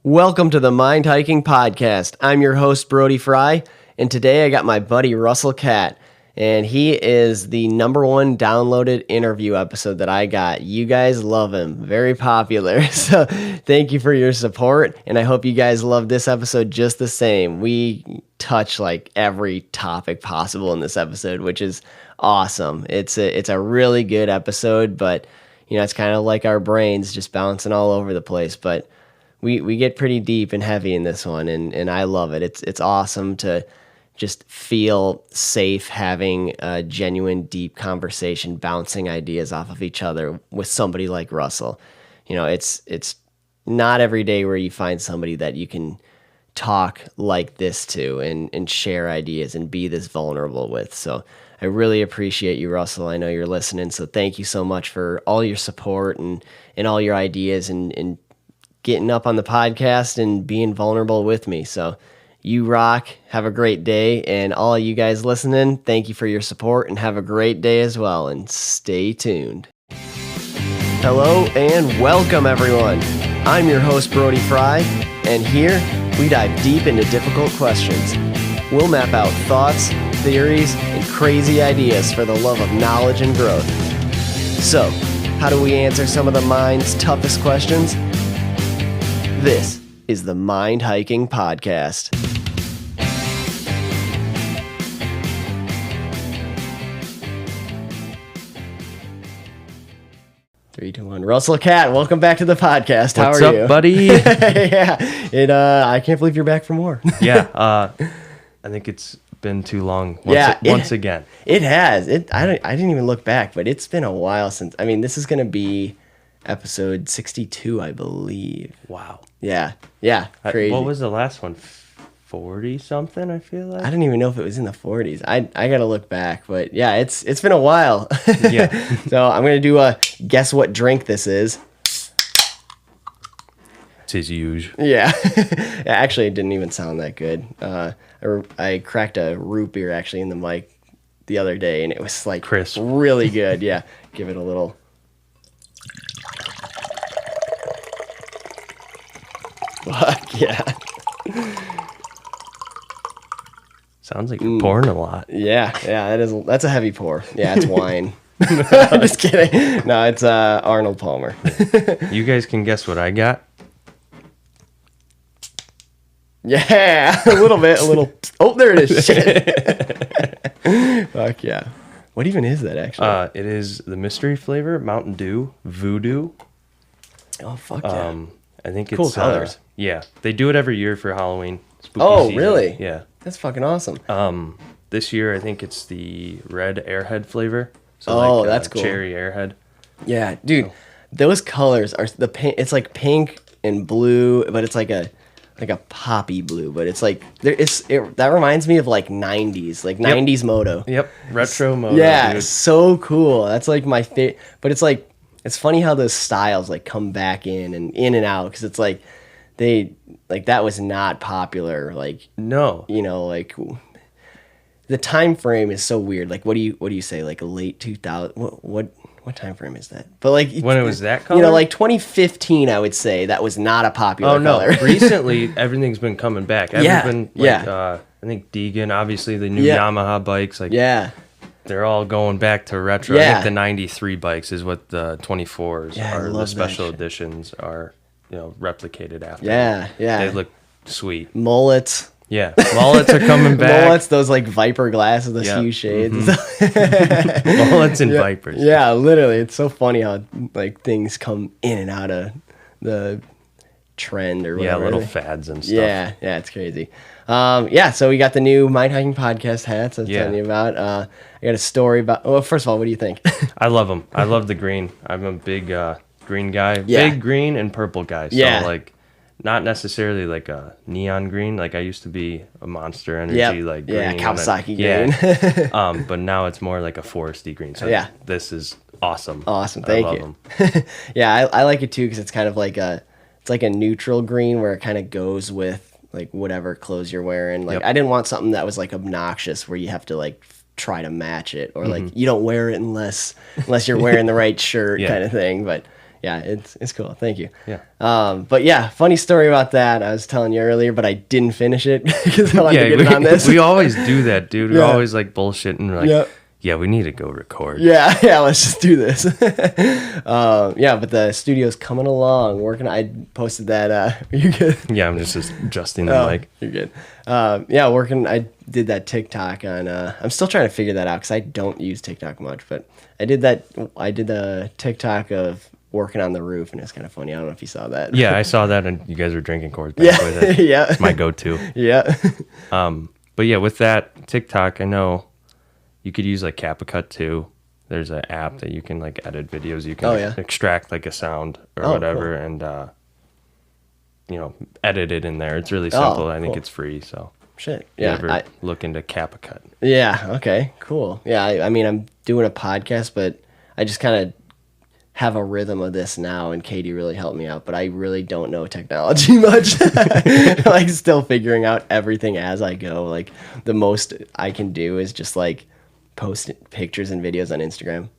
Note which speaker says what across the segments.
Speaker 1: Welcome to the Mind Hiking Podcast. I'm your host, Brody Frye, and today I got my buddy Russell Catt, and he is the #1 downloaded interview episode that I got. You guys love him. Very popular. So thank you for your support, and I hope you guys love this episode just the same. We touch like every topic possible in this episode, which is awesome. It's a really good episode, but you know, it's kind of like our brains just bouncing all over the place, but we get pretty deep and heavy in this one, and I love it. It's awesome to just feel safe having a genuine, deep conversation, bouncing ideas off of each other with somebody like Russell. You know, it's not every day where you find somebody that you can talk like this to and share ideas and be this vulnerable with. So I really appreciate you, Russell. I know you're listening, so thank you so much for all your support and all your ideas and getting up on the podcast and being vulnerable with me. So you rock. Have a great day. And all of you guys listening, thank you for your support and have a great day as well. And stay tuned. Hello and welcome, everyone. I'm your host, Brody Frye, and here we dive deep into difficult questions. We'll map out thoughts, theories, and crazy ideas for the love of knowledge and growth. So, how do we answer some of the mind's toughest questions? This is the Mind Hiking Podcast. Three, two, one. Russell Catt, welcome back to the podcast. How
Speaker 2: What's
Speaker 1: are
Speaker 2: up,
Speaker 1: you,
Speaker 2: buddy?
Speaker 1: Yeah, I can't believe you're back for more.
Speaker 2: Yeah, I think it's been too long. Once again,
Speaker 1: it has. I didn't even look back, but it's been a while since. I mean, this is gonna be episode 62, I believe.
Speaker 2: Wow.
Speaker 1: Yeah, crazy.
Speaker 2: What was the last one? 40 something, I feel like.
Speaker 1: I didn't even know if it was in the 40s. I gotta look back, but yeah, it's been a while.
Speaker 2: Yeah.
Speaker 1: So I'm gonna do a guess what drink this is.
Speaker 2: It's his usual.
Speaker 1: Yeah. Actually, it didn't even sound that good. I cracked a root beer actually in the mic the other day, and it was like
Speaker 2: crisp,
Speaker 1: really good. Yeah. Give it a little. Fuck yeah.
Speaker 2: Sounds like you're pouring a lot.
Speaker 1: Yeah, that's a heavy pour. Yeah, it's wine. I'm just kidding. No, it's Arnold Palmer.
Speaker 2: You guys can guess what I got.
Speaker 1: Yeah, a little. Oh, there it is. Shit. Fuck yeah. What even is that actually?
Speaker 2: It is the mystery flavor, Mountain Dew, Voodoo.
Speaker 1: Oh, fuck yeah.
Speaker 2: I think it's
Speaker 1: cool colors.
Speaker 2: Yeah, they do it every year for Halloween. Spooky season.
Speaker 1: Really?
Speaker 2: Yeah.
Speaker 1: That's fucking awesome.
Speaker 2: This year I think it's the red Airhead flavor. So
Speaker 1: that's cool.
Speaker 2: Cherry Airhead.
Speaker 1: Yeah, dude, those colors are the paint. It's like pink and blue, but it's like a poppy blue. But it's like that reminds me of like 90s, like 90s moto.
Speaker 2: Yep, retro moto.
Speaker 1: Yeah,
Speaker 2: dude.
Speaker 1: so cool. That's like my favorite. But it's like it's funny how those styles like come back in and out because it's like that was not popular. Like
Speaker 2: no,
Speaker 1: you know, like the time frame is so weird. Like what do you say? Like a late 2000? What time frame is that? But like
Speaker 2: when it was that color,
Speaker 1: you know, like 2015, I would say that was not a popular color.
Speaker 2: Recently, everything's been coming back. I think Deegan, obviously the new Yamaha bikes, like they're all going back to retro. I think the 93 bikes is what the 24s are. The special editions are, you know, replicated after.
Speaker 1: Yeah.
Speaker 2: They look sweet.
Speaker 1: Mullets.
Speaker 2: Yeah, mullets are coming back.
Speaker 1: Mullets, those like Viper glasses, those huge shades.
Speaker 2: Mm-hmm. Mullets and Vipers.
Speaker 1: Yeah, literally. It's so funny how like things come in and out of the trend or whatever.
Speaker 2: Yeah, little fads and stuff.
Speaker 1: Yeah, it's crazy. So we got the new Mind Hiking Podcast hats I was telling you about. I got a story about... Well, first of all, what do you think?
Speaker 2: I love them. I love the green. I'm a big green guy.
Speaker 1: Yeah.
Speaker 2: Big green and purple guy. So like... Not necessarily like a neon green. Like I used to be a Monster Energy, like green.
Speaker 1: Yeah, Kawasaki green.
Speaker 2: Yeah. But now it's more like a foresty green. So this is awesome.
Speaker 1: Awesome, thank you. Yeah, I like it too because it's kind of like a neutral green where it kind of goes with like whatever clothes you're wearing. Like I didn't want something that was like obnoxious where you have to like try to match it or like you don't wear it unless you're wearing the right shirt kind of thing. But it's cool. Thank you.
Speaker 2: Yeah.
Speaker 1: But yeah, funny story about that. I was telling you earlier, but I didn't finish it because I wanted to get it on this.
Speaker 2: We always do that, dude. We're always like bullshitting. We're like, yeah, we need to go record.
Speaker 1: Yeah, let's just do this. But the studio's coming along. Working. I posted that. Are you good?
Speaker 2: Yeah, I'm just adjusting the mic.
Speaker 1: You're good. Working. I did that TikTok on. I'm still trying to figure that out because I don't use TikTok much, but I did that. I did the TikTok of working on the roof, and it's kind of funny. I don't know if you saw that.
Speaker 2: Yeah, I saw that, and you guys were drinking Coors.
Speaker 1: Yeah,
Speaker 2: it's my go-to.
Speaker 1: Yeah.
Speaker 2: But yeah, with that TikTok, I know. You could use like CapCut too. There's an app that you can like edit videos. You can extract like a sound or whatever, cool. And edit it in there. It's really simple. I think it's free. So
Speaker 1: shit. Yeah.
Speaker 2: Look into CapCut.
Speaker 1: Yeah. Okay. Cool. Yeah. I mean, I'm doing a podcast, but I just kind of have a rhythm of this now, and Katie really helped me out. But I really don't know technology much. Like still figuring out everything as I go. Like the most I can do is just like post pictures and videos on Instagram.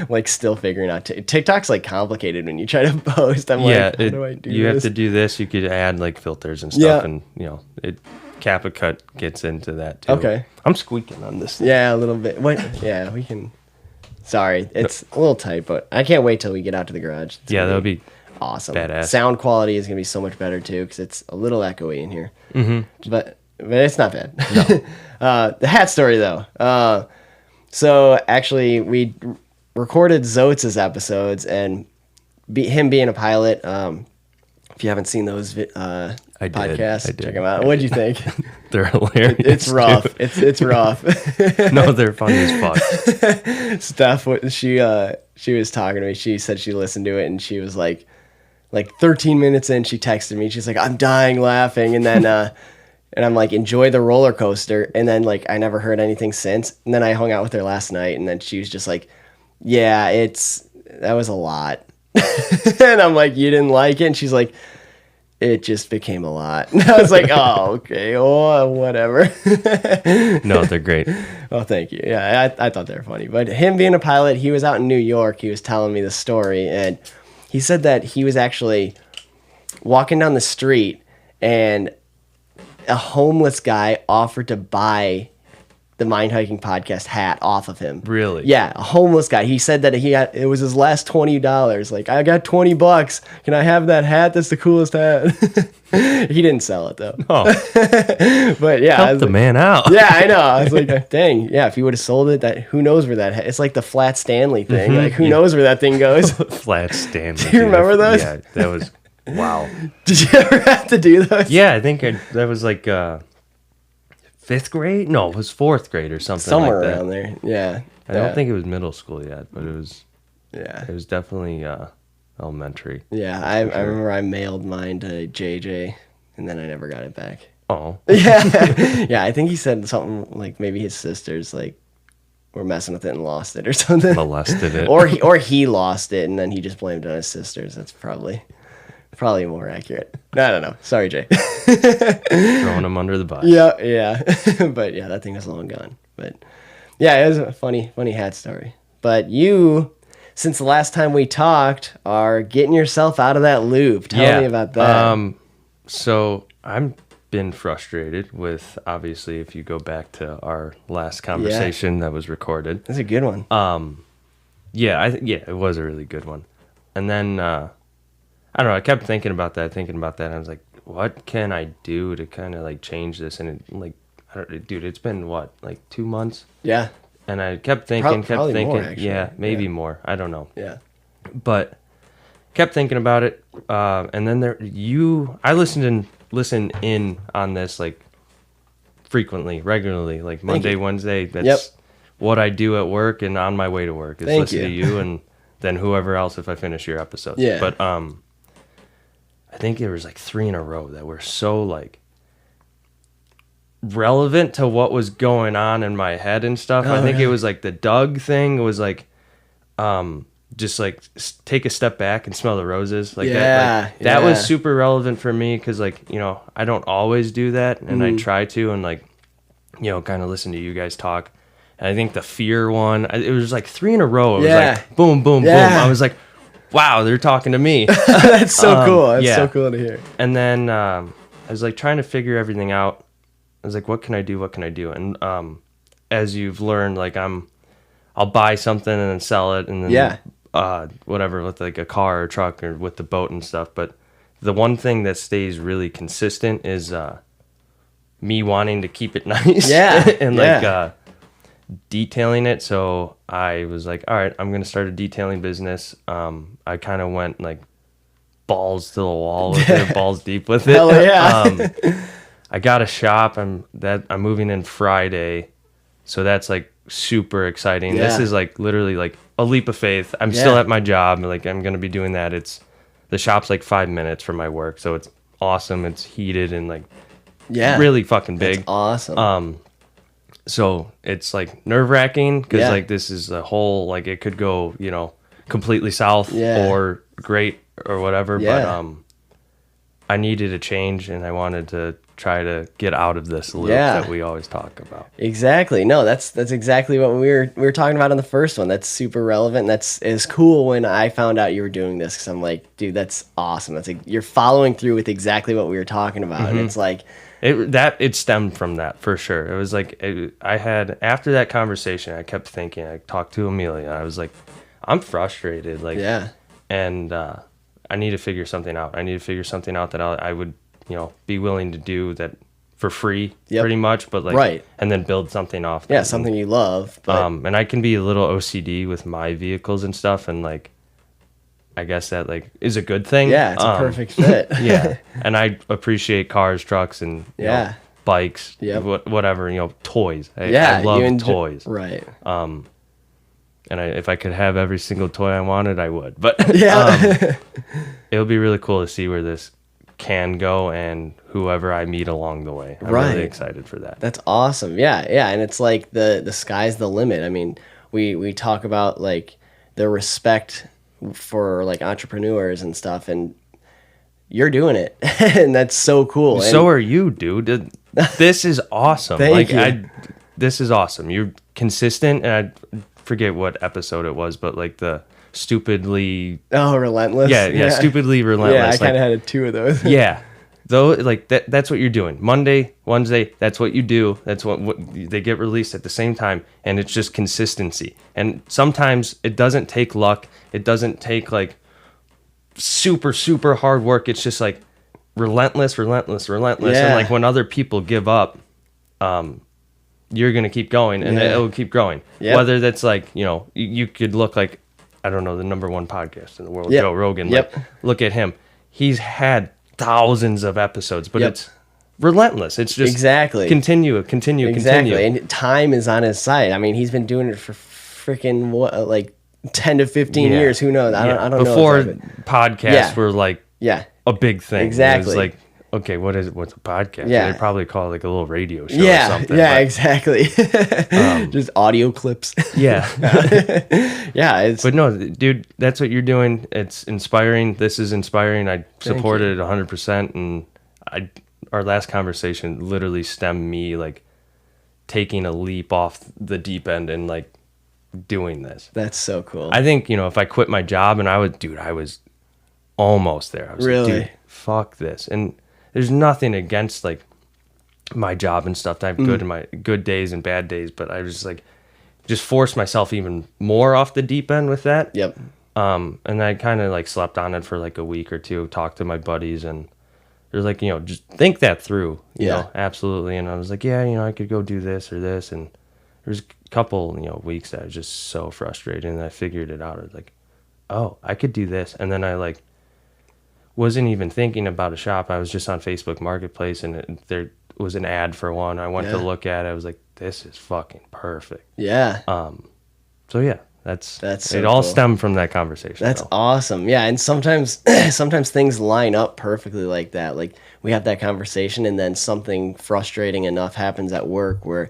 Speaker 1: Like still figuring out TikTok's like complicated when you try to post. I'm like, how do I do
Speaker 2: you this? Have to do this. You could add like filters and stuff, and CapCut gets into that too.
Speaker 1: Okay,
Speaker 2: I'm squeaking on this thing.
Speaker 1: Yeah, a little bit. What? Yeah, we can. Sorry, it's a little tight, but I can't wait till we get out to the garage.
Speaker 2: That'll be
Speaker 1: awesome.
Speaker 2: Badass.
Speaker 1: Sound quality is gonna be so much better too because it's a little echoey in here.
Speaker 2: Mm-hmm.
Speaker 1: But it's not bad.
Speaker 2: No.
Speaker 1: The hat story though. So actually we recorded Zotz's episodes, and him being a pilot. If you haven't seen those podcasts, check them out. What'd you think?
Speaker 2: They're hilarious.
Speaker 1: It's rough. It's rough.
Speaker 2: No, they're funny as fuck.
Speaker 1: Steph, she was talking to me. She said she listened to it, and she was like 13 minutes in, she texted me. She's like, I'm dying laughing, and then and I'm like, enjoy the roller coaster. And then like I never heard anything since. And then I hung out with her last night, and then she was just like, yeah, that was a lot. And I'm like, you didn't like it? And she's like, it just became a lot. And I was like, oh, okay, whatever.
Speaker 2: No, they're great.
Speaker 1: Oh, thank you. Yeah, I thought they were funny. But him being a pilot, he was out in New York. He was telling me the story, and he said that he was actually walking down the street, and a homeless guy offered to buy the Mind Hiking Podcast hat off of him.
Speaker 2: Really?
Speaker 1: Yeah, a homeless guy. He said that it was his last $20. Like, I got $20. Can I have that hat? That's the coolest hat. He didn't sell it though.
Speaker 2: Oh.
Speaker 1: But yeah,
Speaker 2: help the man out.
Speaker 1: Yeah, I know. I was like, dang, yeah, if he would have sold it, who knows where that hat. It's like the Flat Stanley thing. Mm-hmm. Like, who knows where that thing goes?
Speaker 2: Flat Stanley.
Speaker 1: Do you remember those?
Speaker 2: Yeah, that was wow.
Speaker 1: Did you ever have to do those?
Speaker 2: Yeah, I think that was like 5th grade? No, it was 4th grade or something
Speaker 1: somewhere
Speaker 2: like that.
Speaker 1: Around there. Yeah.
Speaker 2: I don't think it was middle school yet, but it was. Yeah. It was definitely elementary.
Speaker 1: Yeah, I remember I mailed mine to JJ, and then I never got it back.
Speaker 2: Oh.
Speaker 1: Yeah. Yeah, I think he said something like maybe his sisters like were messing with it and lost it or something.
Speaker 2: Molested it.
Speaker 1: or he lost it, and then he just blamed it on his sisters. That's probably more accurate. I don't know. Sorry, Jay.
Speaker 2: Throwing him under the bus.
Speaker 1: Yeah. But yeah, that thing is long gone. But yeah, it was a funny hat story. But you, since the last time we talked, are getting yourself out of that loop. Tell me about that.
Speaker 2: So I've been frustrated with, obviously, if you go back to our last conversation that was recorded.
Speaker 1: That's a good one.
Speaker 2: Yeah, it was a really good one. And then I don't know. I kept thinking about that. And I was like, what can I do to kind of like change this? And dude, it's been what, like 2 months? Yeah. And I kept thinking,
Speaker 1: more,
Speaker 2: yeah, maybe more. I don't know.
Speaker 1: Yeah.
Speaker 2: But kept thinking about it. And then I listen in on this like frequently, regularly, like Monday, Wednesday. That's what I do at work and on my way to work is listen to you and then whoever else if I finish your episodes.
Speaker 1: Yeah.
Speaker 2: But I think there was like 3 in a row that were so like relevant to what was going on in my head and stuff. I think it was like the Doug thing was like just like take a step back and smell the roses like that was super relevant for me because like I don't always do that and I try to and like kind of listen to you guys talk. And I think the fear one, it was like 3 in a row. It was like boom, boom, boom. I was like, wow, they're talking to me.
Speaker 1: That's so cool. That's so cool to hear.
Speaker 2: And then I was like trying to figure everything out. I was like, what can I do? What can I do? And as you've learned, like I'll buy something and then sell it, and then whatever, with like a car or truck or with the boat and stuff. But the one thing that stays really consistent is me wanting to keep it nice. And like detailing it. So I was like, all right, I'm gonna start a detailing business. I kind of went like balls to the wall with it, balls deep with it.
Speaker 1: Hell yeah.
Speaker 2: I got a shop. I'm moving in Friday, so that's like super exciting. This is like literally like a leap of faith. I'm still at my job, like I'm gonna be doing that. The shop's like 5 minutes from my work, so it's awesome. It's heated and like really fucking big.
Speaker 1: That's awesome.
Speaker 2: So it's like nerve-wracking because like this is a whole, like it could go, you know, completely south or great or whatever. But I needed a change, and I wanted to try to get out of this loop that we always talk about.
Speaker 1: Exactly. No, that's exactly what we were talking about in the first one. That's super relevant. That's is cool when I found out you were doing this, because I'm like, dude, that's awesome. That's like you're following through with exactly what we were talking about, and it's like.
Speaker 2: It stemmed from that for sure. It was like I had, after that conversation, I kept thinking. I talked to Amelia. I was like, I'm frustrated. Like, and I need to figure something out. I need to figure something out that I would, you know, be willing to do that for free, pretty much. But like, and then build something off.
Speaker 1: Yeah, something you love. But...
Speaker 2: and I can be a little OCD with my vehicles and stuff, and like. I guess that like is a good thing.
Speaker 1: Yeah, it's a perfect fit.
Speaker 2: And I appreciate cars, trucks, and you know, bikes, whatever, you know, toys. I love toys.
Speaker 1: Right.
Speaker 2: And if I could have every single toy I wanted, I would. But it would be really cool to see where this can go and whoever I meet along the way. I'm really excited for that.
Speaker 1: That's awesome. Yeah, and it's like the sky's the limit. I mean, we talk about like the respect for like entrepreneurs and stuff, and you're doing it. And that's so cool.
Speaker 2: So are you, dude. This is awesome.
Speaker 1: Thank you.
Speaker 2: This is awesome. You're consistent, and I forget what episode it was, but like the stupidly
Speaker 1: relentless.
Speaker 2: Yeah, stupidly relentless.
Speaker 1: Yeah, I kind of had 2 of those.
Speaker 2: Though, like that's what you're doing. Monday, Wednesday, that's what you do. That's what they get released at the same time, and it's just consistency. And sometimes it doesn't take luck. It doesn't take like super hard work. It's just like relentless. And like when other people give up, you're gonna keep going, and it'll keep growing. Whether that's like, you know, you could look like, I don't know, the #1 podcast in the world, Joe Rogan. Like, look at him. He's had thousands of episodes, but it's relentless. It's just continue.
Speaker 1: And time is on his side. I mean, he's been doing it for freaking like 10 to 15 years. Who knows? I don't know.
Speaker 2: Before podcasts were like a big thing.
Speaker 1: Exactly.
Speaker 2: It was like, okay, what's a podcast?
Speaker 1: Yeah.
Speaker 2: They probably call it like a little radio show or something.
Speaker 1: Yeah, exactly. Just audio clips.
Speaker 2: But no, dude, that's what you're doing. It's inspiring. This is inspiring. I support it 100%. And our last conversation literally stemmed me like taking a leap off the deep end and like doing this.
Speaker 1: That's so cool.
Speaker 2: I think, you know, if I quit my job, and I was almost there. I was like, dude, fuck this. And there's nothing against like my job and stuff. I have good days and bad days, but I was like, just forced myself even more off the deep end with that. And I kind of like slept on it for like a week or two, talked to my buddies, and they're like, you know, just think that through. You know, absolutely. And I was like, yeah, you know, I could go do this or this. And there's a couple, you know, weeks that I was just so frustrated, and I figured it out. I was like, oh, I could do this. And then I like wasn't even thinking about a shop. I was just on Facebook Marketplace, and there was an ad for one. I went to look at it. I was like, this is fucking perfect. So yeah, that's so it all
Speaker 1: cool.
Speaker 2: stemmed from that conversation.
Speaker 1: That's awesome. Yeah, and sometimes things line up perfectly like that. Like we have that conversation, and then something frustrating enough happens at work where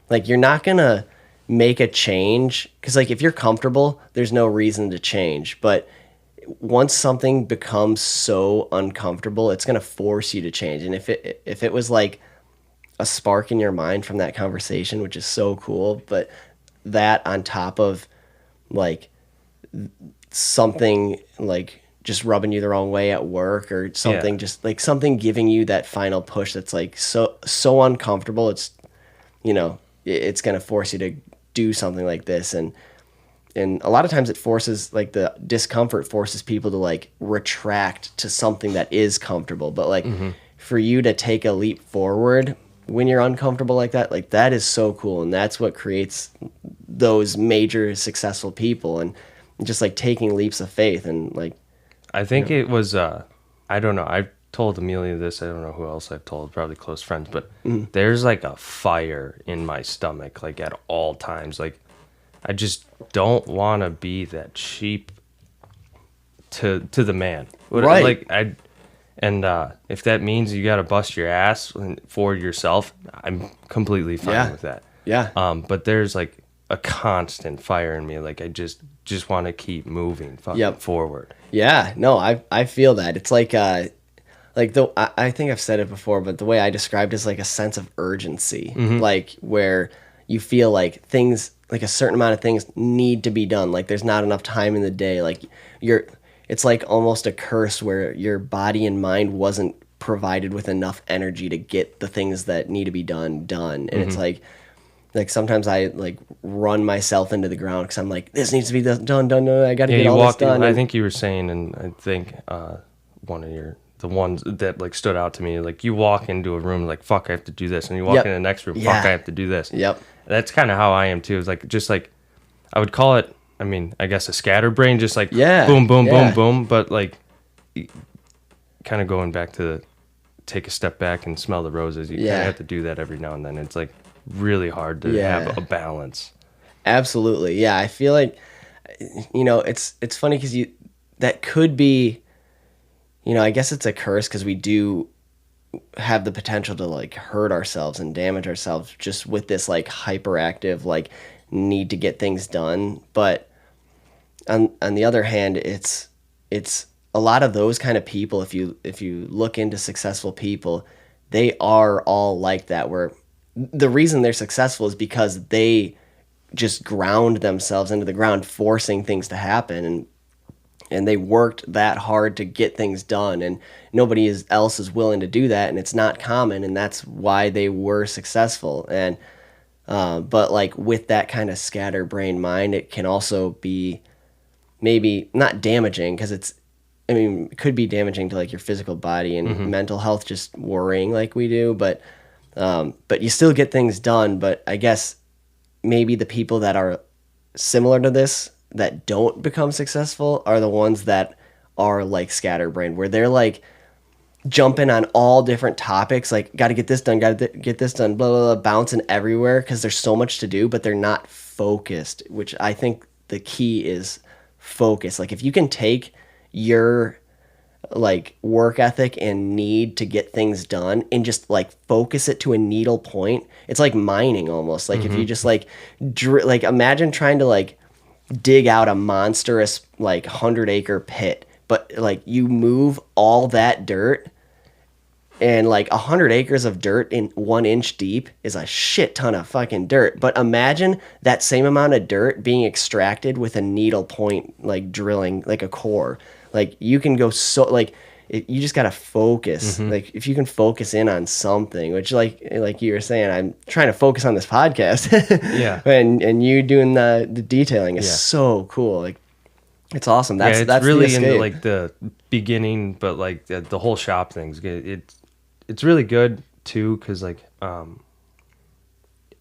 Speaker 1: like you're not going to make a change, cuz like if you're comfortable, there's no reason to change. But once something becomes so uncomfortable, it's going to force you to change. And if it was like a spark in your mind from that conversation, which is so cool, but that on top of like something like just rubbing you the wrong way at work or something, just like something giving you that final push that's like so uncomfortable. It's, it's going to force you to do something like this. And a lot of times it forces, like, the discomfort forces people to like retract to something that is comfortable. But like for you to take a leap forward when you're uncomfortable like that is so cool. And that's what creates those major successful people, and just like taking leaps of faith. And like,
Speaker 2: I think it was, I don't know. I've told Amelia this. I don't know who else I've told, probably close friends, but there's like a fire in my stomach, like at all times. Like, I just don't want to be that sheep to the man.
Speaker 1: Right.
Speaker 2: Like, if that means you got to bust your ass for yourself, I'm completely fine with that.
Speaker 1: Yeah.
Speaker 2: But there's like a constant fire in me. Like, I just want to keep moving forward.
Speaker 1: Yeah. No, I feel that. It's like I think I've said it before, but the way I described it is like a sense of urgency, like where you feel like things, like a certain amount of things need to be done. Like there's not enough time in the day. Like it's like almost a curse where your body and mind wasn't provided with enough energy to get the things that need to be done. And it's like sometimes I like run myself into the ground because I'm like, this needs to be done. I got to get all this done.
Speaker 2: I think you were saying, and I think the ones that like stood out to me, like you walk into a room like, fuck, I have to do this, and you walk in the next room, fuck, I have to do this. That's kind of how I am too. It's like, just like, I would call it, I mean, I guess a scatterbrain, just like boom, boom, boom, boom. But like, kind of going back to take a step back and smell the roses. You kind of have to do that every now and then. It's like really hard to have a balance.
Speaker 1: Absolutely. Yeah. I feel like, it's funny because that could be, I guess it's a curse because we do have the potential to like hurt ourselves and damage ourselves just with this like hyperactive, like need to get things done. But on the other hand, it's a lot of those kind of people. If you look into successful people, they are all like that, where the reason they're successful is because they just ground themselves into the ground, forcing things to happen. And they worked that hard to get things done, and nobody else is willing to do that, and it's not common, and that's why they were successful. And but like with that kind of scatterbrained mind, it can also be maybe not damaging, because it could be damaging to like your physical body and mental health, just worrying like we do, but you still get things done. But I guess maybe the people that are similar to this, that don't become successful, are the ones that are like scatterbrained, where they're like jumping on all different topics, like got to get this done, got to get this done, blah, blah, blah, bouncing everywhere because there's so much to do, but they're not focused, which I think the key is focus. Like if you can take your like work ethic and need to get things done and just like focus it to a needle point, it's like mining almost. Like if you just like like imagine trying to like dig out a monstrous like 100-acre pit, but like you move all that dirt, and like 100 acres of dirt in 1 inch deep is a shit ton of fucking dirt. But imagine that same amount of dirt being extracted with a needle point, like drilling like a core. Like you can go so like you just gotta focus. Like if you can focus in on something, which like you were saying, I'm trying to focus on this podcast. and you doing the detailing is so cool. Like it's awesome. That's
Speaker 2: really into like the beginning, but like the whole shop thing's good. It's really good too, because like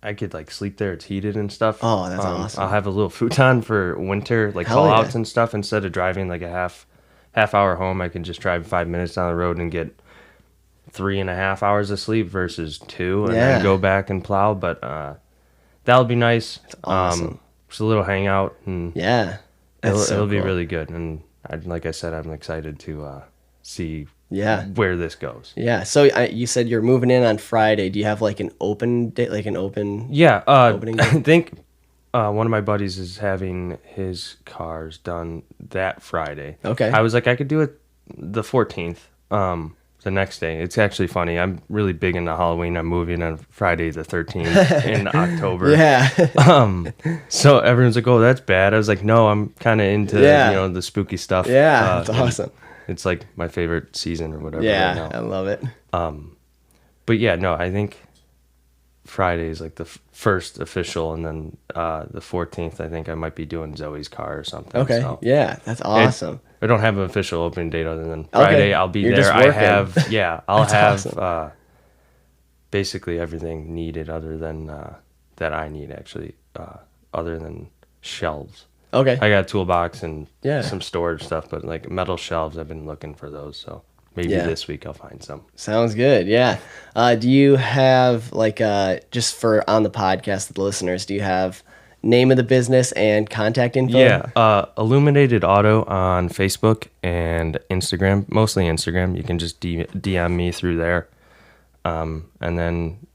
Speaker 2: I could like sleep there. It's heated and stuff.
Speaker 1: Oh, that's awesome.
Speaker 2: I'll have a little futon for winter, like call outs and stuff. Instead of driving like a half hour home, I can just drive 5 minutes down the road and get 3.5 hours of sleep versus 2, and then go back and plow. But that'll be nice.
Speaker 1: That's awesome.
Speaker 2: Just a little hangout, and it'll be
Speaker 1: cool.
Speaker 2: really good. And like I said, I'm excited to see where this goes.
Speaker 1: Yeah. So you said you're moving in on Friday. Do you have like an open day, like an open?
Speaker 2: Yeah.
Speaker 1: Opening day?
Speaker 2: I think one of my buddies is having his cars done that Friday.
Speaker 1: Okay.
Speaker 2: I was like, I could do it the 14th. the next day. It's actually funny. I'm really big into Halloween. I'm moving on Friday the 13th in October.
Speaker 1: Yeah.
Speaker 2: So everyone's like, "Oh, that's bad." I was like, "No, I'm kind of into the spooky stuff."
Speaker 1: Yeah, that's awesome.
Speaker 2: It's like my favorite season or whatever.
Speaker 1: Yeah,
Speaker 2: right now.
Speaker 1: I love it.
Speaker 2: But yeah, no, I think Friday is like the first official, and then the 14th, I think I might be doing Zoe's car or something.
Speaker 1: Okay,
Speaker 2: so.
Speaker 1: yeah, that's awesome.
Speaker 2: I don't have an official opening date other than Friday. I'll be
Speaker 1: You're
Speaker 2: there.
Speaker 1: Just working.
Speaker 2: I'll have
Speaker 1: awesome.
Speaker 2: basically everything needed other than that I need actually, other than shelves.
Speaker 1: Okay.
Speaker 2: I got a toolbox and some storage stuff, but like metal shelves, I've been looking for those. So maybe this week I'll find some.
Speaker 1: Sounds good. Yeah. Do you have like just for on the podcast, the listeners, do you have name of the business and contact info?
Speaker 2: Yeah. Illuminated Auto on Facebook and Instagram, mostly Instagram. You can just DM me through there. And then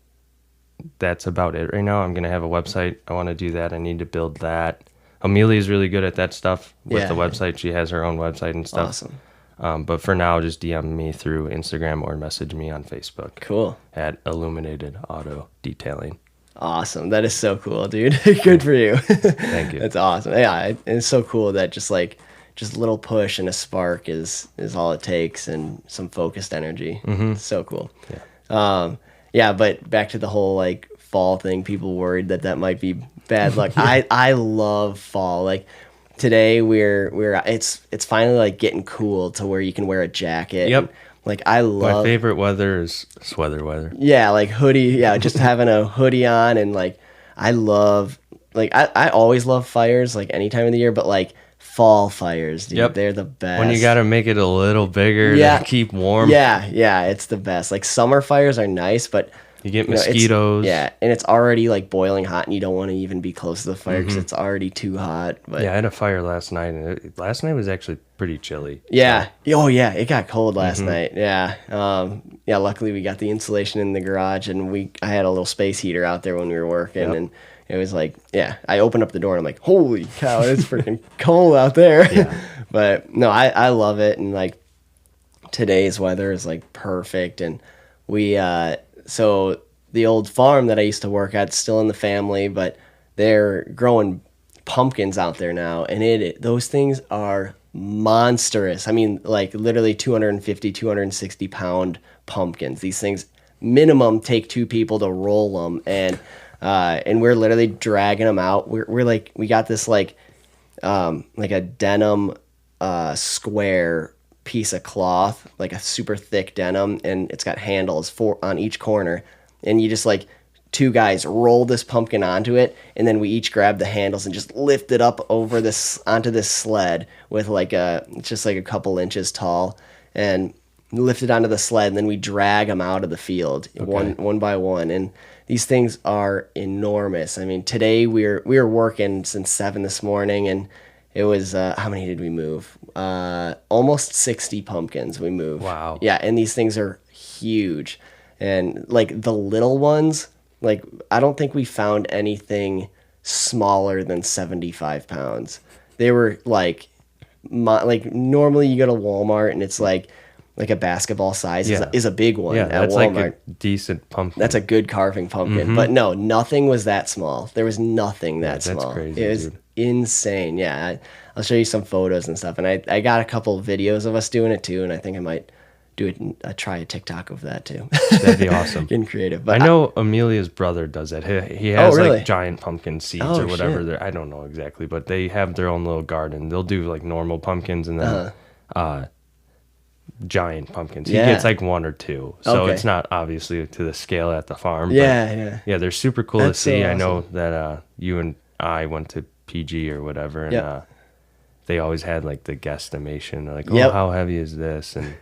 Speaker 2: that's about it right now. I'm going to have a website. I want to do that. I need to build that. Amelia's really good at that stuff with the website. She has her own website and stuff.
Speaker 1: Awesome.
Speaker 2: But for now, just DM me through Instagram or message me on Facebook.
Speaker 1: Cool.
Speaker 2: At Illuminated Auto Detailing.
Speaker 1: Awesome. That is so cool, dude. Good for you.
Speaker 2: Thank you.
Speaker 1: That's awesome. Yeah, it's so cool that just little push and a spark is all it takes, and some focused energy.
Speaker 2: Mm-hmm.
Speaker 1: It's so cool.
Speaker 2: Yeah.
Speaker 1: But back to the whole like fall thing, people worried that might be bad luck. I love fall. Like today it's finally like getting cool to where you can wear a jacket.
Speaker 2: Yep.
Speaker 1: Like I love.
Speaker 2: My favorite weather is sweater weather.
Speaker 1: Yeah, like hoodie. Yeah, just having a hoodie on, and like I love. Like I always love fires, like any time of the year, but like fall fires, dude. Yep. They're the best.
Speaker 2: When you got to make it a little bigger to keep warm.
Speaker 1: Yeah, it's the best. Like summer fires are nice, but
Speaker 2: you get mosquitoes.
Speaker 1: And it's already like boiling hot, and you don't want to even be close to the fire because it's already too hot. But
Speaker 2: yeah, I had a fire last night, and last night was actually pretty chilly.
Speaker 1: Yeah. So. Oh yeah, it got cold last night. Yeah. Luckily we got the insulation in the garage, and I had a little space heater out there when we were working, and it was like, I opened up the door and I'm like, holy cow, it's freaking cold out there. Yeah. But no, I love it, and like today's weather is like perfect, and we so the old farm that I used to work at is still in the family, but they're growing pumpkins out there now, and those things are monstrous. I mean, like literally 250, 260 pound pumpkins. These things minimum take 2 people to roll them, and we're literally dragging them out. We're like, we got this like a denim square piece of cloth, like a super thick denim, and it's got handles on each corner, and you just like 2 guys roll this pumpkin onto it, and then we each grab the handles and just lift it up onto this sled with it's just like a couple inches tall, and lift it onto the sled, and then we drag them out of the field one by one. And these things are enormous. I mean, today we were working since 7 this morning, and it was how many did we move? Almost 60 pumpkins we moved.
Speaker 2: Wow.
Speaker 1: Yeah, and these things are huge, and like the little ones. Like, I don't think we found anything smaller than 75 pounds. They were like normally you go to Walmart and it's like a basketball size is a big one at
Speaker 2: that's
Speaker 1: Walmart.
Speaker 2: Like a decent pumpkin.
Speaker 1: That's a good carving pumpkin. But no, nothing was that small. There was nothing that small.
Speaker 2: That's crazy,
Speaker 1: it was insane. Yeah, I'll show you some photos and stuff. And I got a couple of videos of us doing it too, and I think I might try a TikTok of that too.
Speaker 2: That'd be awesome.
Speaker 1: Getting creative. But
Speaker 2: I know Amelia's brother does that. He has like giant pumpkin seeds or whatever. I don't know exactly, but they have their own little garden. They'll do like normal pumpkins and then giant pumpkins. He gets like 1 or 2. So it's not obviously to the scale at the farm.
Speaker 1: Yeah.
Speaker 2: Yeah, they're super cool to see. So awesome. I know that you and I went to PG or whatever, and they always had like the guesstimation. Like, how heavy is this? And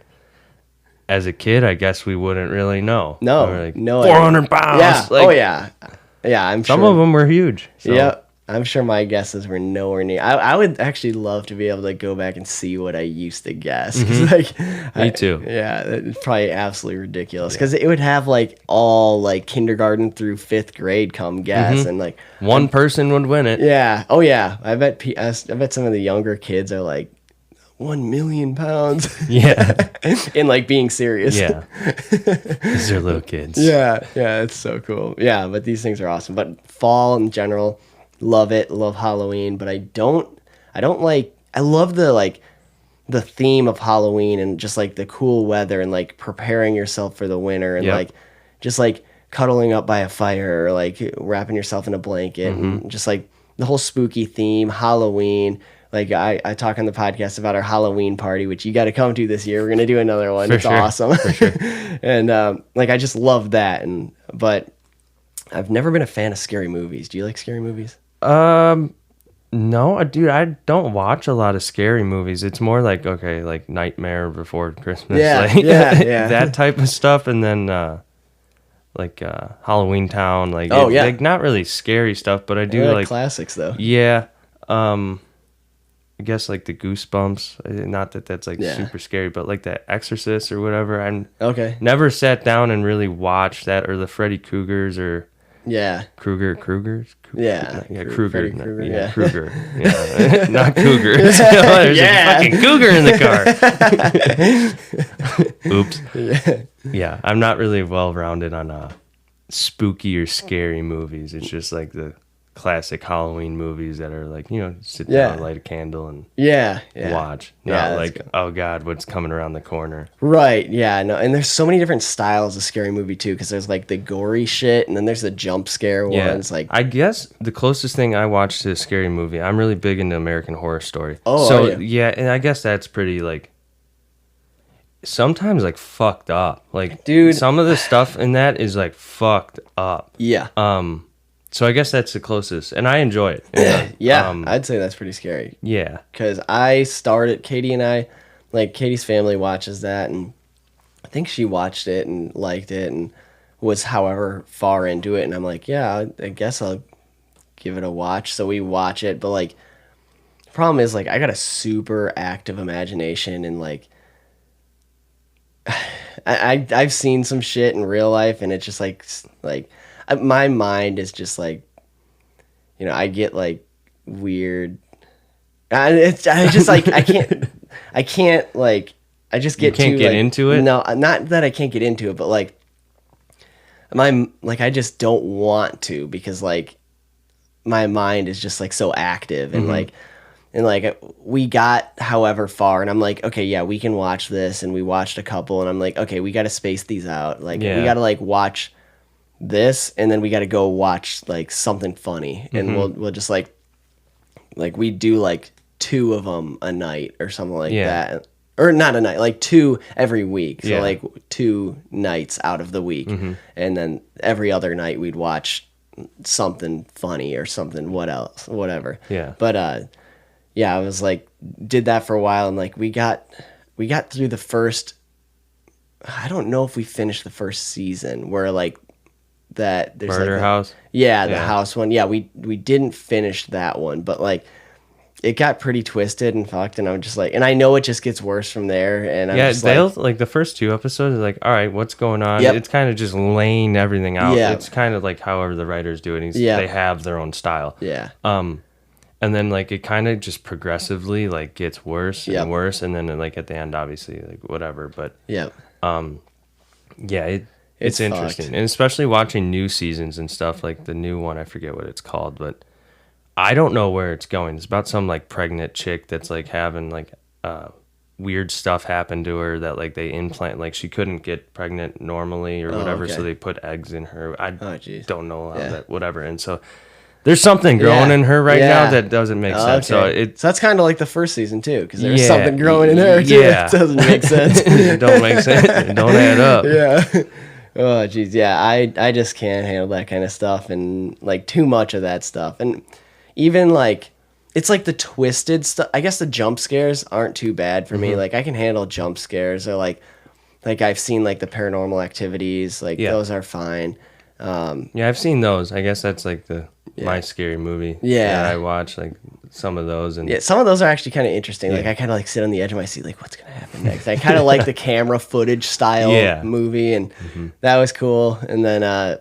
Speaker 2: as a kid, I guess we wouldn't really know.
Speaker 1: No,
Speaker 2: like,
Speaker 1: no.
Speaker 2: 400 pounds.
Speaker 1: Yeah.
Speaker 2: Like,
Speaker 1: yeah. I'm
Speaker 2: some
Speaker 1: sure.
Speaker 2: of them were huge. So.
Speaker 1: Yeah. I'm sure my guesses were nowhere near. I would actually love to be able to go back and see what I used to guess.
Speaker 2: Me too.
Speaker 1: Yeah, it's probably absolutely ridiculous because it would have like all like kindergarten through 5th grade come guess, and like
Speaker 2: one person would win it.
Speaker 1: Yeah. Oh yeah. I bet some of the younger kids are like, 1 million pounds.
Speaker 2: Yeah.
Speaker 1: And like being serious.
Speaker 2: Yeah. These are little kids.
Speaker 1: Yeah. Yeah. It's so cool. Yeah. But these things are awesome. But fall in general, love it. Love Halloween. But I love the theme of Halloween and just like the cool weather and like preparing yourself for the winter and like just like cuddling up by a fire or like wrapping yourself in a blanket and just like the whole spooky theme, Halloween. Like I talk on the podcast about our Halloween party, which you got to come to this year. We're going to do another one. It's awesome. For sure. And like I just love that. But I've never been a fan of scary movies. Do you like scary movies?
Speaker 2: No, dude, I don't watch a lot of scary movies. It's more like, okay, like Nightmare Before Christmas.
Speaker 1: Yeah,
Speaker 2: like,
Speaker 1: yeah.
Speaker 2: That type of stuff. And then like Halloween Town. Like, like not really scary stuff, but I do like
Speaker 1: classics though.
Speaker 2: Yeah. I guess like the Goosebumps. Not that that's like super scary, but like the Exorcist or whatever. I never sat down and really watched that, or the Freddy Kruegers or Krugers. Krueger. Krueger. Yeah, not Cougars. There's a fucking cougar in the car. Oops. Yeah, I'm not really well rounded on spooky or scary movies. It's just like the classic Halloween movies that are like, sit down, light a candle, and watch. Not like, cool. Oh God, what's coming around the corner?
Speaker 1: Right. Yeah. No. And there's so many different styles of scary movie too, because there's like the gory shit, and then there's the jump scare ones. Like,
Speaker 2: I guess the closest thing I watched to a scary movie, I'm really big into American Horror Story.
Speaker 1: Oh,
Speaker 2: so and I guess that's pretty like sometimes like fucked up. Like, dude, some of the stuff in that is like fucked up.
Speaker 1: Yeah.
Speaker 2: So I guess that's the closest, and I enjoy it.
Speaker 1: Yeah, I'd say that's pretty scary.
Speaker 2: Yeah.
Speaker 1: Because Katie and I, like Katie's family watches that, and I think she watched it and liked it and was however far into it, and I'm like, yeah, I guess I'll give it a watch. So we watch it, but like, the problem is like I got a super active imagination, and like, I've seen some shit in real life, and it's just like my mind is just like, I get like weird. I just like I can't like I just get
Speaker 2: you can't get into it.
Speaker 1: No, not that I can't get into it, but like I just don't want to, because like my mind is just like so active and like. And like we got however far, and I'm like, okay, yeah, we can watch this, and we watched a couple, and I'm like, okay, we got to space these out. Like we got to like watch this, and then we got to go watch like something funny, and we'll just like we do like 2 of them a night or something like that, or not a night, like 2 every week. So like 2 nights out of the week, and then every other night we'd watch something funny or something. Whatever.
Speaker 2: Yeah.
Speaker 1: But I was like, did that for a while, and like we got through the first. I don't know if we finished the first season where like that there's
Speaker 2: Murder
Speaker 1: like
Speaker 2: House.
Speaker 1: The house one. Yeah, we didn't finish that one, but like it got pretty twisted and fucked, and I'm just like, and I know it just gets worse from there. And I'm just
Speaker 2: like the first 2 episodes are like, all right, what's going on? Yep. It's kind of just laying everything out. Yeah. It's kind of like however the writers do it. They have their own style.
Speaker 1: Yeah.
Speaker 2: And then like it kind of just progressively like gets worse and worse, and then like at the end, obviously like whatever. But it's interesting, and especially watching new seasons and stuff. Like the new one, I forget what it's called, but I don't know where it's going. It's about some like pregnant chick that's like having like weird stuff happen to her, that like they implant, like she couldn't get pregnant normally or whatever, so they put eggs in her. I don't know how that, whatever, and so. There's something growing in her right now that doesn't make sense.
Speaker 1: Okay. So that's kind of like the first season too, because there's something growing in her too.
Speaker 2: Yeah.
Speaker 1: It doesn't make sense.
Speaker 2: It don't make sense. It don't add up.
Speaker 1: Yeah. Oh geez, yeah. I just can't handle that kind of stuff, and like too much of that stuff, and even like it's like the twisted stuff. I guess the jump scares aren't too bad for me. Like I can handle jump scares, or like I've seen like the Paranormal Activities. Like those are fine.
Speaker 2: I've seen those. I guess that's like my scary movie. Yeah, I watch like some of those, and
Speaker 1: some of those are actually kind of interesting. Like I kind of like sit on the edge of my seat, like what's gonna happen next. I kind of like the camera footage style movie, and that was cool. And then,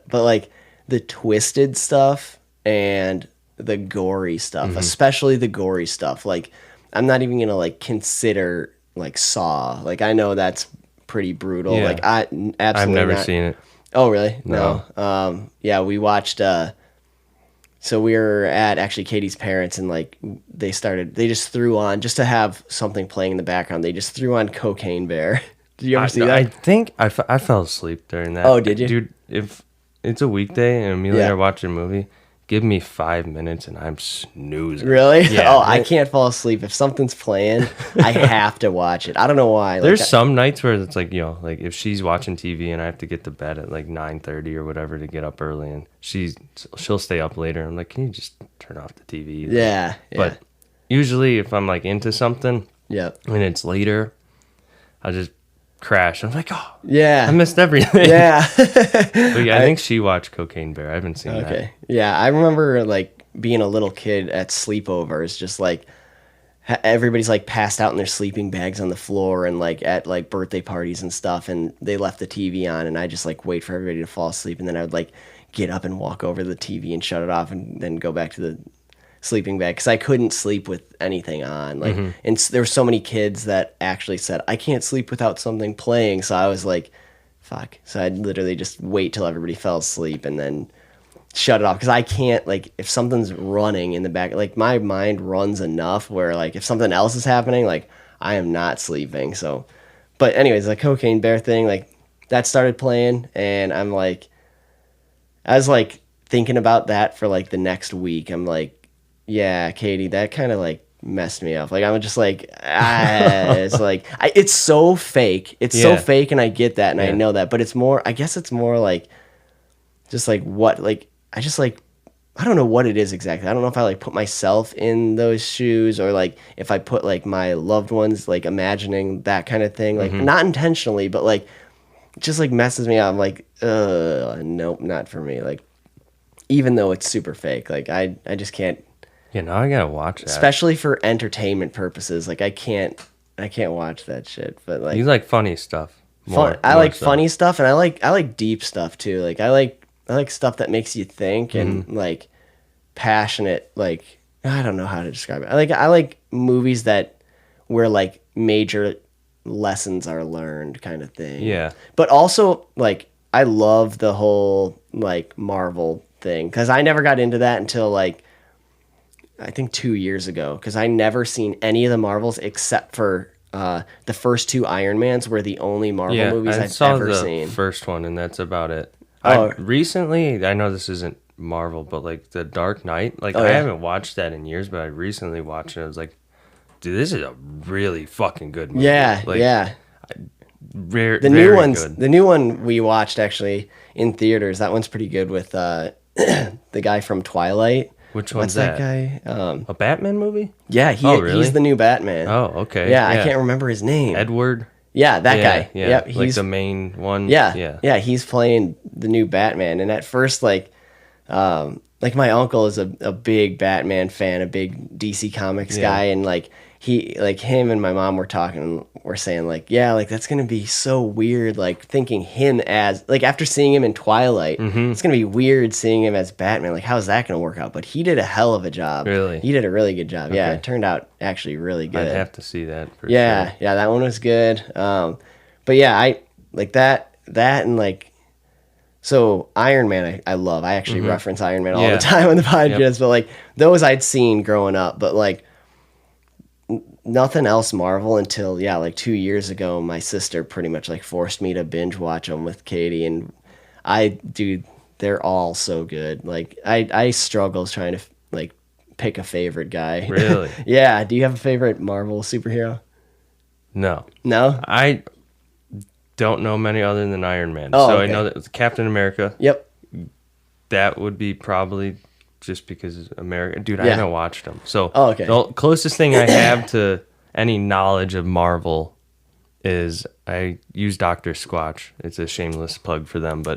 Speaker 1: but like the twisted stuff and the gory stuff, especially the gory stuff. Like I'm not even gonna like consider like Saw. Like I know that's pretty brutal.
Speaker 2: Yeah.
Speaker 1: Like I absolutely
Speaker 2: I've never
Speaker 1: not.
Speaker 2: seen it.
Speaker 1: Oh really?
Speaker 2: No.
Speaker 1: Yeah, we watched. So we were at actually Katie's parents, and like they just threw on, just to have something playing in the background. They just threw on Cocaine Bear. Did you ever see that?
Speaker 2: I think I fell asleep during that.
Speaker 1: Oh, did you?
Speaker 2: Dude, if it's a weekday and Amelia are watching a movie, give me 5 minutes and I'm snoozing.
Speaker 1: Really?
Speaker 2: Yeah.
Speaker 1: Oh, I can't fall asleep. If something's playing, I have to watch it. I don't know why.
Speaker 2: There's some nights where it's like, like if she's watching TV and I have to get to bed at like 9:30 or whatever to get up early, and she'll stay up later. I'm like, can you just turn off the TV?
Speaker 1: Yeah.
Speaker 2: But usually if I'm like into something and it's later, I'll just crash. I'm like, oh yeah, I missed everything.
Speaker 1: Yeah.
Speaker 2: But yeah, I think she watched Cocaine Bear. I haven't seen that.
Speaker 1: Okay. Yeah, I remember like being a little kid at sleepovers, just like everybody's like passed out in their sleeping bags on the floor, and like at like birthday parties and stuff, and they left the TV on, and I just like wait for everybody to fall asleep, and then I would like get up and walk over to the TV and shut it off, and then go back to the sleeping bag, because I couldn't sleep with anything on. Like, and there were so many kids that actually said, I can't sleep without something playing. So I was like, fuck. So I'd literally just wait till everybody fell asleep and then shut it off. Because I can't, like, if something's running in the back, like my mind runs enough where like if something else is happening, like I am not sleeping. So, but anyways, the Cocaine Bear thing, like that started playing, and I was like thinking about that for like the next week. I'm like, yeah, Katie, that kind of like messed me up. Like I'm just like, it's like it's so fake. It's so fake, and I get that, and I know that. But it's more. I guess it's more like, just like what, like I just like, I don't know what it is exactly. I don't know if I like put myself in those shoes, or like if I put like my loved ones, like imagining that kind of thing, like not intentionally, but like it just like messes me up. I'm like, nope, not for me. Like even though it's super fake, like I just can't.
Speaker 2: Yeah, now I gotta watch that.
Speaker 1: Especially for entertainment purposes. Like I can't watch that shit. But like,
Speaker 2: you like funny stuff.
Speaker 1: I like funny stuff, and I like deep stuff too. Like I like stuff that makes you think, and like passionate. Like I don't know how to describe it. I like movies where like major lessons are learned, kind of thing.
Speaker 2: Yeah.
Speaker 1: But also like I love the whole like Marvel thing, because I never got into that until like I think 2 years ago, because I never seen any of the Marvels except for the first two Iron Mans were the only Marvel movies I've ever seen.
Speaker 2: First one, and that's about it.
Speaker 1: Oh.
Speaker 2: Recently, I know this isn't Marvel, but like The Dark Knight, like I haven't watched that in years, but I recently watched it. I was like, dude, this is a really fucking good movie.
Speaker 1: Yeah,
Speaker 2: like,
Speaker 1: yeah.
Speaker 2: The
Speaker 1: new one we watched actually in theaters. That one's pretty good with the guy from Twilight.
Speaker 2: Which one's
Speaker 1: that guy?
Speaker 2: A Batman movie?
Speaker 1: Yeah, he's the new Batman.
Speaker 2: Oh, okay.
Speaker 1: Yeah, I can't remember his name.
Speaker 2: Edward?
Speaker 1: Yeah, that guy.
Speaker 2: Yeah,
Speaker 1: yep,
Speaker 2: he's like the main one.
Speaker 1: Yeah, he's playing the new Batman. And at first, like my uncle is a big Batman fan, a big DC Comics guy, and like him and my mom were talking, we're saying like, yeah, like that's gonna be so weird, like thinking him as like, after seeing him in Twilight, it's gonna be weird seeing him as Batman. Like how's that gonna work out? But he did a hell of a job.
Speaker 2: Really?
Speaker 1: He did a really good job. Okay. Yeah, it turned out actually really good.
Speaker 2: I'd have to see that for sure.
Speaker 1: Yeah, that one was good. But yeah, I like that and like, so Iron Man I love. I actually reference Iron Man all the time on the podcast, but like those I'd seen growing up, but like nothing else Marvel until like 2 years ago. My sister pretty much like forced me to binge watch them with Katie, and they're all so good. Like I struggle trying to like pick a favorite guy.
Speaker 2: Really?
Speaker 1: Yeah. Do you have a favorite Marvel superhero?
Speaker 2: No.
Speaker 1: I
Speaker 2: don't know many other than Iron Man.
Speaker 1: Oh,
Speaker 2: so
Speaker 1: okay.
Speaker 2: I know that Captain America.
Speaker 1: Yep.
Speaker 2: That would be probably just because it's America. Dude, I haven't watched them. So
Speaker 1: okay.
Speaker 2: The closest thing I have to any knowledge of Marvel is I use Dr. Squatch. It's a shameless plug for them, but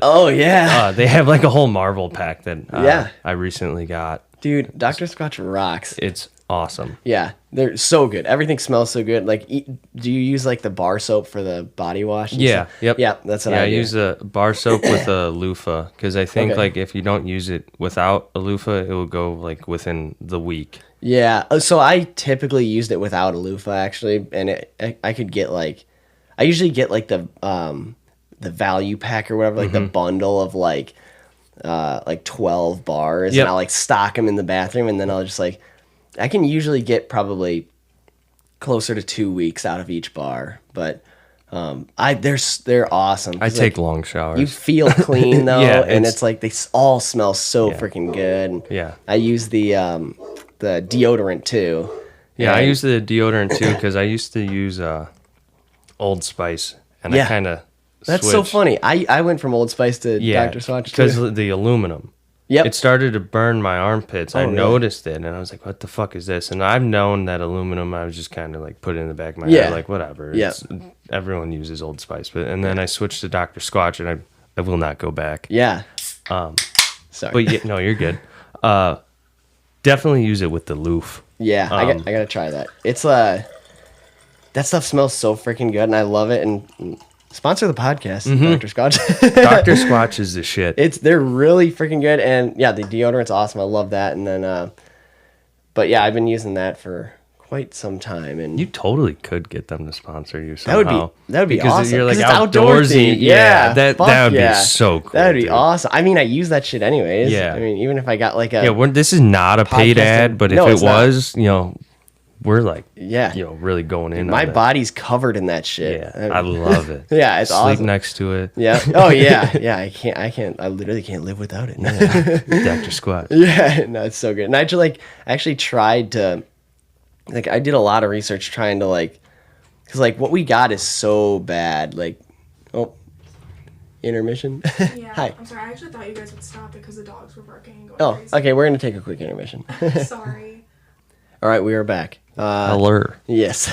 Speaker 2: they have like a whole Marvel pack that I recently got.
Speaker 1: Dude, Dr. Squatch rocks.
Speaker 2: It's awesome.
Speaker 1: Yeah, they're so good. Everything smells so good. Like, do you use like the bar soap for the body wash?
Speaker 2: Yeah. Yep.
Speaker 1: Yeah, that's what I do.
Speaker 2: I use a bar soap with a loofah, because I think like if you don't use it without a loofah, it will go like within the week.
Speaker 1: Yeah. So I typically used it without a loofah actually, and I could get like, I usually get like the value pack or whatever, like the bundle of like 12 bars, and I'll like stock them in the bathroom, and then I'll just like, I can usually get probably closer to 2 weeks out of each bar, but they're awesome.
Speaker 2: I take long showers.
Speaker 1: You feel clean though, and it's like they all smell so freaking good.
Speaker 2: Yeah,
Speaker 1: I use the deodorant too.
Speaker 2: Yeah, I use the deodorant too because I used to use Old Spice, and I kind of
Speaker 1: that's so funny. I went from Old Spice to Dr. Squatch
Speaker 2: because of the aluminum.
Speaker 1: Yep.
Speaker 2: It started to burn my armpits. I noticed it, and I was like, what the fuck is this? And I've known that aluminum, I was just kind of like put it in the back of my head, like, whatever.
Speaker 1: Yeah.
Speaker 2: Everyone uses Old Spice. And then I switched to Dr. Squatch, and I will not go back.
Speaker 1: Yeah.
Speaker 2: But
Speaker 1: Sorry.
Speaker 2: no, you're good. Definitely use it with the loof.
Speaker 1: Yeah, I gotta try that. It's that stuff smells so freaking good, and I love it. And sponsor the podcast, Dr. Squatch.
Speaker 2: Dr. Squatch is the shit.
Speaker 1: They're really freaking good, and yeah, the deodorant's awesome. I love that. And then, but yeah, I've been using that for quite some time. And
Speaker 2: you totally could get them to sponsor you somehow.
Speaker 1: That would be
Speaker 2: because
Speaker 1: awesome.
Speaker 2: You're like
Speaker 1: outdoorsy.
Speaker 2: Yeah, that would be so cool.
Speaker 1: That'd be awesome. I mean, I use that shit anyways.
Speaker 2: Yeah.
Speaker 1: I mean, even if I got like
Speaker 2: this is not a paid ad, but if it was, we're like, really going in.
Speaker 1: My body's covered in that shit.
Speaker 2: Yeah, I love it.
Speaker 1: Yeah, it's awesome.
Speaker 2: Sleep next to it.
Speaker 1: Yeah. Oh yeah, yeah. I literally can't live without it.
Speaker 2: Dr. Squatch.
Speaker 1: Yeah, no, it's so good. And I actually tried to, like, I did a lot of research trying to because like what we got is so bad. Like, intermission.
Speaker 3: Yeah.
Speaker 1: Hi.
Speaker 3: I'm sorry. I actually thought you guys would stop because the dogs were barking and going crazy.
Speaker 1: Okay. We're gonna take a quick intermission.
Speaker 3: Sorry.
Speaker 1: All right, we are back.
Speaker 2: Hello.
Speaker 1: Yes.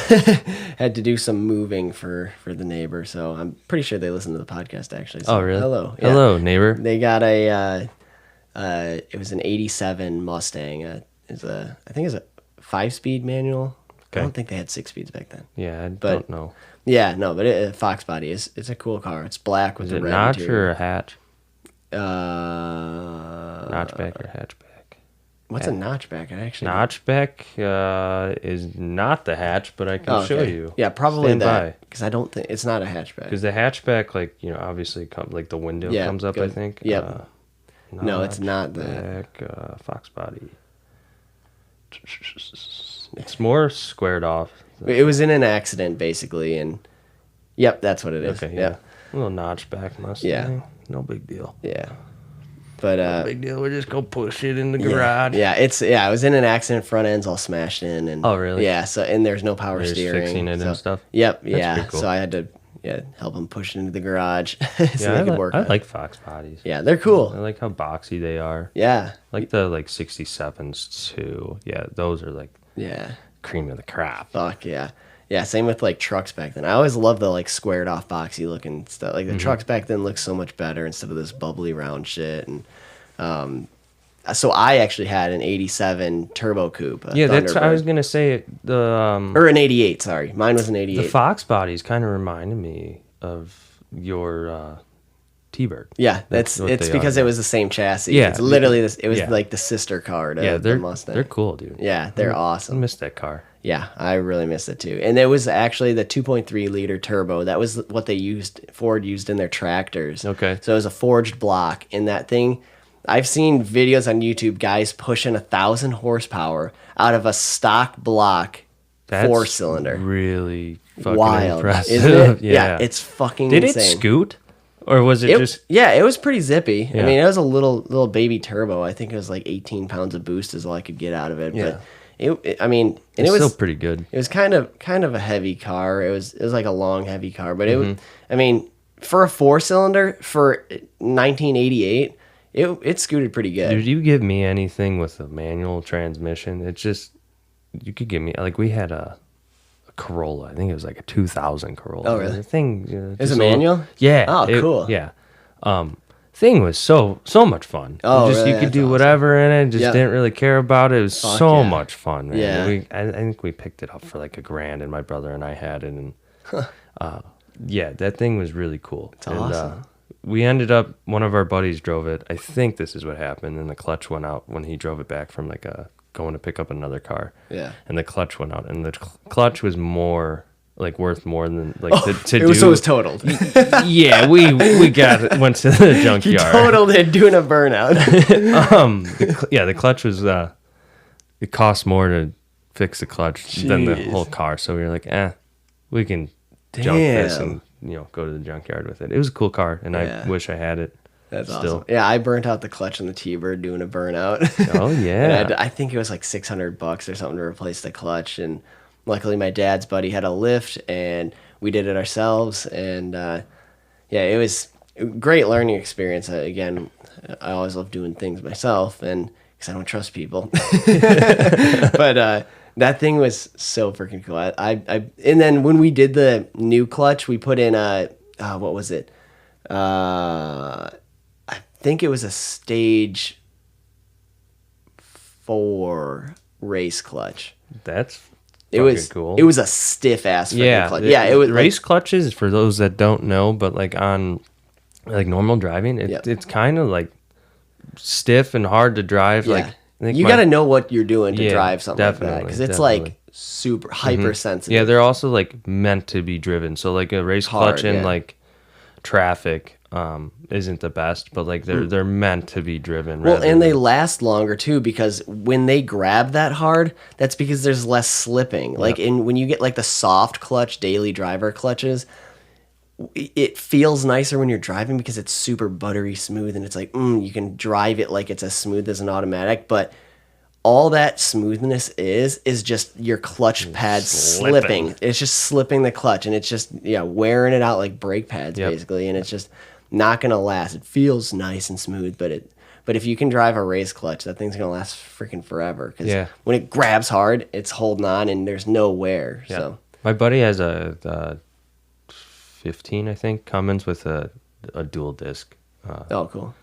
Speaker 1: Had to do some moving for the neighbor, so I'm pretty sure they listen to the podcast actually. So
Speaker 2: really?
Speaker 1: Hello.
Speaker 2: Yeah. Hello, neighbor.
Speaker 1: They got it was an 87 Mustang. I think it's a 5-speed manual. Okay. I don't think they had 6 speeds back then.
Speaker 2: Yeah, don't know.
Speaker 1: Yeah, no, but Fox body it's a cool car. It's black with the red
Speaker 2: notch
Speaker 1: interior.
Speaker 2: or a hatch? Notchback or hatchback?
Speaker 1: What's a notchback?
Speaker 2: Notchback is not the hatch, but I can show you.
Speaker 1: Yeah, probably that. Because I don't think it's not a hatchback.
Speaker 2: Because the hatchback, obviously, the window comes up. Good. I think.
Speaker 1: Yep. No, it's not that.
Speaker 2: Fox body. It's more squared off.
Speaker 1: It was in an accident, basically, and yep, that's what it is.
Speaker 2: Okay. Yeah. A little notchback Mustang.
Speaker 1: Yeah.
Speaker 2: No big deal.
Speaker 1: Yeah. But
Speaker 2: no big deal. We just go push it in the garage.
Speaker 1: Yeah, I was in an accident. Front end's all smashed in, and
Speaker 2: oh really?
Speaker 1: Yeah. So and there's no power steering.
Speaker 2: Fixing it and stuff.
Speaker 1: Yep.
Speaker 2: That's cool.
Speaker 1: So I had to help him push it into the garage so they could work.
Speaker 2: I like Fox bodies.
Speaker 1: Yeah, they're cool.
Speaker 2: I like how boxy they are.
Speaker 1: Yeah.
Speaker 2: I like the 67s too. Yeah, those are cream of the crop.
Speaker 1: Fuck yeah. Yeah, same with trucks back then. I always loved the squared off boxy looking stuff. Like the trucks back then looked so much better instead of this bubbly round shit. And so I actually had an 87 turbo coupe.
Speaker 2: Yeah, that's what I was gonna say.
Speaker 1: Or an 88. Sorry, mine was an 88.
Speaker 2: The Fox bodies kind of reminded me of your T-Bird.
Speaker 1: Yeah, it's because it was the same chassis.
Speaker 2: Yeah,
Speaker 1: it's literally this. It was like the sister car to the Mustang.
Speaker 2: They're cool, dude.
Speaker 1: Yeah, they're awesome.
Speaker 2: I missed that car.
Speaker 1: Yeah, I really missed it too. And it was actually the 2.3 liter turbo. That was what Ford used in their tractors. Okay. So it was a forged block. And that thing, I've seen videos on YouTube, guys pushing 1,000 horsepower out of a stock block 4-cylinder.
Speaker 2: Really fucking
Speaker 1: wild,
Speaker 2: impressive.
Speaker 1: Isn't it? Yeah, it's fucking insane.
Speaker 2: Did it scoot? Or was it just...
Speaker 1: Yeah, it was pretty zippy. Yeah. I mean, it was a little baby turbo. I think it was 18 pounds of boost is all I could get out of it. Yeah. But it was
Speaker 2: still pretty good.
Speaker 1: It was kind of a heavy car. It was like a long, heavy car. But it was, I mean, for a 4-cylinder for 1988, it scooted pretty good.
Speaker 2: Dude, you give me anything with a manual transmission, it's just, you could give me, we had a Corolla. I think it was a 2000 Corolla.
Speaker 1: Oh, really?
Speaker 2: The thing,
Speaker 1: is it manual?
Speaker 2: Yeah.
Speaker 1: Oh, cool.
Speaker 2: Yeah. Thing was so much fun.
Speaker 1: Oh, really?
Speaker 2: You could do whatever in it. Just didn't really care about it. It was much fun, man.
Speaker 1: Yeah.
Speaker 2: I think we picked it up for $1,000, and my brother and I had it. And that thing was really cool.
Speaker 1: It's awesome.
Speaker 2: We ended up, one of our buddies drove it. I think this is what happened, and the clutch went out when he drove it back from a going to pick up another car.
Speaker 1: Yeah.
Speaker 2: And the clutch went out, and the clutch was more like worth more than like to
Speaker 1: it
Speaker 2: do.
Speaker 1: Was, so it was totaled.
Speaker 2: Yeah, we went to the junkyard.
Speaker 1: You totaled it doing a burnout.
Speaker 2: The clutch was it cost more to fix the clutch than the whole car. So we were like, we can junk this and go to the junkyard with it. It was a cool car, and I wish I had it.
Speaker 1: That's still awesome. Yeah, I burnt out the clutch on the T-Bird doing a burnout.
Speaker 2: Oh yeah.
Speaker 1: I think it was like $600 or something to replace the clutch, and luckily my dad's buddy had a lift, and we did it ourselves. And it was a great learning experience. Again, I always love doing things myself, and because I don't trust people. But that thing was so freaking cool. And then when we did the new clutch, we put in what was it? I think it was a stage 4 race clutch.
Speaker 2: That's
Speaker 1: cool. It was a stiff ass clutch.
Speaker 2: It was race clutches, for those that don't know, but like on like normal driving, it's kind of like stiff and hard to drive. Like
Speaker 1: you got to know what you're doing to drive something like that, because it's like super hypersensitive.
Speaker 2: Yeah, they're also like meant to be driven. So like a race clutch in like traffic isn't the best, but like they're meant to be driven.
Speaker 1: Well, and they last longer too, because when they grab that hard, that's because there's less slipping. Like when you get like the soft clutch daily driver clutches, it feels nicer when you're driving because it's super buttery smooth, and it's like you can drive it like it's as smooth as an automatic. But all that smoothness is just your clutch pad slipping. It's just slipping the clutch, and it's just wearing it out like brake pads basically, and it's just not gonna last. It feels nice and smooth, but if you can drive a race clutch, that thing's gonna last freaking forever. Because when it grabs hard, it's holding on, and there's no wear. Yeah. So
Speaker 2: my buddy has a 15, I think, Cummins with a dual disc.
Speaker 1: Cool.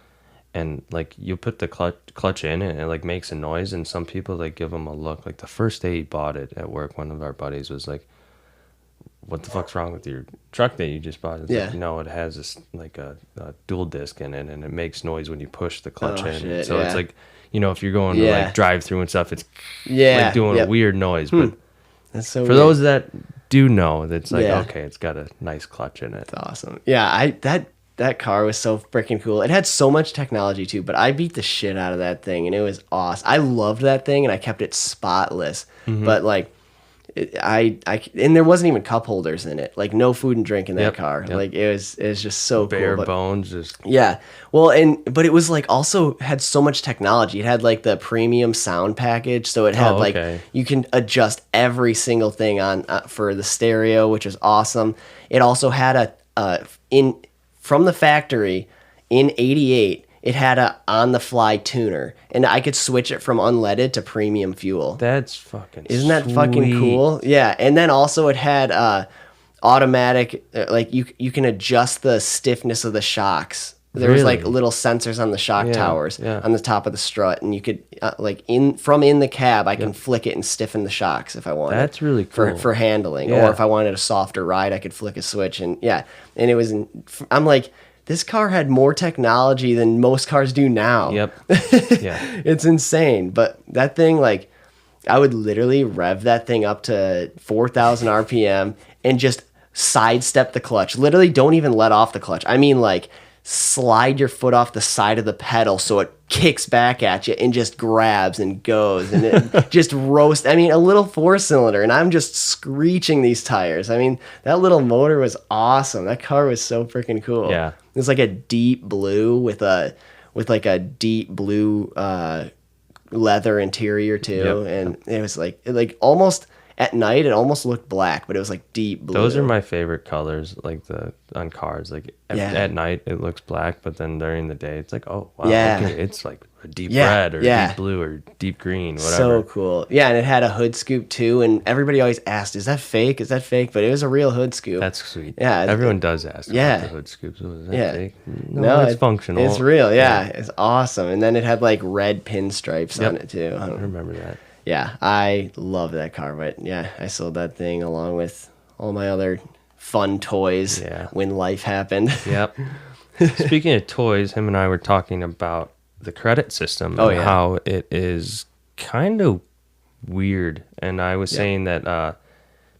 Speaker 2: And like you put the clutch in, and it like makes a noise, and some people like give them a look. Like the first day he bought it at work, one of our buddies was like, "What the fuck's wrong with your truck that you just bought?" It's like, no, it has this like a dual disc in it, and it makes noise when you push the clutch in.
Speaker 1: Shit,
Speaker 2: so it's like, if you're going to like drive through and stuff, it's like doing a weird noise. But
Speaker 1: that's so
Speaker 2: for those that do know, that's like okay, it's got a nice clutch in it.
Speaker 1: That's awesome. Yeah, that car was so freaking cool. It had so much technology too, but I beat the shit out of that thing, and it was awesome. I loved that thing, and I kept it spotless. But like, and there wasn't even cup holders in it. Like no food and drink in that car. Like it was just so
Speaker 2: bare
Speaker 1: cool.
Speaker 2: bones. Just
Speaker 1: Well, but it was like also had so much technology. It had like the premium sound package, so it had you can adjust every single thing on for the stereo, which is awesome. It also had from the factory in '88. It had a on-the-fly tuner, and I could switch it from unleaded to premium fuel.
Speaker 2: That's fucking
Speaker 1: Isn't that fucking cool? Yeah, and then also it had automatic, like you can adjust the stiffness of the shocks. There was like little sensors on the shock towers on the top of the strut, and you could from in the cab, I can flick it and stiffen the shocks if I wanted.
Speaker 2: That's really cool
Speaker 1: for handling, or if I wanted a softer ride, I could flick a switch, and it was. I'm like, this car had more technology than most cars do now.
Speaker 2: Yep.
Speaker 1: It's insane. But that thing, like, I would literally rev that thing up to 4,000 RPM and just sidestep the clutch. Literally don't even let off the clutch. I mean, like, slide your foot off the side of the pedal so it kicks back at you and just grabs and goes, and it just roast. I mean, a little 4-cylinder, and I'm just screeching these tires. I mean, that little motor was awesome. That car was so freaking cool.
Speaker 2: Yeah.
Speaker 1: It was like a deep blue with like a deep blue leather interior too, and it was like almost at night it almost looked black, but it was like deep blue.
Speaker 2: Those are my favorite colors, like on cars. Like at night it looks black, but then during the day it's like, oh wow, okay, it's like a deep red or deep blue or deep green, whatever.
Speaker 1: So cool. Yeah, and it had a hood scoop too, and everybody always asked, is that fake? Is that fake? But it was a real hood scoop.
Speaker 2: That's sweet.
Speaker 1: Yeah.
Speaker 2: Everyone does ask about the hood scoops. Is that fake?
Speaker 1: No,
Speaker 2: it's functional.
Speaker 1: It's real, It's awesome. And then it had like red pinstripes on it too.
Speaker 2: I remember that.
Speaker 1: Yeah, I love that car, but I sold that thing along with all my other fun toys when life happened.
Speaker 2: Yep. Speaking of toys, him and I were talking about the credit system and how it is kind of weird. And I was saying that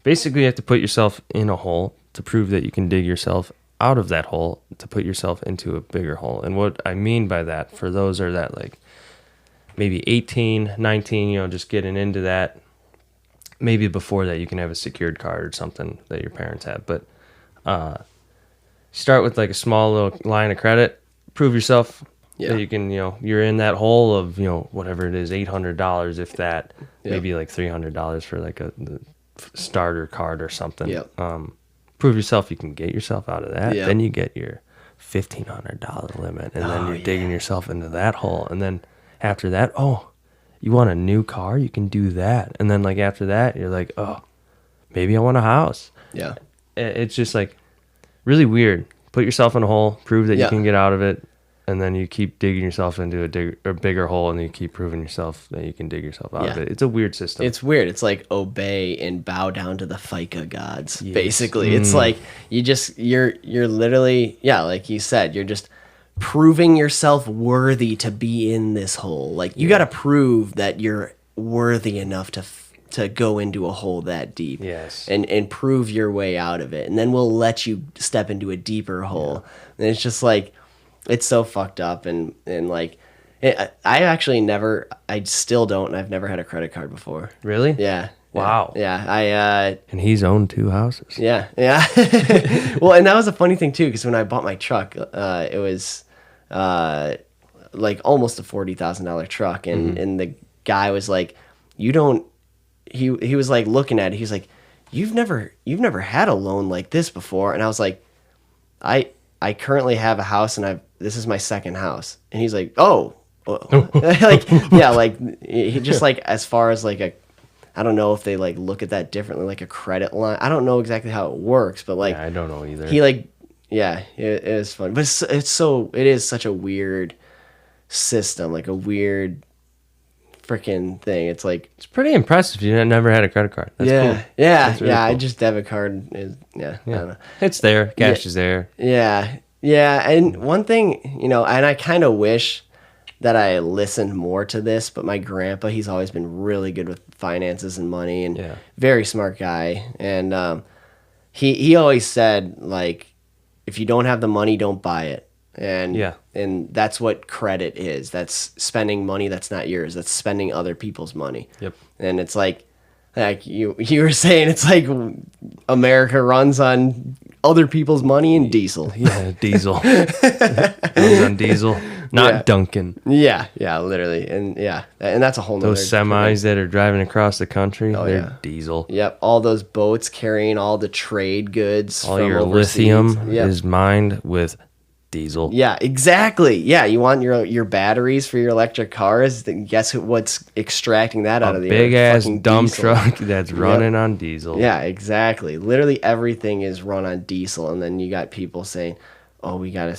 Speaker 2: basically you have to put yourself in a hole to prove that you can dig yourself out of that hole to put yourself into a bigger hole. And what I mean by that, for those are that like maybe 18, 19, just getting into that. Maybe before that you can have a secured card or something that your parents have. But start with like a small little line of credit, prove yourself that you can, you're in that hole of, whatever it is, $800, if that, maybe like $300 for like a starter card or something. Prove yourself you can get yourself out of that. Then you get your $1,500 limit, and then you're digging yourself into that hole. And then after that, you want a new car? You can do that. And then like after that, you're like, maybe I want a house.
Speaker 1: Yeah.
Speaker 2: It's just like really weird. Put yourself in a hole, prove that you can get out of it, and then you keep digging yourself into a bigger hole, and you keep proving yourself that you can dig yourself out of it. It's a weird system.
Speaker 1: It's weird. It's like obey and bow down to the FICA gods, basically. It's like you're literally, like you said, you're just proving yourself worthy to be in this hole. Like you got to prove that you're worthy enough to go into a hole that deep.
Speaker 2: Yes.
Speaker 1: And prove your way out of it. And then we'll let you step into a deeper hole. And it's just like, it's so fucked up. And like, I still don't, and I've never had a credit card before.
Speaker 2: Really?
Speaker 1: Yeah.
Speaker 2: Wow.
Speaker 1: Yeah.
Speaker 2: And he's owned 2 houses.
Speaker 1: Yeah. Well, and that was a funny thing too, because when I bought my truck, it was like almost a $40,000 truck, and the guy was like, "You don't." He was like looking at it. He's like, "You've never had a loan like this before," and I was like, I currently have a house, and this is my second house, and he's like, "Oh." Like he just like, as far as like I don't know if they like look at that differently, like a credit line. I don't know exactly how it works, but like
Speaker 2: I don't know either.
Speaker 1: He like it is fun, but it is such a weird system, like a weird freaking thing. It's like
Speaker 2: it's pretty impressive. You never had a credit card. That's cool. That's really cool.
Speaker 1: I just debit card is I don't know.
Speaker 2: It's there. Cash is there.
Speaker 1: Yeah. And one thing, and I kind of wish that I listened more to this, but my grandpa, he's always been really good with finances and money, and very smart guy. And he always said, like, if you don't have the money, don't buy it. And that's what credit is. That's spending money that's not yours. That's spending other people's money.
Speaker 2: Yep.
Speaker 1: And it's like you were saying, it's like America runs on other people's money and diesel.
Speaker 2: Yeah, diesel. Runs on diesel. Not Duncan.
Speaker 1: Yeah, literally. And that's a whole nother.
Speaker 2: Those semis that are driving across the country, they're diesel.
Speaker 1: Yep, all those boats carrying all the trade goods.
Speaker 2: All your lithium is mined with diesel.
Speaker 1: Yeah, exactly. Yeah, you want your batteries for your electric cars. Then guess what's extracting that out of the
Speaker 2: big ass dump
Speaker 1: diesel.
Speaker 2: Truck that's running on diesel.
Speaker 1: Yeah, exactly. Literally everything is run on diesel, and then you got people saying, "Oh, we gotta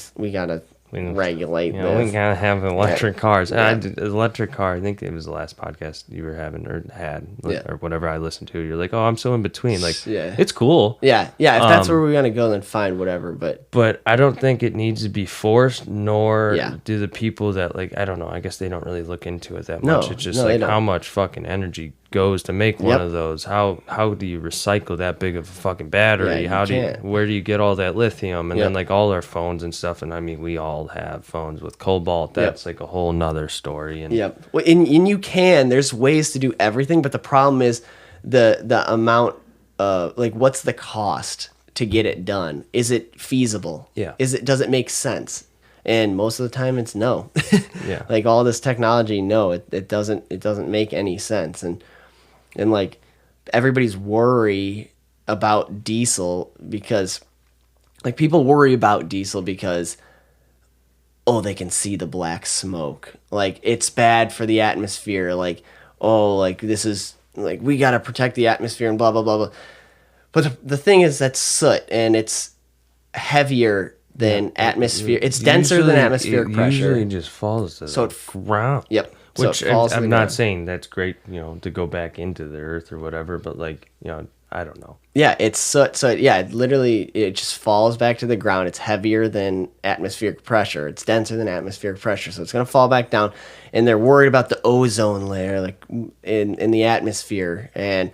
Speaker 1: regulate this.
Speaker 2: We gotta have electric cars." Electric car. I think it was the last podcast you were having or had or whatever I listened to. You're like, "Oh, I'm so in between." Like, it's cool.
Speaker 1: Yeah. If that's where we're gonna go, then fine, whatever. But
Speaker 2: I don't think it needs to be forced. Nor do the people that like, I don't know. I guess they don't really look into it that much. It's just like how much fucking energy goes to make one of those. How do you recycle that big of a fucking battery? Where do you get all that lithium? And then like all our phones and stuff, and I mean we all have phones with cobalt. That's like a whole nother story. And
Speaker 1: well, and you can, there's ways to do everything, but the problem is the amount of like, what's the cost to get it done? Is it feasible? Does it make sense? And most of the time it's no. Like all this technology, no, it doesn't make any sense. And like everybody's worry about diesel because like people worry about diesel because they can see the black smoke. Like it's bad for the atmosphere. Like, like this is like, we got to protect the atmosphere and blah, blah, blah, blah. But the thing is that's soot and it's heavier than atmosphere. It's denser than atmospheric pressure.
Speaker 2: Usually just falls to the ground.
Speaker 1: Yep.
Speaker 2: Which I'm not saying that's great, to go back into the earth or whatever, but like, I don't know.
Speaker 1: Yeah, literally it just falls back to the ground. It's heavier than atmospheric pressure. It's denser than atmospheric pressure, so it's going to fall back down. And they're worried about the ozone layer, like in the atmosphere. And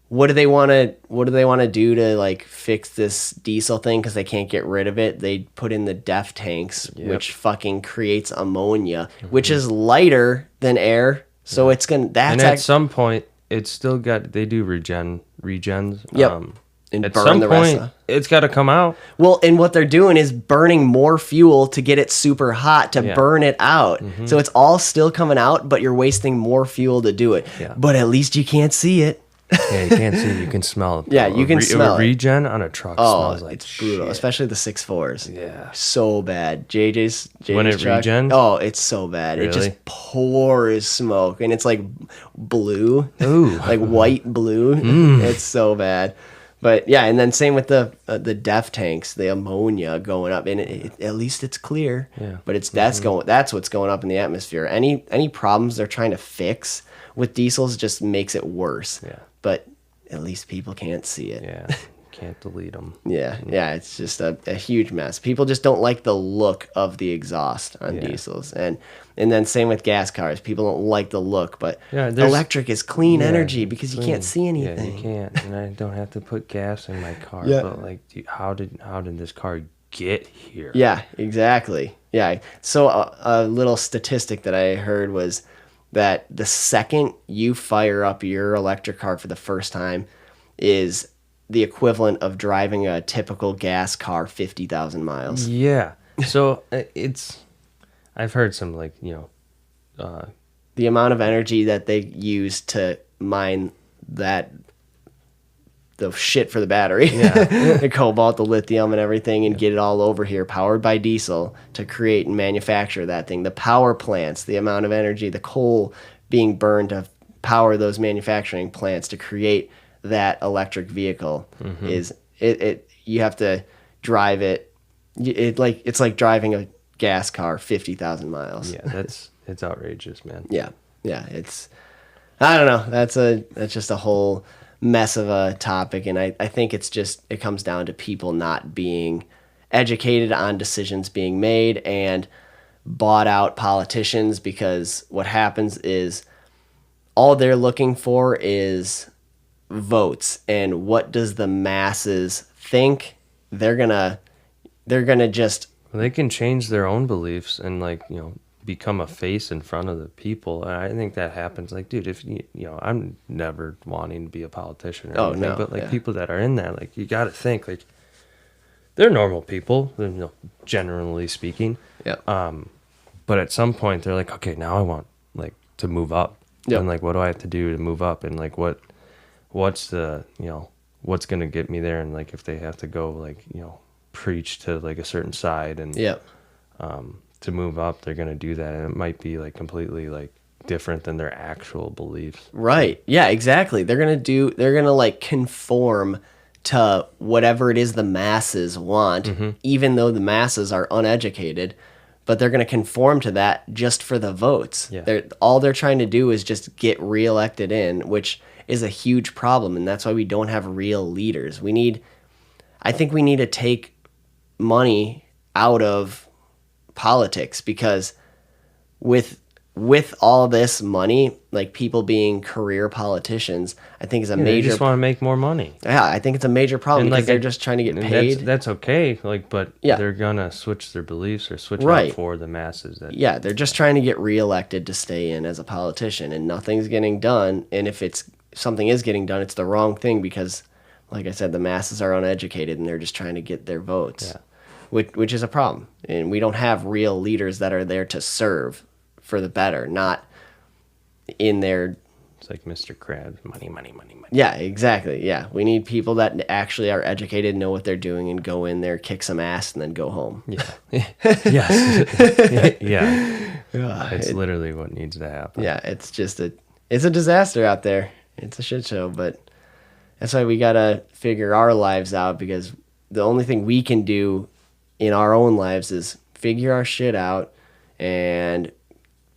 Speaker 1: what do they want to do to like fix this diesel thing? Because they can't get rid of it. They put in the DEF tanks, which fucking creates ammonia, which is lighter than air. So it's gonna.
Speaker 2: And at some point, it's still got. They do regens.
Speaker 1: Yep.
Speaker 2: And at some point, it's got to come out.
Speaker 1: Well, and what they're doing is burning more fuel to get it super hot to burn it out. So it's all still coming out, but you're wasting more fuel to do it. Yeah. But at least you can't see it.
Speaker 2: Yeah, you can't see it. You can smell it.
Speaker 1: Yeah, you can smell it.
Speaker 2: Regen on a truck smells like
Speaker 1: it's brutal,
Speaker 2: shit.
Speaker 1: especially the 6.4s.
Speaker 2: Yeah.
Speaker 1: So bad. JJ's
Speaker 2: when it
Speaker 1: truck,
Speaker 2: regens?
Speaker 1: Oh, it's so bad. Really? It just pours smoke, and it's like blue.
Speaker 2: Ooh.
Speaker 1: Like white blue. It's so bad. But yeah, and then same with the DEF tanks, the ammonia going up, and at least it's clear.
Speaker 2: Yeah.
Speaker 1: But that's what's going up in the atmosphere. Any problems they're trying to fix with diesels just makes it worse.
Speaker 2: Yeah.
Speaker 1: But at least people can't see it.
Speaker 2: Yeah. Can't delete them.
Speaker 1: Yeah. It's just a huge mess. People just don't like the look of the exhaust on diesels, and then same with gas cars. People don't like the look, but electric is clean energy because you can't see anything.
Speaker 2: Yeah, you can't, and I don't have to put gas in my car. Yeah. But like, how did this car get here?
Speaker 1: Yeah, exactly. Yeah. So a little statistic that I heard was that the second you fire up your electric car for the first time is the equivalent of driving a typical gas car 50,000 miles.
Speaker 2: Yeah. So I've heard some
Speaker 1: the amount of energy that they use to mine the shit for the battery, the cobalt, the lithium, and everything, and get it all over here, powered by diesel, to create and manufacture that thing. The power plants, the amount of energy, the coal being burned to power those manufacturing plants to create that electric vehicle is it. You have to drive it. It's like driving a gas car 50,000 miles.
Speaker 2: Yeah, it's outrageous, man.
Speaker 1: Yeah, it's. I don't know. That's just a whole mess of a topic, and I think it comes down to people not being educated on decisions being made and bought out politicians, because what happens is all they're looking for is votes, and what does the masses think? They're gonna just
Speaker 2: they can change their own beliefs and become a face in front of the people. And I think that happens. Like, dude, if I'm never wanting to be a politician or anything, but people that are in that, you got to think they're normal people, generally speaking.
Speaker 1: Yeah.
Speaker 2: But at some point they're like, okay, now I want to move up. Yep. And what do I have to do to move up? And what's the, what's going to get me there? And if they have to go preach to a certain side and, to move up, they're going to do that. And it might be completely different than their actual beliefs.
Speaker 1: Right. Yeah, exactly. They're going to conform to whatever it is the masses want, even though the masses are uneducated, but they're going to conform to that just for the votes. Yeah. All they're trying to do is just get reelected in, which is a huge problem. And that's why we don't have real leaders. I think we need to take money out of politics, because with all this money, people being career politicians, I think is a major.
Speaker 2: They just want to make more money.
Speaker 1: Yeah, I think it's a major problem because they're just trying to get paid.
Speaker 2: That's okay. But they're gonna switch their beliefs or switch out for the masses.
Speaker 1: They're just trying to get reelected to stay in as a politician, and nothing's getting done. And if something is getting done, it's the wrong thing, because, like I said, the masses are uneducated and they're just trying to get their votes. Yeah. Which is a problem. And we don't have real leaders that are there to serve for the better, not in their...
Speaker 2: It's like Mr. Krabs, money, money, money, money.
Speaker 1: Yeah, exactly. Yeah, we need people that actually are educated, know what they're doing, and go in there, kick some ass, and then go home.
Speaker 2: Yeah. Yes. Yeah. It's literally what needs to happen.
Speaker 1: Yeah, it's a disaster out there. It's a shit show, but that's why we got to figure our lives out, because the only thing we can do in our own lives is figure our shit out and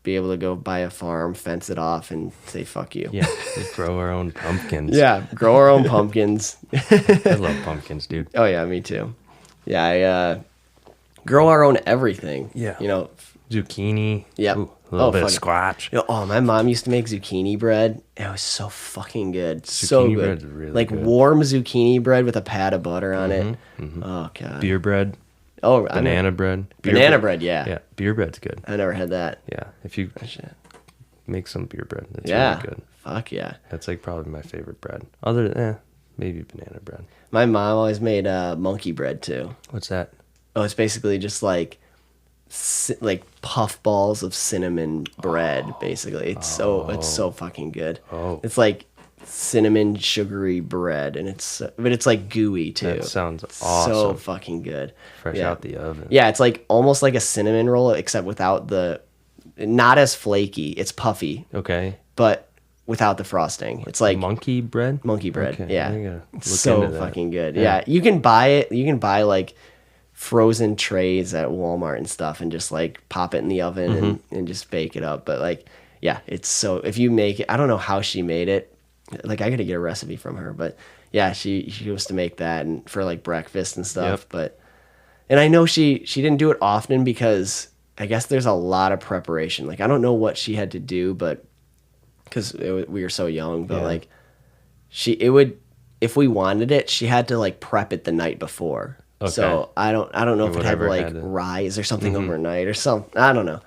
Speaker 1: be able to go buy a farm, fence it off, and say fuck you.
Speaker 2: Yeah, just grow our own pumpkins.
Speaker 1: Yeah, grow our own pumpkins.
Speaker 2: I love pumpkins, dude.
Speaker 1: Oh yeah, me too. Yeah, I grow our own everything.
Speaker 2: Yeah.
Speaker 1: Zucchini.
Speaker 2: Yep. Ooh, a little bit of squash.
Speaker 1: My mom used to make zucchini bread. It was so fucking good. So
Speaker 2: Zucchini
Speaker 1: good.
Speaker 2: bread's really good.
Speaker 1: Warm zucchini bread with a pat of butter on it. Mm-hmm. Oh god.
Speaker 2: Beer bread.
Speaker 1: Oh,
Speaker 2: banana bread.
Speaker 1: Banana bread, yeah.
Speaker 2: Yeah, beer bread's good.
Speaker 1: I never had that.
Speaker 2: Yeah, if you make some beer bread, it's
Speaker 1: really
Speaker 2: good.
Speaker 1: Fuck yeah.
Speaker 2: That's like probably my favorite bread. Other than maybe banana bread.
Speaker 1: My mom always made monkey bread too.
Speaker 2: What's that?
Speaker 1: Oh, it's basically just like puff balls of cinnamon bread. Basically, it's so fucking good.
Speaker 2: Oh,
Speaker 1: it's like cinnamon sugary bread, and but it's like gooey too.
Speaker 2: That sounds awesome.
Speaker 1: So fucking good.
Speaker 2: Fresh out the oven.
Speaker 1: Yeah, it's like almost like a cinnamon roll, except without not as flaky. It's puffy.
Speaker 2: Okay.
Speaker 1: But without the frosting. It's like
Speaker 2: monkey bread.
Speaker 1: Monkey bread.
Speaker 2: Okay,
Speaker 1: yeah. So fucking good. Yeah. You can buy it. You can buy like frozen trays at Walmart and stuff, and just like pop it in the oven and just bake it up. But like, yeah, it's so. If you make it, I don't know how she made it. Like I gotta get a recipe from her, but yeah, she used to make that and for like breakfast and stuff.
Speaker 2: Yep.
Speaker 1: And I know she didn't do it often because I guess there's a lot of preparation. Like I don't know what she had to do, but because we were so young, but like if we wanted it, she had to like prep it the night before. Okay. So I don't know if it had to like rise or something overnight or something. I don't know.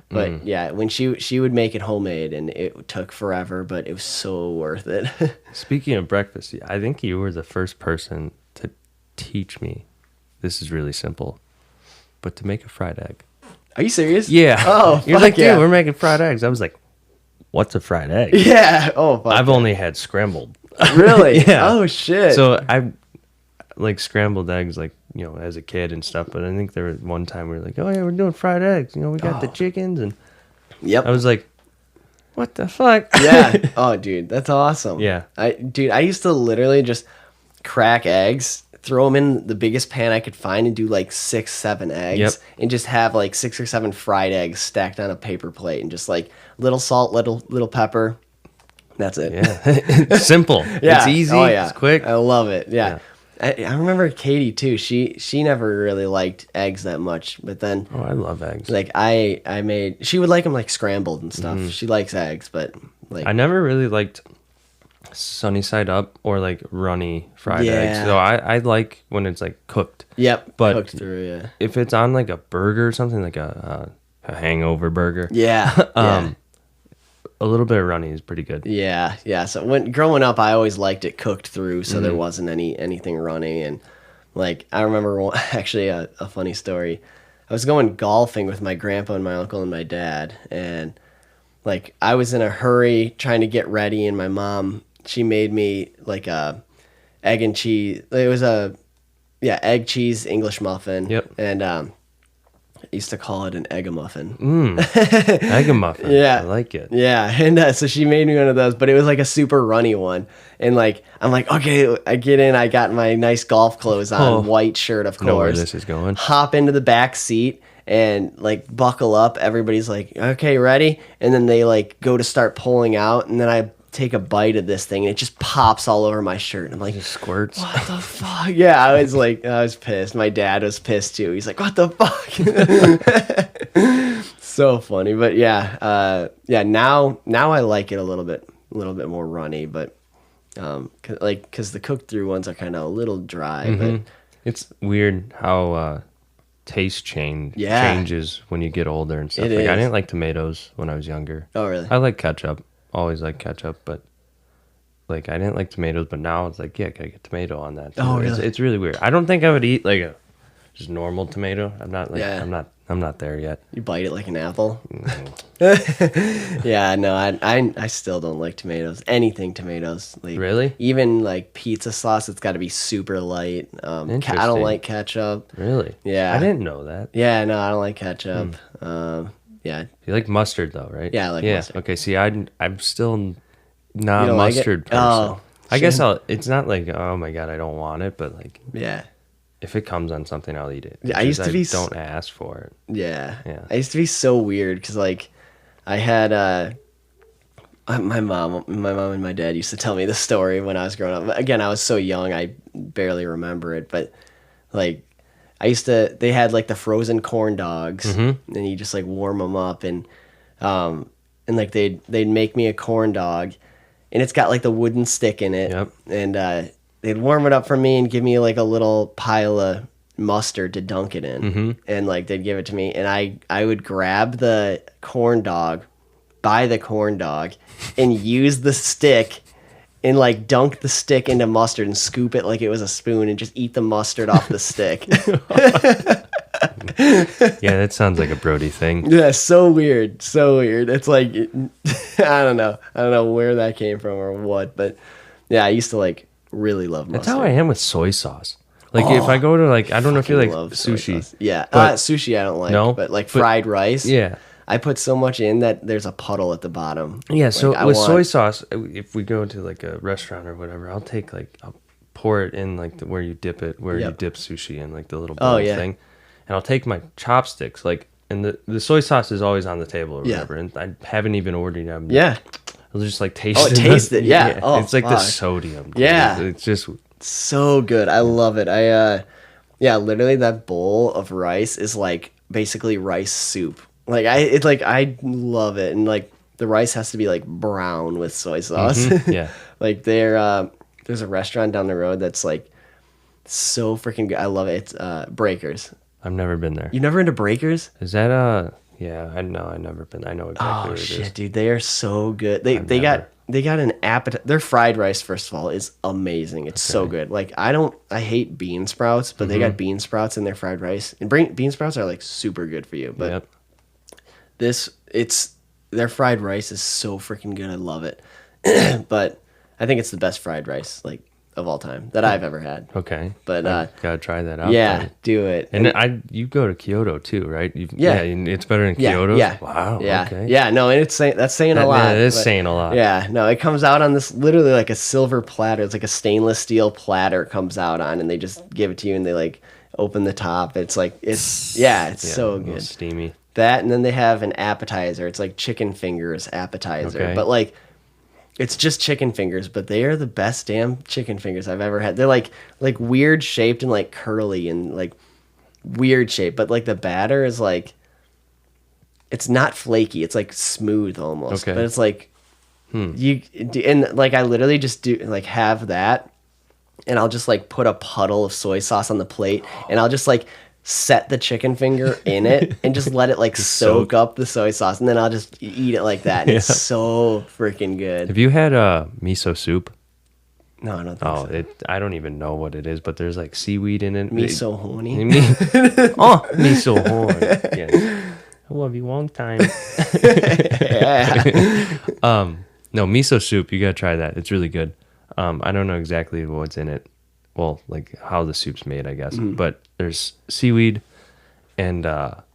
Speaker 1: But yeah, when she would make it homemade, and it took forever, but it was so worth it.
Speaker 2: Speaking of breakfast, I think you were the first person to teach me. This is really simple, but to make a fried egg.
Speaker 1: Are you serious?
Speaker 2: Yeah.
Speaker 1: Oh,
Speaker 2: you're like, dude, we're making fried eggs. I was like, what's a fried egg?
Speaker 1: Yeah. Oh, fuck
Speaker 2: I've only had scrambled.
Speaker 1: Really?
Speaker 2: Yeah.
Speaker 1: Oh shit.
Speaker 2: So I like scrambled eggs, like, as a kid and stuff, but I think there was one time we were like, oh yeah, we're doing fried eggs, we got the chickens, and I was like, what the fuck?
Speaker 1: Yeah. Oh dude, that's awesome.
Speaker 2: Yeah.
Speaker 1: I used to literally just crack eggs, throw them in the biggest pan I could find, and do like 6-7 eggs, and just have like 6 or 7 fried eggs stacked on a paper plate, and just like little salt, little pepper. That's it.
Speaker 2: Yeah. It's simple. Yeah. It's easy. Oh, yeah. It's quick.
Speaker 1: I love it. Yeah. I remember Katie too. She never really liked eggs that much, but then
Speaker 2: I love eggs.
Speaker 1: Like she would like them like scrambled and stuff. She likes eggs, but like
Speaker 2: I never really liked sunny side up or like runny fried eggs. So I like when it's like cooked.
Speaker 1: Yep,
Speaker 2: but
Speaker 1: cooked through. Yeah,
Speaker 2: if it's on like a burger or something, like a hangover burger.
Speaker 1: Yeah.
Speaker 2: A little bit of runny is pretty good.
Speaker 1: Yeah. So when growing up, I always liked it cooked through, so there wasn't anything runny. And like I remember actually a funny story. I was going golfing with my grandpa and my uncle and my dad, and like I was in a hurry trying to get ready, and my mom, she made me like a egg and cheese. It was egg cheese English muffin.
Speaker 2: Yep.
Speaker 1: And I used to call it an egg-a-muffin.
Speaker 2: Egg-a-muffin.
Speaker 1: Yeah.
Speaker 2: I like it.
Speaker 1: Yeah. And so she made me one of those, but it was like a super runny one. And like, I'm like, okay, I get in, I got my nice golf clothes on, white shirt, of course.
Speaker 2: Know where this is going.
Speaker 1: Hop into the back seat and like buckle up. Everybody's like, okay, ready? And then they like go to start pulling out, and then I take a bite of this thing and it just pops all over my shirt. I'm like,
Speaker 2: it just squirts.
Speaker 1: What the fuck? Yeah, I was pissed. My dad was pissed too. He's like, what the fuck? So funny. But now I like it a little bit more runny, but because the cooked through ones are kind of a little dry. But
Speaker 2: it's weird how taste changes when you get older and stuff. I didn't like tomatoes when I was younger.
Speaker 1: Oh really?
Speaker 2: I like ketchup. Always like ketchup, but like I didn't like tomatoes, but now it's like, yeah, gotta get tomato on that too.
Speaker 1: Oh really?
Speaker 2: It's really weird. I don't think I would eat like a just normal tomato. I'm not like I'm not there yet.
Speaker 1: You bite it like an apple?
Speaker 2: No.
Speaker 1: Yeah, no, I still don't like tomatoes. Anything tomatoes. Like,
Speaker 2: really?
Speaker 1: Even like pizza sauce, it's got to be super light. I don't like ketchup.
Speaker 2: Really?
Speaker 1: Yeah.
Speaker 2: I didn't know that.
Speaker 1: Yeah, no, I don't like ketchup. Yeah.
Speaker 2: You like mustard though, right?
Speaker 1: Yeah, I like mustard.
Speaker 2: Okay, see, I'm still not a mustard person. Oh, I guess it's not like, oh my God, I don't want it, but like,
Speaker 1: yeah.
Speaker 2: If it comes on something, I'll eat it.
Speaker 1: Yeah, I don't ask for it.
Speaker 2: Yeah.
Speaker 1: I used to be so weird because like I had my mom and my dad used to tell me the story when I was growing up. Again, I was so young, I barely remember it, but like they had like the frozen corn dogs, and you just like warm them up, and like they'd make me a corn dog, and it's got like the wooden stick in it, and they'd warm it up for me and give me like a little pile of mustard to dunk it in, and like they'd give it to me, and I would grab the corn dog, buy the corn dog, and use the stick and like dunk the stick into mustard and scoop it like it was a spoon and just eat the mustard off the stick.
Speaker 2: Yeah, that sounds like a Brody thing.
Speaker 1: Yeah, so weird. It's like I don't know where that came from or what, but yeah, I used to like really love mustard.
Speaker 2: That's how I am with soy sauce. Like if I go to like, I don't know if you like sushi.
Speaker 1: Yeah, sushi I don't like. No, but like fried rice.
Speaker 2: Yeah.
Speaker 1: I put so much in that there's a puddle at the bottom.
Speaker 2: Yeah, so like, soy sauce, if we go to like a restaurant or whatever, I'll pour it in like where you dip it, where you dip sushi in, like the little bowl thing. And I'll take my chopsticks, like, and the soy sauce is always on the table or whatever, and I haven't even ordered it. I'll just like taste it.
Speaker 1: Taste it, yeah. Oh,
Speaker 2: it's like the sodium. Dude.
Speaker 1: Yeah.
Speaker 2: It's just
Speaker 1: so good. I love it. Literally that bowl of rice is like basically rice soup. Like I love it, and like the rice has to be like brown with soy sauce.
Speaker 2: Yeah,
Speaker 1: like there's a restaurant down the road that's like so freaking good. I love it. It's Breakers.
Speaker 2: I've never been there.
Speaker 1: You never into Breakers?
Speaker 2: Is that Yeah, I've never been. I know exactly what it is. Oh shit,
Speaker 1: dude, they are so good. They got an appetite. Their fried rice, first of all, is amazing. It's so good. Like I hate bean sprouts, but they got bean sprouts in their fried rice, and bean sprouts are like super good for you. But their fried rice is so freaking good. I love it. But I think it's the best fried rice like of all time that I've ever had.
Speaker 2: Okay.
Speaker 1: But
Speaker 2: gotta try that out.
Speaker 1: Yeah,
Speaker 2: then.
Speaker 1: do it.
Speaker 2: And you go to Kyoto too, right? It's better in Kyoto.
Speaker 1: Yeah.
Speaker 2: Wow.
Speaker 1: Yeah.
Speaker 2: Okay.
Speaker 1: Yeah. No, and that's saying a lot.
Speaker 2: Yeah, it is saying a lot.
Speaker 1: Yeah. No, it comes out on this literally like a silver platter. It's like a stainless steel platter it comes out on, and they just give it to you, and they like open the top. It's so good.
Speaker 2: Steamy.
Speaker 1: That, and then they have an appetizer. It's like chicken fingers appetizer, but like it's just chicken fingers, but they are the best damn chicken fingers I've ever had. They're like weird shaped and like curly and like weird shape, but like the batter is like it's not flaky. It's like smooth almost, but it's like you do, and like I literally just do like have that, and I'll just like put a puddle of soy sauce on the plate, and I'll just like set the chicken finger in it and just let it like soak up the soy sauce, and then I'll just eat it like that. And it's so freaking good.
Speaker 2: Have you had miso soup?
Speaker 1: No, I don't think so.
Speaker 2: I don't even know what it is, but there's like seaweed in it.
Speaker 1: Miso horny.
Speaker 2: Miso horny. Yes. I love you long time. No, miso soup, you gotta try that. It's really good. I don't know exactly what's in it. Well, like how the soup's made, I guess. But there's seaweed and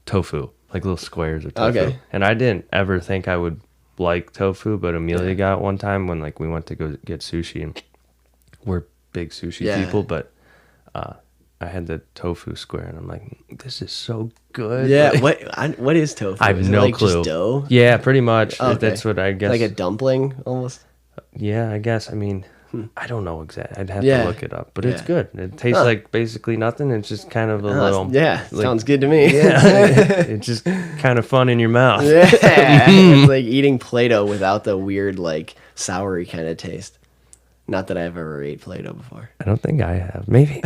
Speaker 2: tofu, like little squares of tofu.
Speaker 1: Okay.
Speaker 2: And I didn't ever think I would like tofu, but Amelia got one time when like we went to go get sushi, and we're big sushi people, but I had the tofu square, and I'm like, this is so good.
Speaker 1: Yeah,
Speaker 2: like,
Speaker 1: what is tofu?
Speaker 2: I have no clue.
Speaker 1: Just dough?
Speaker 2: Yeah, pretty much. Okay. That's what I guess.
Speaker 1: Like a dumpling almost?
Speaker 2: Yeah, I guess. I mean, I don't know exactly. I'd have to look it up, but it's good. It tastes like basically nothing. It's just kind of a little.
Speaker 1: Yeah,
Speaker 2: like,
Speaker 1: sounds good to me.
Speaker 2: Yeah, it's just kind of fun in your mouth.
Speaker 1: Yeah, it's like eating Play-Doh without the weird like soury kind of taste. Not that I've ever ate Play-Doh before.
Speaker 2: I don't think I have. Maybe.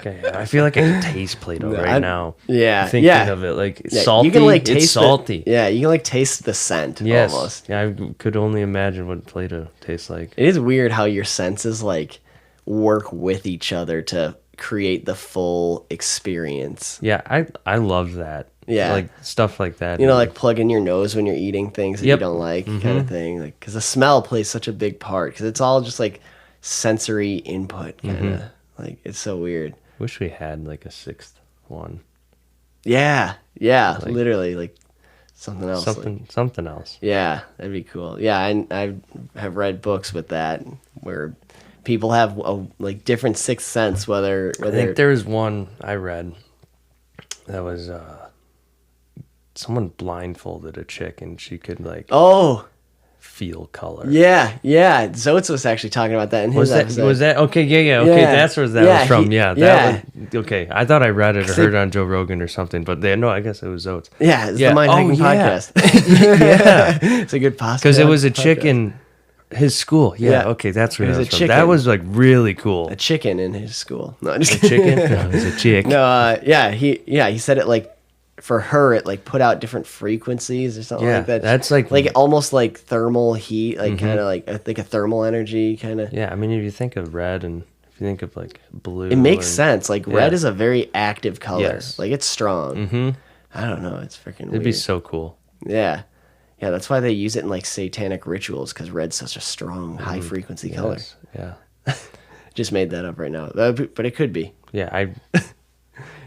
Speaker 2: I feel like I can taste Play-Doh right now.
Speaker 1: Yeah,
Speaker 2: thinking of it, like it's salty.
Speaker 1: You can like taste
Speaker 2: it's salty.
Speaker 1: You can like taste the scent. Yes. Almost.
Speaker 2: Yeah, I could only imagine what Play-Doh tastes like.
Speaker 1: It is weird how your senses like work with each other to create the full experience.
Speaker 2: Yeah, I love that.
Speaker 1: Yeah,
Speaker 2: like stuff like that.
Speaker 1: You know, like plug in your nose when you're eating things that you don't like, kind of thing. Like, because the smell plays such a big part. Because it's all just like sensory input, kind of. Like, it's so weird.
Speaker 2: Wish we had like a sixth one.
Speaker 1: Yeah, like, literally like something else.
Speaker 2: Something else.
Speaker 1: Yeah, that'd be cool. Yeah, I have read books with that where people have like different sixth sense. Whether
Speaker 2: I think there was one I read that was someone blindfolded a chick and she could like feel color.
Speaker 1: Yeah. Zotes was actually talking about that in his episode.
Speaker 2: Was that okay? Yeah. Okay, that's where that was from. Was, okay. I thought I read it or heard it on Joe Rogan or something, but no, I guess it was Zotes.
Speaker 1: Yeah, it's the Mind Hacking Podcast. It's a good podcast.
Speaker 2: Because it was a chick in his school. Yeah. Okay, that's where it was from. That was like really cool.
Speaker 1: A chicken in his school. No,
Speaker 2: just a chicken. No, it was a chick.
Speaker 1: No, he said it like. For her, it like put out different frequencies or something like that.
Speaker 2: That's like
Speaker 1: almost like thermal heat, like kind of like a thermal energy kind of.
Speaker 2: Yeah, I mean, if you think of red and if you think of like blue,
Speaker 1: it makes sense. Like red is a very active color. Yes. Like it's strong. Mm-hmm. I don't know. It's freaking weird.
Speaker 2: It'd be so cool.
Speaker 1: Yeah. Yeah, that's why they use it in like satanic rituals because red's such a strong, high frequency color.
Speaker 2: Yeah.
Speaker 1: Just made that up right now, but it could be.
Speaker 2: Yeah,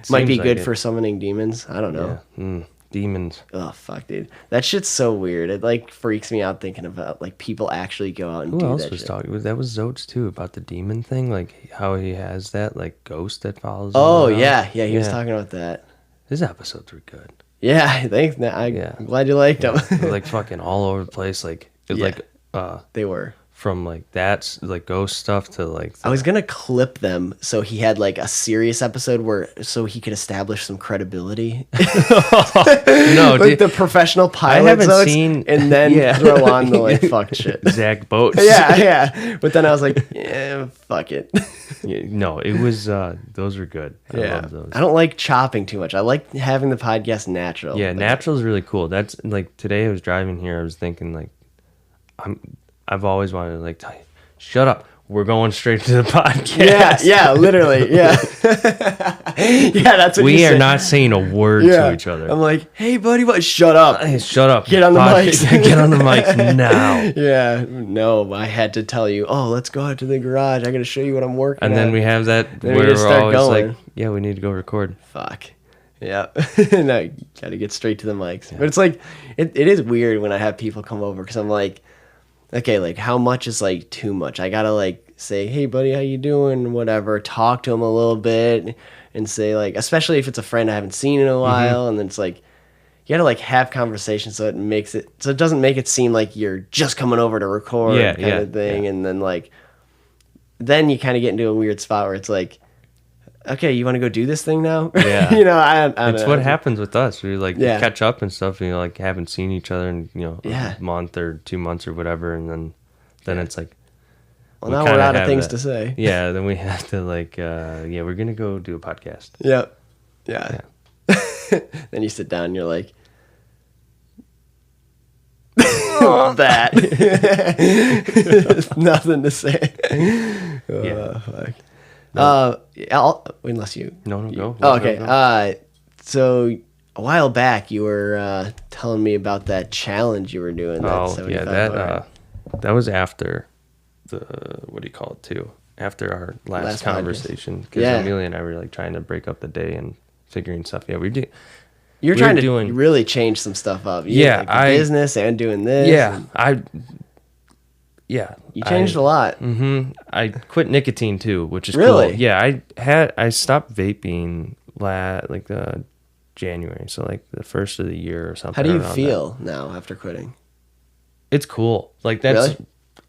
Speaker 1: might be good for summoning demons. I don't know.
Speaker 2: Yeah. Demons.
Speaker 1: Oh, fuck, dude. That shit's so weird. It, like, freaks me out thinking about, like, people actually go out and do that shit. Who else was
Speaker 2: talking? That was Zotes, too, about the demon thing. Like, how he has that, like, ghost that follows him.
Speaker 1: Oh, yeah. Yeah, he was talking about that.
Speaker 2: His episodes were good.
Speaker 1: Yeah, thanks. I'm glad you liked them.
Speaker 2: They're, like, fucking all over the place. Like,
Speaker 1: they were.
Speaker 2: From like that's like ghost stuff to like
Speaker 1: I was gonna clip them so he had like a serious episode so he could establish some credibility.
Speaker 2: No,
Speaker 1: like the professional pilot.
Speaker 2: I haven't seen
Speaker 1: and then throw on the like fuck shit.
Speaker 2: Zach Boats.
Speaker 1: Yeah. But then I was like, fuck it.
Speaker 2: No, it was those were good. I love those.
Speaker 1: I don't like chopping too much. I like having the podcast natural.
Speaker 2: Yeah, natural is really cool. That's like today I was driving here. I was thinking like I've always wanted to like tell you, shut up. We're going straight to the podcast.
Speaker 1: Yeah, literally. Yeah. Yeah, that's what
Speaker 2: we are not saying a word to each other.
Speaker 1: I'm like, hey, buddy, what? Shut up.
Speaker 2: Hey, shut up.
Speaker 1: Get on the mic.
Speaker 2: Get on the mic now.
Speaker 1: Yeah. No, I had to tell you, let's go out to the garage. I got to show you what I'm working on.
Speaker 2: And then we have that where we're always going. Like, yeah, we need to go record.
Speaker 1: Fuck. Yeah. No, got to get straight to the mics. Yeah. But it's like, it is weird when I have people come over because I'm like, okay, like how much is like too much? I gotta like say, hey buddy, how you doing? Whatever. Talk to him a little bit and say like, especially if it's a friend I haven't seen in a while, and then it's like you gotta like have conversations so it doesn't make it seem like you're just coming over to record kind of thing, and then like then you kind of get into a weird spot where it's like, okay, you want to go do this thing now?
Speaker 2: Yeah.
Speaker 1: I
Speaker 2: it's what happens with us. We like catch up and stuff, and like haven't seen each other in a month or 2 months or whatever, and then it's like,
Speaker 1: well, now we're out of things to say.
Speaker 2: Yeah, then we have to like, we're gonna go do a podcast.
Speaker 1: Yep. Yeah. Then you sit down and you're like, that. There's nothing to say. Fuck. Unless you...
Speaker 2: No, go.
Speaker 1: Oh, okay. Go. So a while back, you were telling me about that challenge you were doing.
Speaker 2: That was after the, what do you call it, too? After our last conversation. Because Amelia and I were like trying to break up the day and figuring stuff. Yeah, we did.
Speaker 1: You're trying to really change some stuff up. Business and doing this.
Speaker 2: Yeah,
Speaker 1: you changed a lot.
Speaker 2: Mm-hmm. I quit nicotine too, which is
Speaker 1: really
Speaker 2: cool. Yeah, I stopped vaping January, so like the first of the year or something.
Speaker 1: How do you feel now after quitting?
Speaker 2: It's cool. Like that's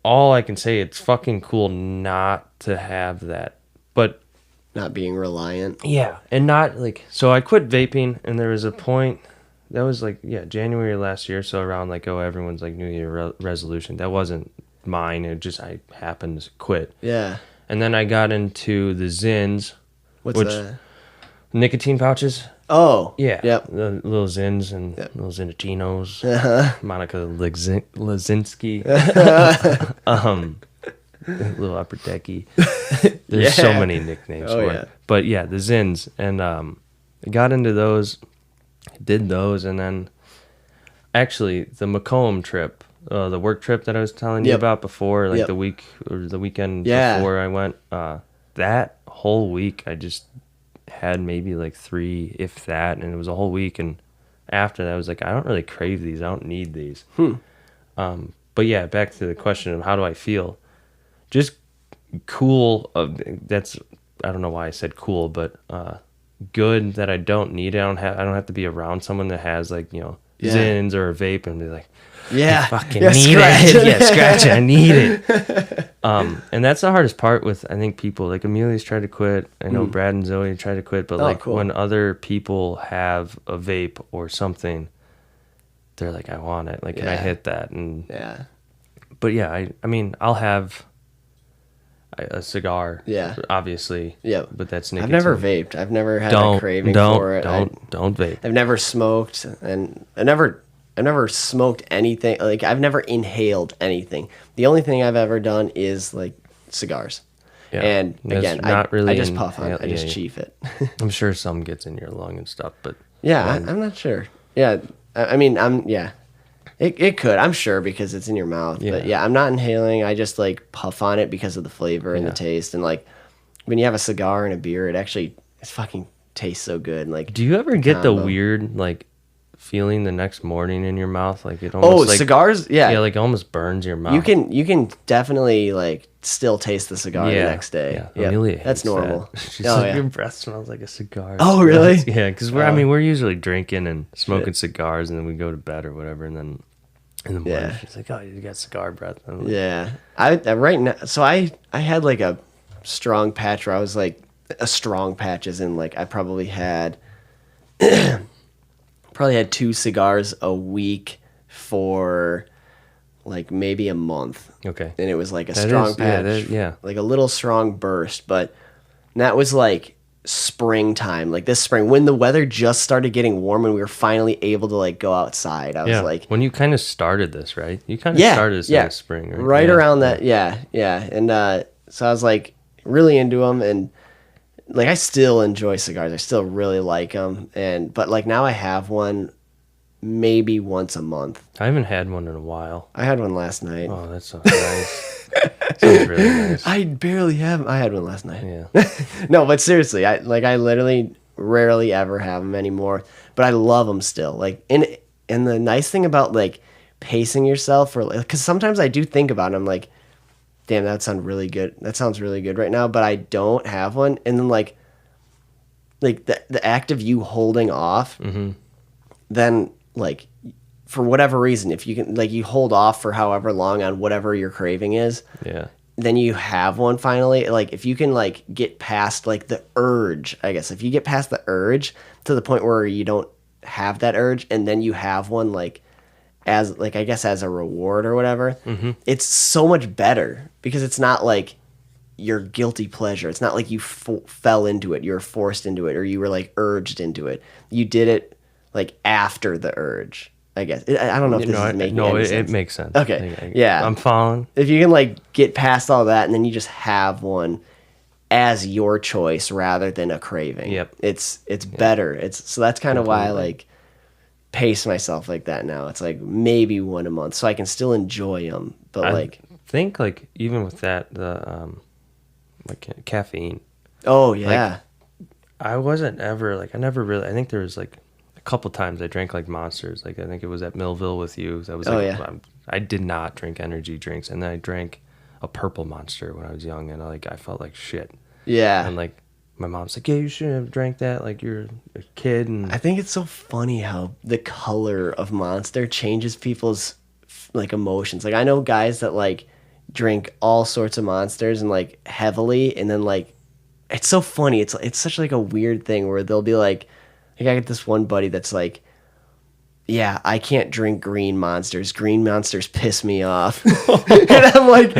Speaker 2: all I can say. It's fucking cool not to have that, but
Speaker 1: not being reliant.
Speaker 2: Yeah, and not like so. I quit vaping, and there was a point. That was like January last year. So around like everyone's like New Year resolution. That wasn't mine. It just I happened to quit.
Speaker 1: Yeah.
Speaker 2: And then I got into the Zins.
Speaker 1: What's that?
Speaker 2: Nicotine pouches.
Speaker 1: Oh.
Speaker 2: Yeah.
Speaker 1: Yep.
Speaker 2: The little Zins and little Zinatinos. Monica Lazinski. Little Upper Decky. There's so many nicknames for it. But the Zins. And I got into those, did those, and then actually the Macomb trip. The work trip that I was telling you about before, like the week or the weekend before I went, that whole week I just had maybe like 3, if that, and it was a whole week. And after that, I was like, I don't really crave these. I don't need these. But yeah, back to the question of how do I feel? Just cool. I don't know why I said cool, but good that I don't need it. I don't have to be around someone that has like, Zins or a vape and be like,
Speaker 1: yeah,
Speaker 2: I fucking need it. Yeah, scratch it. I need it. And that's the hardest part with, I think, people like Amelia's tried to quit. I know Brad and Zoe tried to quit, but cool. When other people have a vape or something, they're like, I want it. Like, can I hit that? And but yeah, I mean, I'll have a cigar. Yeah, obviously. Yeah, but that's nicotine.
Speaker 1: I've never vaped. I've never had a craving for it.
Speaker 2: Don't vape.
Speaker 1: I've never smoked, and I never smoked anything. Like, I've never inhaled anything. The only thing I've ever done is like cigars. Yeah, and again, I just puff on it. I just chief it.
Speaker 2: I'm sure some gets in your lung and stuff, but
Speaker 1: I'm not sure. Yeah, I mean, It could, I'm sure, because it's in your mouth. Yeah. But yeah, I'm not inhaling. I just like puff on it because of the flavor and the taste. And like when you have a cigar and a beer, it fucking tastes so good. And like,
Speaker 2: do you ever get the weird like feeling the next morning in your mouth? Like it almost
Speaker 1: cigars? Yeah,
Speaker 2: like almost burns your mouth.
Speaker 1: You can definitely like still taste the cigar the next day. Yeah, Amelia that's normal.
Speaker 2: That. She's like, your breath smells like a cigar.
Speaker 1: Oh, really?
Speaker 2: Yeah, because we're usually drinking and smoking cigars, and then we go to bed or whatever, and then in the morning she's like, oh, you got cigar breath.
Speaker 1: Like, I right now. So I had like a strong patch where I was like a strong patch, as in like I probably had 2 cigars a week for like maybe a month.
Speaker 2: Okay.
Speaker 1: And it was like a strong patch. Like a little strong burst. But that was like springtime, like this spring, when the weather just started getting warm and we were finally able to like go outside. I was like,
Speaker 2: when you kind of started this, right? You kind of started this in the spring, right?
Speaker 1: Right around that. Yeah. And so I was like really into them, and like I still enjoy cigars. I still really like them. But like now I have one maybe once a month.
Speaker 2: I haven't had one in a while.
Speaker 1: I had one last night.
Speaker 2: Oh, that sounds nice. Sounds really nice.
Speaker 1: I barely have. I had one last night. Yeah. No, but seriously, I literally rarely ever have them anymore. But I love them still. Like, and the nice thing about like pacing yourself, or because sometimes I do think about it, I'm like, damn, that sounds really good. That sounds really good right now. But I don't have one, and then like the act of you holding off, then like, for whatever reason, if you can, like, you hold off for however long on whatever your craving is, then you have one finally. Like, if you can like get past like the urge, I guess, if you get past the urge to the point where you don't have that urge, and then you have one like as like, I guess, as a reward or whatever, it's so much better, because it's not like your guilty pleasure. It's not like you fell into it, you were forced into it, or you were like urged into it. You did it like after the urge, I guess. I don't know if this is making any sense.
Speaker 2: It makes sense.
Speaker 1: Okay. Yeah.
Speaker 2: I'm following.
Speaker 1: If you can like get past all that, and then you just have one as your choice rather than a craving.
Speaker 2: Yep.
Speaker 1: It's better. So that's kind of why I like pace myself like that now. It's like maybe one a month, so I can still enjoy them. But I
Speaker 2: think like even with that, the like caffeine.
Speaker 1: Oh yeah.
Speaker 2: Like, I wasn't ever like, I never really, I think there was like a couple times I drank like Monsters. Like I think it was at Millville with you. I was like, I did not drink energy drinks, and then I drank a purple Monster when I was young, and I felt like shit.
Speaker 1: Yeah.
Speaker 2: And like my mom's like, yeah, you shouldn't have drank that. Like you're a kid. And
Speaker 1: I think it's so funny how the color of Monster changes people's like emotions. Like I know guys that like drink all sorts of Monsters and like heavily, and then like it's so funny. It's such like a weird thing where they'll be like I got this one buddy that's like, yeah, I can't drink green Monsters. Green Monsters piss me off. And I'm like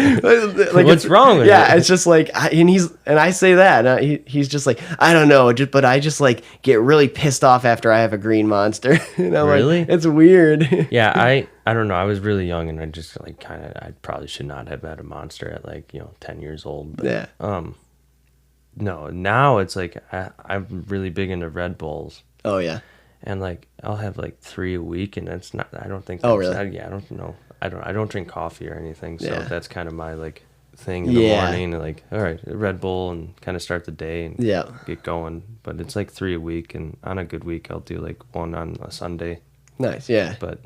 Speaker 2: what's wrong with it?
Speaker 1: Yeah, it's just like, and I say that, and he's just like, I don't know, but I just like get really pissed off after I have a green Monster. And I'm
Speaker 2: really?
Speaker 1: Like, it's weird.
Speaker 2: Yeah, I don't know. I was really young, and I just like I probably should not have had a Monster at like 10 years old. But,
Speaker 1: yeah.
Speaker 2: No, now it's like I'm really big into Red Bulls.
Speaker 1: Oh yeah.
Speaker 2: And like I'll have like 3 a week, and that's not. I don't think.
Speaker 1: Oh really?
Speaker 2: I don't know. I don't drink coffee or anything, so that's kind of my like thing in the morning. And like, all right, a Red Bull, and kind of start the day and get going. But it's like 3 a week, and on a good week, I'll do like 1 on a Sunday.
Speaker 1: Nice, yeah.
Speaker 2: But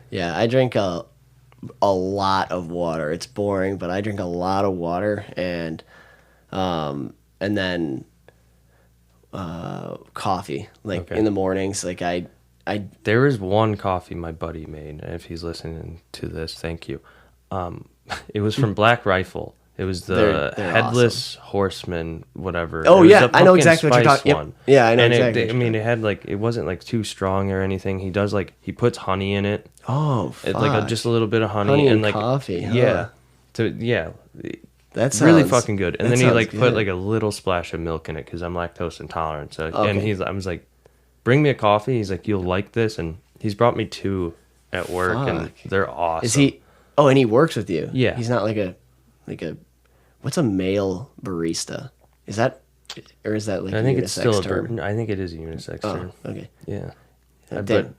Speaker 1: yeah, I drink a lot of water. It's boring, but I drink a lot of water, and then coffee, like in the mornings. Like
Speaker 2: there is one coffee my buddy made, and if he's listening to this, thank you. It was from Black Rifle. It was the
Speaker 1: they're
Speaker 2: Headless
Speaker 1: awesome.
Speaker 2: Horseman, whatever.
Speaker 1: Oh
Speaker 2: yeah,
Speaker 1: I know exactly what you're talking.
Speaker 2: Yep.
Speaker 1: Yeah, I know
Speaker 2: and
Speaker 1: exactly.
Speaker 2: it had like, it wasn't like too strong or anything. He does like, he puts honey in it.
Speaker 1: Oh, fuck.
Speaker 2: Like just a little bit of honey and like
Speaker 1: coffee. Huh?
Speaker 2: Yeah.
Speaker 1: That's
Speaker 2: really fucking good. And then he like put like a little splash of milk in it because I'm lactose intolerant. So and I was like, bring me a coffee. He's like, you'll like this, and he's brought me 2 at work, and they're awesome.
Speaker 1: Is he? Oh, and he works with you.
Speaker 2: Yeah,
Speaker 1: he's not like a what's a male barista? Is that, or is that like
Speaker 2: I think
Speaker 1: unisex
Speaker 2: it's still
Speaker 1: term?
Speaker 2: I think it is a unisex term.
Speaker 1: Okay.
Speaker 2: Yeah.
Speaker 1: But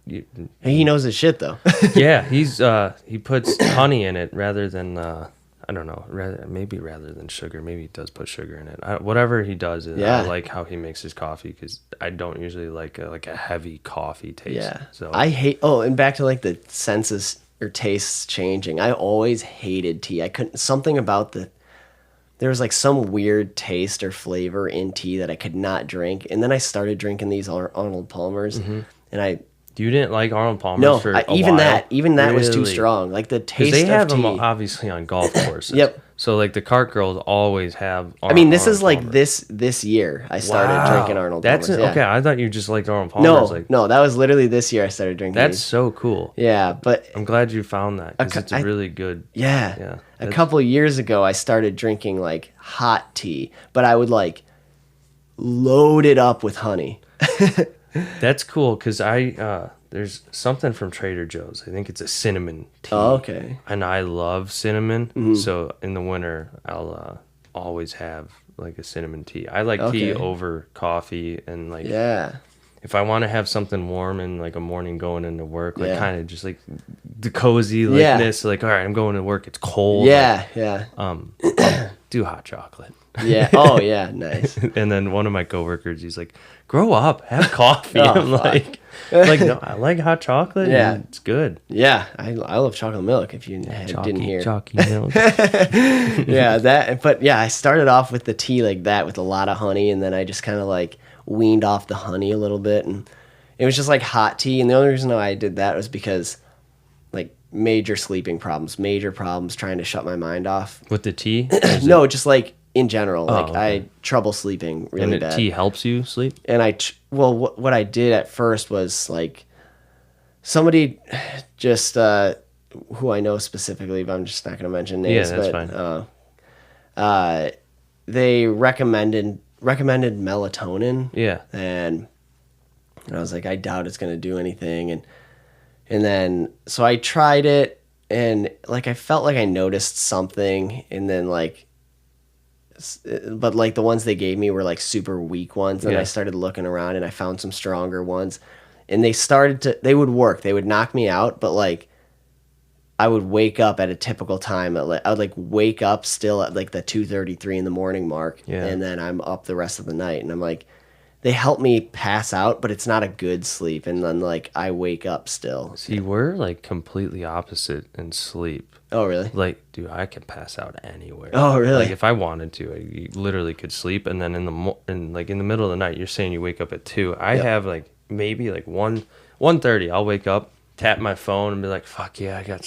Speaker 1: he knows his shit though.
Speaker 2: Yeah, he puts honey in it rather than I don't know, rather than sugar. Maybe he does put sugar in it. Whatever he does, I like how he makes his coffee because I don't usually like a heavy coffee taste.
Speaker 1: Yeah.
Speaker 2: So
Speaker 1: I hate. Oh, and back to like the senses or tastes changing. I always hated tea. I couldn't. Something about there was like some weird taste or flavor in tea that I could not drink. And then I started drinking these Arnold Palmers, and
Speaker 2: You didn't like Arnold Palmer's for a
Speaker 1: even
Speaker 2: while?
Speaker 1: Even that was too strong. Like the taste
Speaker 2: they have
Speaker 1: of tea.
Speaker 2: them obviously on golf courses.
Speaker 1: Yep.
Speaker 2: So like the cart girls always have.
Speaker 1: I mean, this
Speaker 2: Arnold
Speaker 1: is like
Speaker 2: Palmer.
Speaker 1: this year I started drinking Arnold Palmers.
Speaker 2: That's
Speaker 1: yeah.
Speaker 2: okay. I thought you just liked Arnold Palmer's.
Speaker 1: No, that was literally this year I started drinking.
Speaker 2: That's
Speaker 1: these.
Speaker 2: so cool.
Speaker 1: Yeah, but
Speaker 2: I'm glad you found that because it's a really good.
Speaker 1: Yeah. A couple of years ago, I started drinking like hot tea, but I would like load it up with honey.
Speaker 2: That's cool because there's something from Trader Joe's. I think it's a cinnamon tea.
Speaker 1: Oh, okay.
Speaker 2: And I love cinnamon, so in the winter I'll always have like a cinnamon tea. I like tea over coffee, and like if I want to have something warm in like a morning going into work, like kind of just like the cozy likeness. Like, all right, I'm going to work. It's cold. I'll do hot chocolate.
Speaker 1: Yeah. Oh, yeah. Nice.
Speaker 2: And then one of my coworkers, he's like, "Grow up, have coffee." I'm like, no, I like hot chocolate.
Speaker 1: Yeah,
Speaker 2: and it's good.
Speaker 1: Yeah, I love chocolate milk. If you didn't hear,
Speaker 2: chalky milk.
Speaker 1: But I started off with the tea like that with a lot of honey, and then I just kind of like weaned off the honey a little bit, and it was just like hot tea. And the only reason why I did that was because like major sleeping problems, major problems trying to shut my mind off
Speaker 2: With the tea?
Speaker 1: No, just like in general, like
Speaker 2: okay.
Speaker 1: I had trouble sleeping really bad.
Speaker 2: And tea helps you sleep?
Speaker 1: And what I did at first was like somebody just who I know specifically, but I'm just not going to mention names.
Speaker 2: Yeah, that's
Speaker 1: fine. They recommended melatonin.
Speaker 2: Yeah.
Speaker 1: And I was like, I doubt it's going to do anything. And then so I tried it, and like I felt like I noticed something, and then like. But like the ones they gave me were like super weak ones, and I started looking around and I found some stronger ones, and they would work. They would knock me out, but like I would wake up at a typical time. I would like wake up still at like the 2:33 in the morning mark, and then I'm up the rest of the night, and I'm like, they help me pass out, but it's not a good sleep, and then like I wake up still.
Speaker 2: See, we're like completely opposite in sleep.
Speaker 1: Oh, really?
Speaker 2: Like, dude, I can pass out anywhere.
Speaker 1: Oh, really?
Speaker 2: Like, if I wanted to, I literally could sleep. And then in the middle of the night, you're saying you wake up at 2. I have like maybe like 1:30. I'll wake up, tap my phone, and be like, "Fuck yeah, I got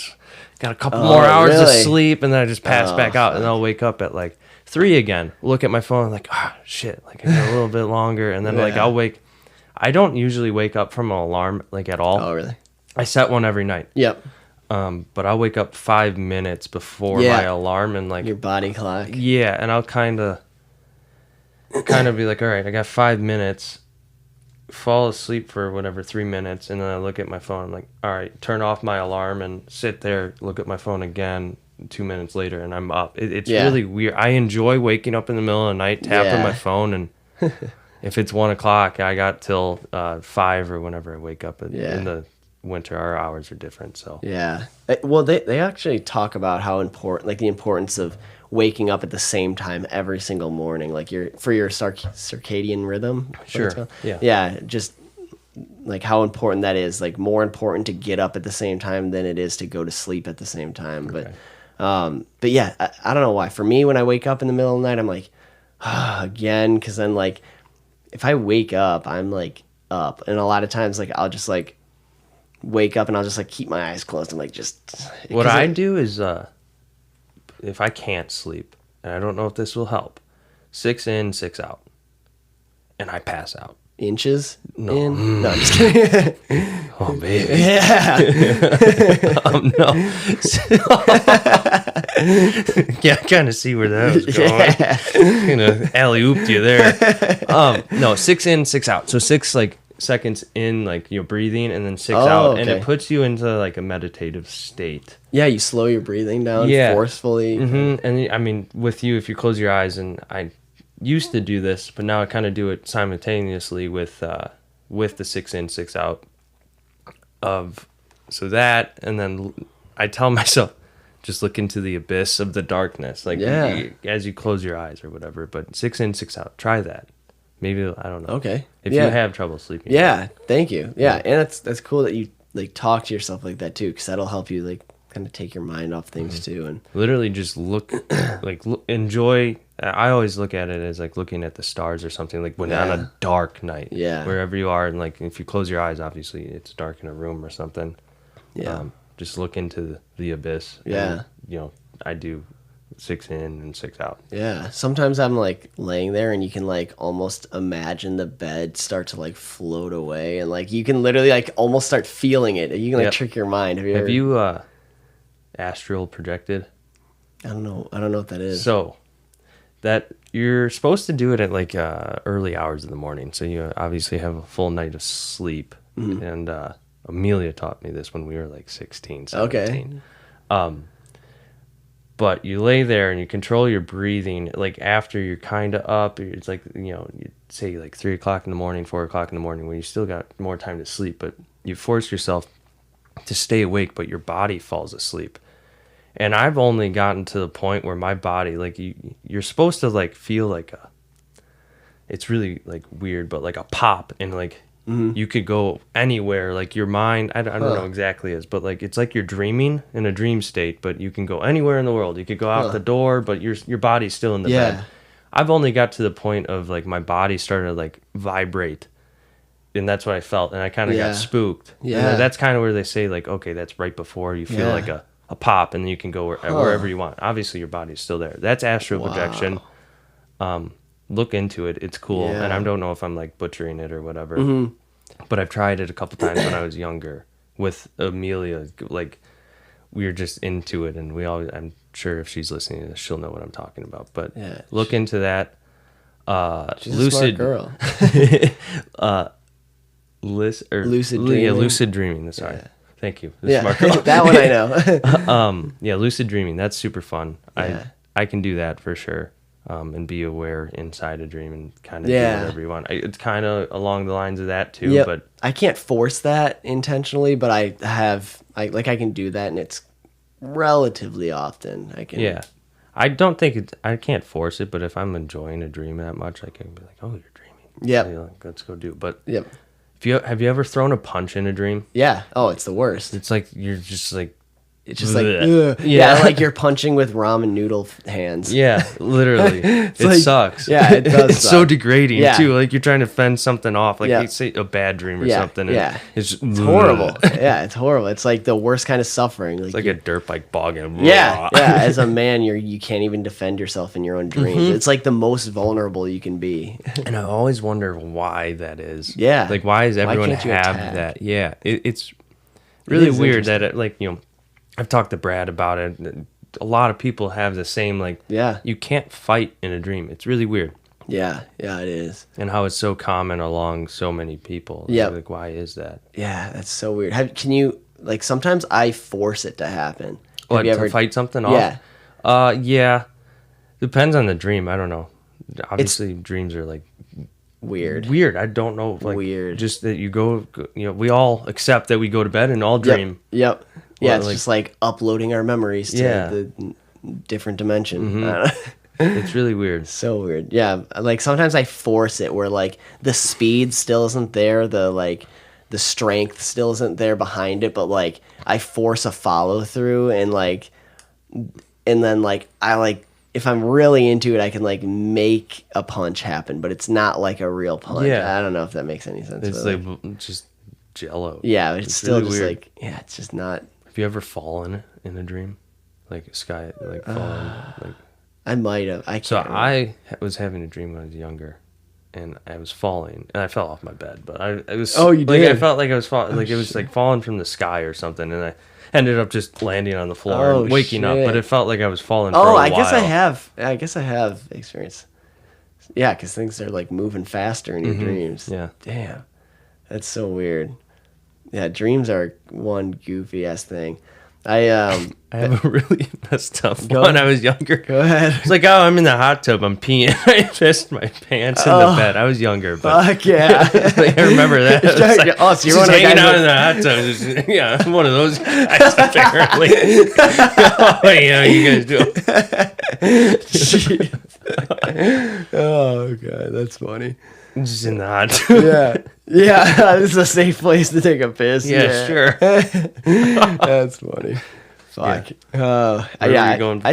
Speaker 2: a couple more hours of sleep," and then I just pass back out, and I'll wake up at like 3 again. Look at my phone, like, shit, like I got a little bit longer, and then like I'll wake. I don't usually wake up from an alarm like at all.
Speaker 1: Oh, really?
Speaker 2: I set one every night.
Speaker 1: Yep.
Speaker 2: But I'll wake up 5 minutes before my alarm, and like
Speaker 1: your body clock.
Speaker 2: Yeah, and I'll kind of be like, all right, I got 5 minutes. Fall asleep for whatever 3 minutes, and then I look at my phone. I'm like, all right, turn off my alarm and sit there, look at my phone again. 2 minutes later, and I'm up. It's really weird. I enjoy waking up in the middle of the night, tapping my phone, and if it's 1 o'clock, I got till 5 or whenever I wake up. In the winter, our hours are different. So
Speaker 1: well, they actually talk about how important, like the importance of waking up at the same time every single morning, like for your circadian rhythm.
Speaker 2: Sure.
Speaker 1: Just like how important that is. Like more important to get up at the same time than it is to go to sleep at the same time.
Speaker 2: Okay.
Speaker 1: But yeah, I don't know why. For me, when I wake up in the middle of the night, I'm like, again, because then like if I wake up, I'm like up, and a lot of times like I'll just like wake up and I'll just like keep my eyes closed. I'm like just.
Speaker 2: What I do is if I can't sleep, and I don't know if this will help, 6 in, 6 out, and I pass out.
Speaker 1: Inches
Speaker 2: no.
Speaker 1: in? No, I'm just kidding.
Speaker 2: Oh, baby.
Speaker 1: Yeah.
Speaker 2: No. Yeah, I kind of see where that was going. Yeah. Kind of alley-ooped you there. No, 6 in, 6 out. So 6 like seconds in, like you're breathing, and then 6 out,
Speaker 1: okay.
Speaker 2: and it puts you into like a meditative state.
Speaker 1: Yeah, you slow your breathing down forcefully.
Speaker 2: Mm-hmm. And I mean, with you, if you close your eyes, and I used to do this, but now I kind of do it simultaneously with the 6 in, 6 out so that, and then I tell myself, just look into the abyss of the darkness, like as you close your eyes or whatever. But 6 in, 6 out, try that. Maybe, I don't know.
Speaker 1: Okay.
Speaker 2: If you have trouble sleeping.
Speaker 1: Yeah, thank you. Yeah, and that's cool that you like talk to yourself like that too, because that'll help you like kind of take your mind off things too. And
Speaker 2: literally just look, enjoy. I always look at it as like looking at the stars or something, like when on a dark night, wherever you are, and like if you close your eyes, obviously it's dark in a room or something. Yeah, just look into the abyss.
Speaker 1: Yeah,
Speaker 2: and, I do 6 in and 6 out.
Speaker 1: Yeah, sometimes I'm like laying there and you can like almost imagine the bed start to like float away, and like you can literally like almost start feeling it. You can like trick your mind.
Speaker 2: Have you astral projected?
Speaker 1: I don't know what that is.
Speaker 2: So that you're supposed to do it at like early hours of the morning, so you obviously have a full night of sleep. And Amelia taught me this when we were like 16, 17. Okay. But you lay there and you control your breathing. Like after you're kind of up, it's like, you say like 3 o'clock in the morning, 4 o'clock in the morning, when you still got more time to sleep, but you force yourself to stay awake, but your body falls asleep. And I've only gotten to the point where my body, like you're supposed to like feel like it's really like weird, but like a pop, and like you could go anywhere, like your mind, I don't know exactly is, but like it's like you're dreaming in a dream state, but you can go anywhere in the world. You could go out the door, but your body's still in the bed. I've only got to the point of like my body started to like vibrate, and that's what I felt, and I kind of got spooked. Yeah, and that's kind of where they say like, okay, that's right before you feel like a pop, and then you can go wherever you want. Obviously your body's still there. That's astral projection. Look into it, it's cool. And I don't know if I'm like butchering it or whatever, but I've tried it a couple times when I was younger with Amelia. Like we were just into it, and I'm sure if she's listening to this, she'll know what I'm talking about. But look into that.
Speaker 1: She's
Speaker 2: lucid
Speaker 1: a smart girl.
Speaker 2: Lucid dreaming. Yeah, lucid dreaming. Sorry. Thank you.
Speaker 1: Smart girl. That one I know.
Speaker 2: Lucid dreaming. That's super fun. I can do that for sure. And be aware inside a dream and kind of do whatever you want. It's kind of along the lines of that too. But
Speaker 1: I can't force that intentionally, but I can do that, and it's relatively often. I can. Yeah,
Speaker 2: I don't think I can't force it, but if I'm enjoying a dream that much, I can be like, "Oh, you're dreaming."
Speaker 1: Yeah,
Speaker 2: let's go do it. But have you ever thrown a punch in a dream?
Speaker 1: Yeah. Oh, it's the worst.
Speaker 2: It's like you're just like.
Speaker 1: It's just like, like you're punching with ramen noodle hands.
Speaker 2: Yeah, literally. It like, sucks.
Speaker 1: Yeah, it does.
Speaker 2: It's so degrading too. Like you're trying to fend something off. Like you say a bad dream or something. And it's
Speaker 1: horrible. Yeah, it's horrible. It's like the worst kind of suffering. Like
Speaker 2: it's like a dirt bike bogging.
Speaker 1: Yeah. As a man, you can't even defend yourself in your own dreams. It's like the most vulnerable you can be.
Speaker 2: And I always wonder why that is.
Speaker 1: Yeah.
Speaker 2: Like why does everyone have that? Yeah. It's really weird that I've talked to Brad about it. A lot of people have the same, like, you can't fight in a dream. It's really weird.
Speaker 1: Yeah, it is.
Speaker 2: And how it's so common along so many people. Yeah. Like, why is that?
Speaker 1: Yeah, that's so weird. Can you, like, sometimes I force it to happen.
Speaker 2: What, to fight something off? Yeah. Yeah. Depends on the dream. I don't know. Obviously, dreams are, like,
Speaker 1: weird.
Speaker 2: I don't know. Like,
Speaker 1: weird.
Speaker 2: Just that you go, we all accept that we go to bed and all dream.
Speaker 1: Yep. Yeah, it's just like uploading our memories to the different dimension.
Speaker 2: It's really weird.
Speaker 1: So weird. Yeah, like sometimes I force it where like the speed still isn't there, the strength still isn't there behind it, but like I force a follow through and then like I like if I'm really into it, I can like make a punch happen, but it's not like a real punch. Yeah. I don't know if that makes any sense.
Speaker 2: It's like just Jello.
Speaker 1: Yeah, it's still really just weird. Like, yeah, it's just not.
Speaker 2: Have you ever fallen in a dream? Like sky, like falling? Like
Speaker 1: I might have. I
Speaker 2: was having a dream when I was younger, and I was falling, and I fell off my bed. But I was.
Speaker 1: Oh, you did?
Speaker 2: I felt like I was falling, like it was like falling from the sky or something, and I ended up just landing on the floor and waking up. But it felt like I was falling. For a while.
Speaker 1: I guess I have experience. Yeah, because things are like moving faster in your dreams.
Speaker 2: Yeah.
Speaker 1: Damn, that's so weird. Yeah, dreams are one goofy ass thing. I
Speaker 2: have a really messed up one when I was younger.
Speaker 1: Go ahead.
Speaker 2: It's like, I'm in the hot tub, I'm peeing. I pissed my pants in the bed. I was younger, but
Speaker 1: fuck yeah.
Speaker 2: Like, I remember that.
Speaker 1: Like, so you're one of the
Speaker 2: hanging out in the hot tub. Just, yeah, I'm one of those guys apparently. You guys do.
Speaker 1: Oh god, that's funny.
Speaker 2: Just in the hot tub.
Speaker 1: Yeah. This is a safe place to take a piss.
Speaker 2: Yeah. Sure.
Speaker 1: That's funny. Fuck. I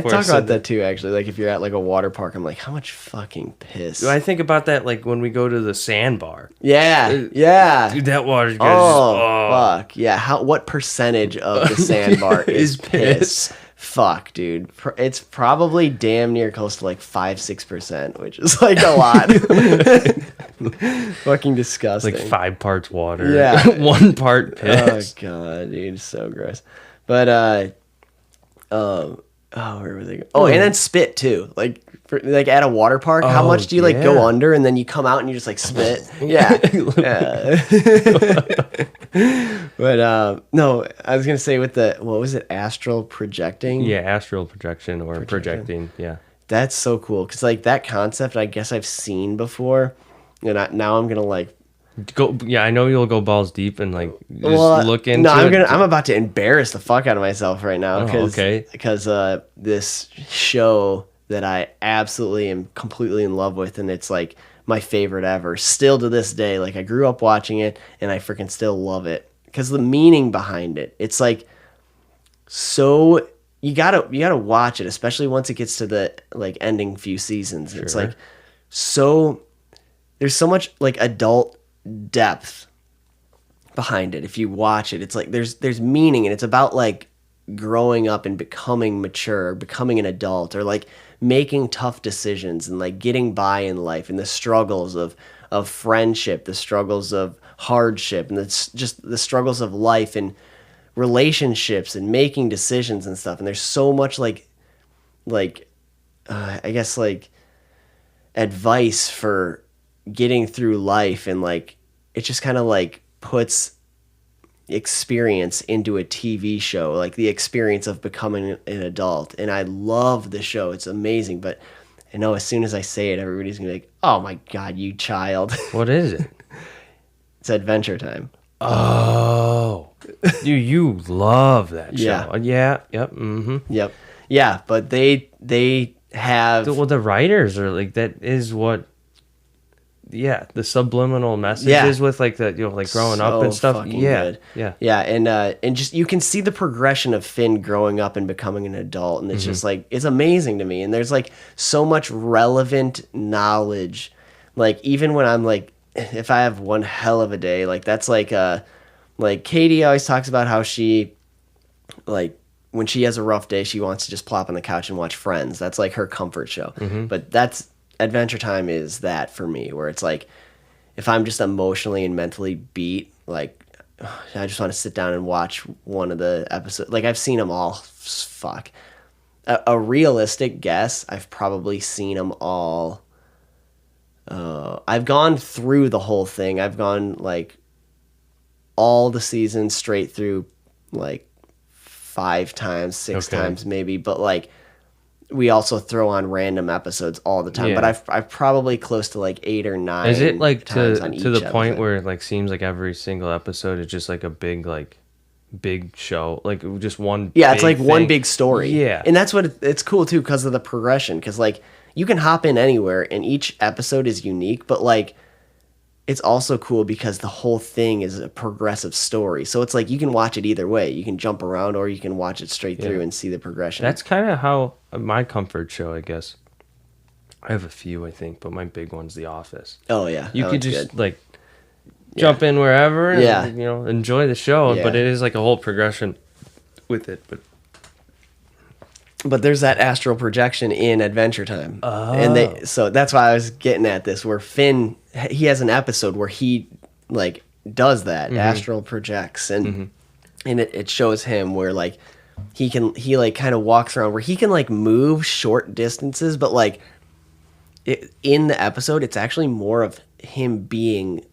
Speaker 1: talk about that too, actually. Like, if you're at like a water park, I'm like, how much fucking piss?
Speaker 2: I think about that like when we go to the sandbar.
Speaker 1: Yeah.
Speaker 2: Dude, that water goes.
Speaker 1: Fuck. Yeah. What percentage of the sandbar is piss? Fuck, dude. It's probably damn near close to like 5-6%, which is like a lot. Fucking disgusting.
Speaker 2: Like 5 parts water.
Speaker 1: Yeah.
Speaker 2: 1 part piss.
Speaker 1: Oh god, dude, so gross. But where were they? Oh, and then spit too. Like at a water park, how much do you like go under and then you come out and you just like spit? Yeah. But no, I was gonna say with what was it? Astral projecting?
Speaker 2: Yeah, astral projection or projecting. Yeah.
Speaker 1: That's so cool because like that concept, I guess I've seen before, and now I'm gonna like
Speaker 2: go. Yeah, I know you'll go balls deep and like just look into.
Speaker 1: No, I'm about to embarrass the fuck out of myself right now because this show that I absolutely am completely in love with, and it's like my favorite ever. Still to this day, like I grew up watching it, and I freaking still love it because the meaning behind it. It's like so. You gotta watch it, especially once it gets to the like ending few seasons. Sure. It's like so there's so much like adult depth behind it. If you watch it, it's like there's meaning, and it's about like growing up and becoming mature, becoming an adult, or like making tough decisions and like getting by in life, and the struggles of friendship, the struggles of hardship, and it's just the struggles of life and relationships and making decisions and stuff. And there's so much I guess like advice for getting through life, and like it just kind of like puts experience into a TV show, like the experience of becoming an adult. And I love the show. It's amazing. But I know as soon as I say it, everybody's gonna be like, oh my god, you child.
Speaker 2: What is it?
Speaker 1: It's Adventure Time.
Speaker 2: Oh, you love that show. Yeah. Yep. Mm-hmm.
Speaker 1: Yep. Yeah, but they have
Speaker 2: the writers are like, that is what. Yeah, the subliminal messages with like the like growing up and stuff. Yeah,
Speaker 1: good. Yeah, and just you can see the progression of Finn growing up and becoming an adult, and it's just like it's amazing to me. And there's like so much relevant knowledge, like even when I'm like, if I have one hell of a day, like that's like Katie always talks about how she like when she has a rough day, she wants to just plop on the couch and watch Friends. That's like her comfort show. But that's Adventure Time is that for me, where it's like if I'm just emotionally and mentally beat, like I just want to sit down and watch one of the episodes. Like I've seen them all. Fuck. A realistic guess, I've probably seen them all. I've gone through the whole thing. I've gone like all the seasons straight through, like 5 times, 6 times maybe. But like we also throw on random episodes all the time. But I've probably close to like 8 or 9.
Speaker 2: Is it like to the point where it like seems like every single episode is just like a big show, like just one?
Speaker 1: Yeah, it's like thing. One big story.
Speaker 2: Yeah,
Speaker 1: and that's what it's cool too because of the progression. Because like you can hop in anywhere, and each episode is unique. But like it's also cool because the whole thing is a progressive story. So it's like you can watch it either way. You can jump around or you can watch it straight through and see the progression.
Speaker 2: That's kind of how my comfort show, I guess. I have a few, I think, but my big one's The Office.
Speaker 1: Oh, yeah.
Speaker 2: You could just, like, jump in wherever and, you know, enjoy the show. Yeah. But it is like a whole progression with it.
Speaker 1: But there's that astral projection in Adventure Time.
Speaker 2: Oh.
Speaker 1: And so that's why I was getting at this, where Finn, he has an episode where he, like, does that, astral projects. And and it shows him where, like, he kind of walks around, where he can, like, move short distances, but, like, in the episode, it's actually more of him being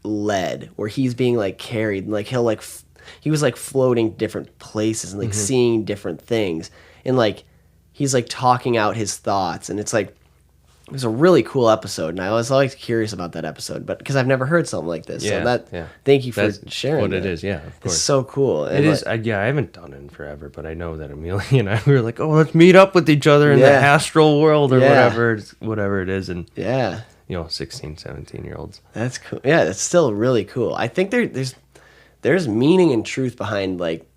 Speaker 1: led, where he's being, like, carried. Like, he was, like, floating different places and, like, seeing different things. And, like, he's, like, talking out his thoughts. And it's, like, it was a really cool episode. And I was always curious about that episode, but because I've never heard something like this. Thank you for sharing
Speaker 2: what
Speaker 1: that.
Speaker 2: It is, yeah, of course.
Speaker 1: It's so cool. And
Speaker 2: it is, I haven't done it in forever, but I know that Amelia and I were like, oh, let's meet up with each other in the astral world or whatever it is. And, you know, 16, 17-year-olds.
Speaker 1: That's cool. Yeah, it's still really cool. I think there's meaning and truth behind, like,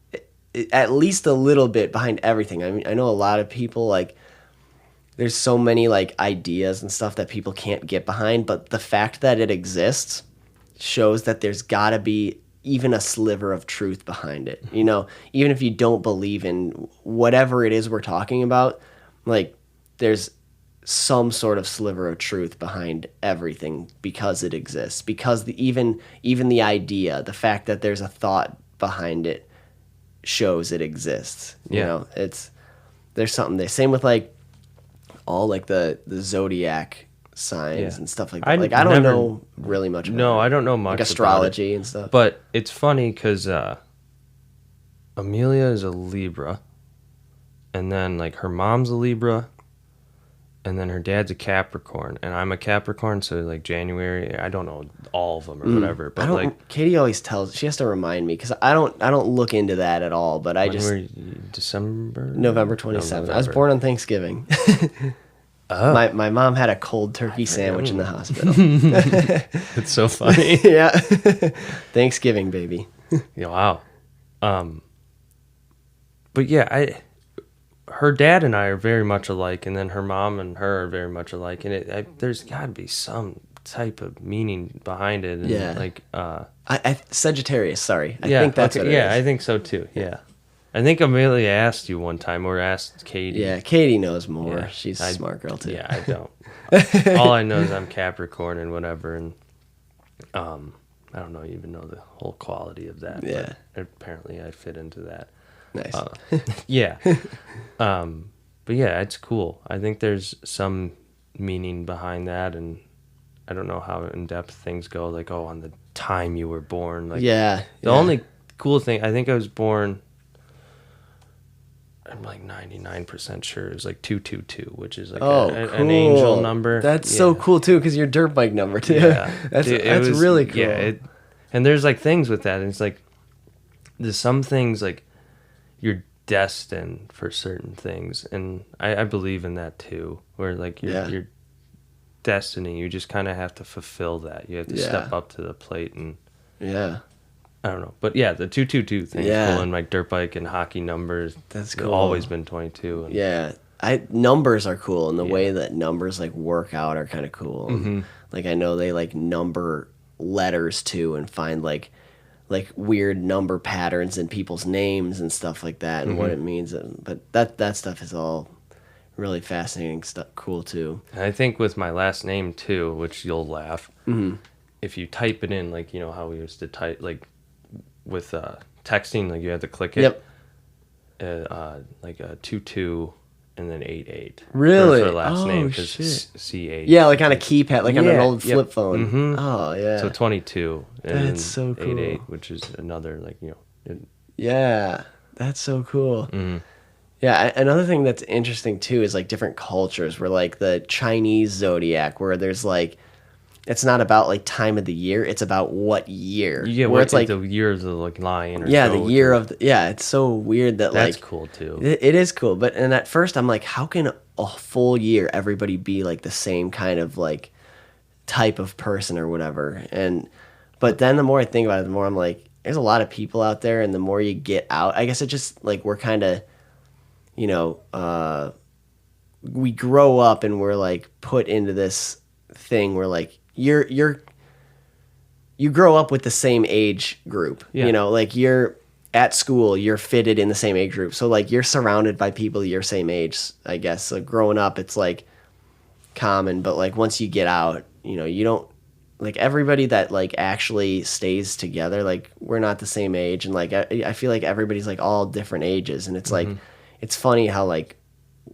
Speaker 1: at least a little bit behind everything. I mean, I know a lot of people, like, there's so many, like, ideas and stuff that people can't get behind, but the fact that it exists shows that there's got to be even a sliver of truth behind it. You know, even if you don't believe in whatever it is we're talking about, like, there's some sort of sliver of truth behind everything because it exists. Because even the idea, the fact that there's a thought behind it, shows it exists. You know, there's something there. Same with, like, all, like, the zodiac signs and stuff like that. I don't know really much about
Speaker 2: I don't know much,
Speaker 1: like, astrology and stuff.
Speaker 2: But it's funny because Amelia is a Libra, and then, like, her mom's a Libra, and then her dad's a Capricorn, and I'm a Capricorn, so, like, January, I don't know all of them or whatever, but, like,
Speaker 1: Katie always she has to remind me, because I don't look into that at all, but I just...
Speaker 2: December?
Speaker 1: November 27th. I was born on Thanksgiving. Oh. My mom had a cold turkey sandwich in the hospital.
Speaker 2: It's so funny.
Speaker 1: Yeah. Thanksgiving, baby.
Speaker 2: Yeah, wow. But yeah, her dad and I are very much alike, and then her mom and her are very much alike, and there's got to be some type of meaning behind it. And like
Speaker 1: Sagittarius. Sorry, I think that's what it is.
Speaker 2: Yeah, I think so too. Yeah, I think Amelia asked you one time, or asked Katie.
Speaker 1: Yeah, Katie knows more. Yeah, she's a smart girl too.
Speaker 2: Yeah, I don't. All I know is I'm Capricorn and whatever, and I don't know even know the whole quality of that.
Speaker 1: Yeah,
Speaker 2: but apparently I fit into that.
Speaker 1: Nice.
Speaker 2: Yeah. But yeah, it's cool. I think there's some meaning behind that, and I don't know how in depth things go, like, oh, on the time you were born. Like, the only cool thing, I think I was born, I'm like 99% sure it was like 222, which is like
Speaker 1: cool.
Speaker 2: An angel number.
Speaker 1: That's so cool too, because your dirt bike number too.
Speaker 2: Yeah.
Speaker 1: that's really cool.
Speaker 2: Yeah, and there's like things with that, and it's like there's some things like you're destined for certain things, and I believe in that too, where like your destiny, you just kind of have to fulfill that. You have to step up to the plate, and I don't know, but yeah, the 222 thing is cool, and like dirt bike and hockey numbers,
Speaker 1: that's cool.
Speaker 2: Always been 22. And
Speaker 1: numbers are cool, and the way that numbers like work out are kind of cool.
Speaker 2: Mm-hmm.
Speaker 1: Like I know they like number letters too, and find like weird number patterns in people's names and stuff like that, and what it means. But that stuff is all really fascinating stuff, cool too.
Speaker 2: And I think with my last name too, which you'll laugh, if you type it in, like, you know how we used to type, like with texting, like you had to click it. Like a 22 and then 88.
Speaker 1: Really?
Speaker 2: For last name, because C8.
Speaker 1: Yeah, like on a keypad, like on an old flip phone.
Speaker 2: Mm-hmm.
Speaker 1: Oh, yeah.
Speaker 2: So 22. And
Speaker 1: that's so cool.
Speaker 2: 88, which is another, like, you know.
Speaker 1: Yeah, that's so cool.
Speaker 2: Mm-hmm.
Speaker 1: Yeah, another thing that's interesting, too, is, like, different cultures where, like, the Chinese zodiac, where there's, like, it's not about, like, time of the year, it's about what year.
Speaker 2: Yeah,
Speaker 1: where it's like
Speaker 2: the years of, like, lion or
Speaker 1: the year of it's so weird that,
Speaker 2: that's
Speaker 1: like...
Speaker 2: That's cool, too.
Speaker 1: It is cool, and at first I'm like, how can a full year everybody be, like, the same kind of, like, type of person or whatever. But then the more I think about it, the more I'm like, there's a lot of people out there, and the more you get out, I guess it just like we're kind of, you know, we grow up and we're like put into this thing where like you grow up with the same age group, you know, like you're at school, you're fitted in the same age group. So like you're surrounded by people your same age, I guess. So growing up, it's like common, but like once you get out, you know, you don't, like everybody that like actually stays together, like we're not the same age, and like I feel like everybody's like all different ages, and it's like it's funny how like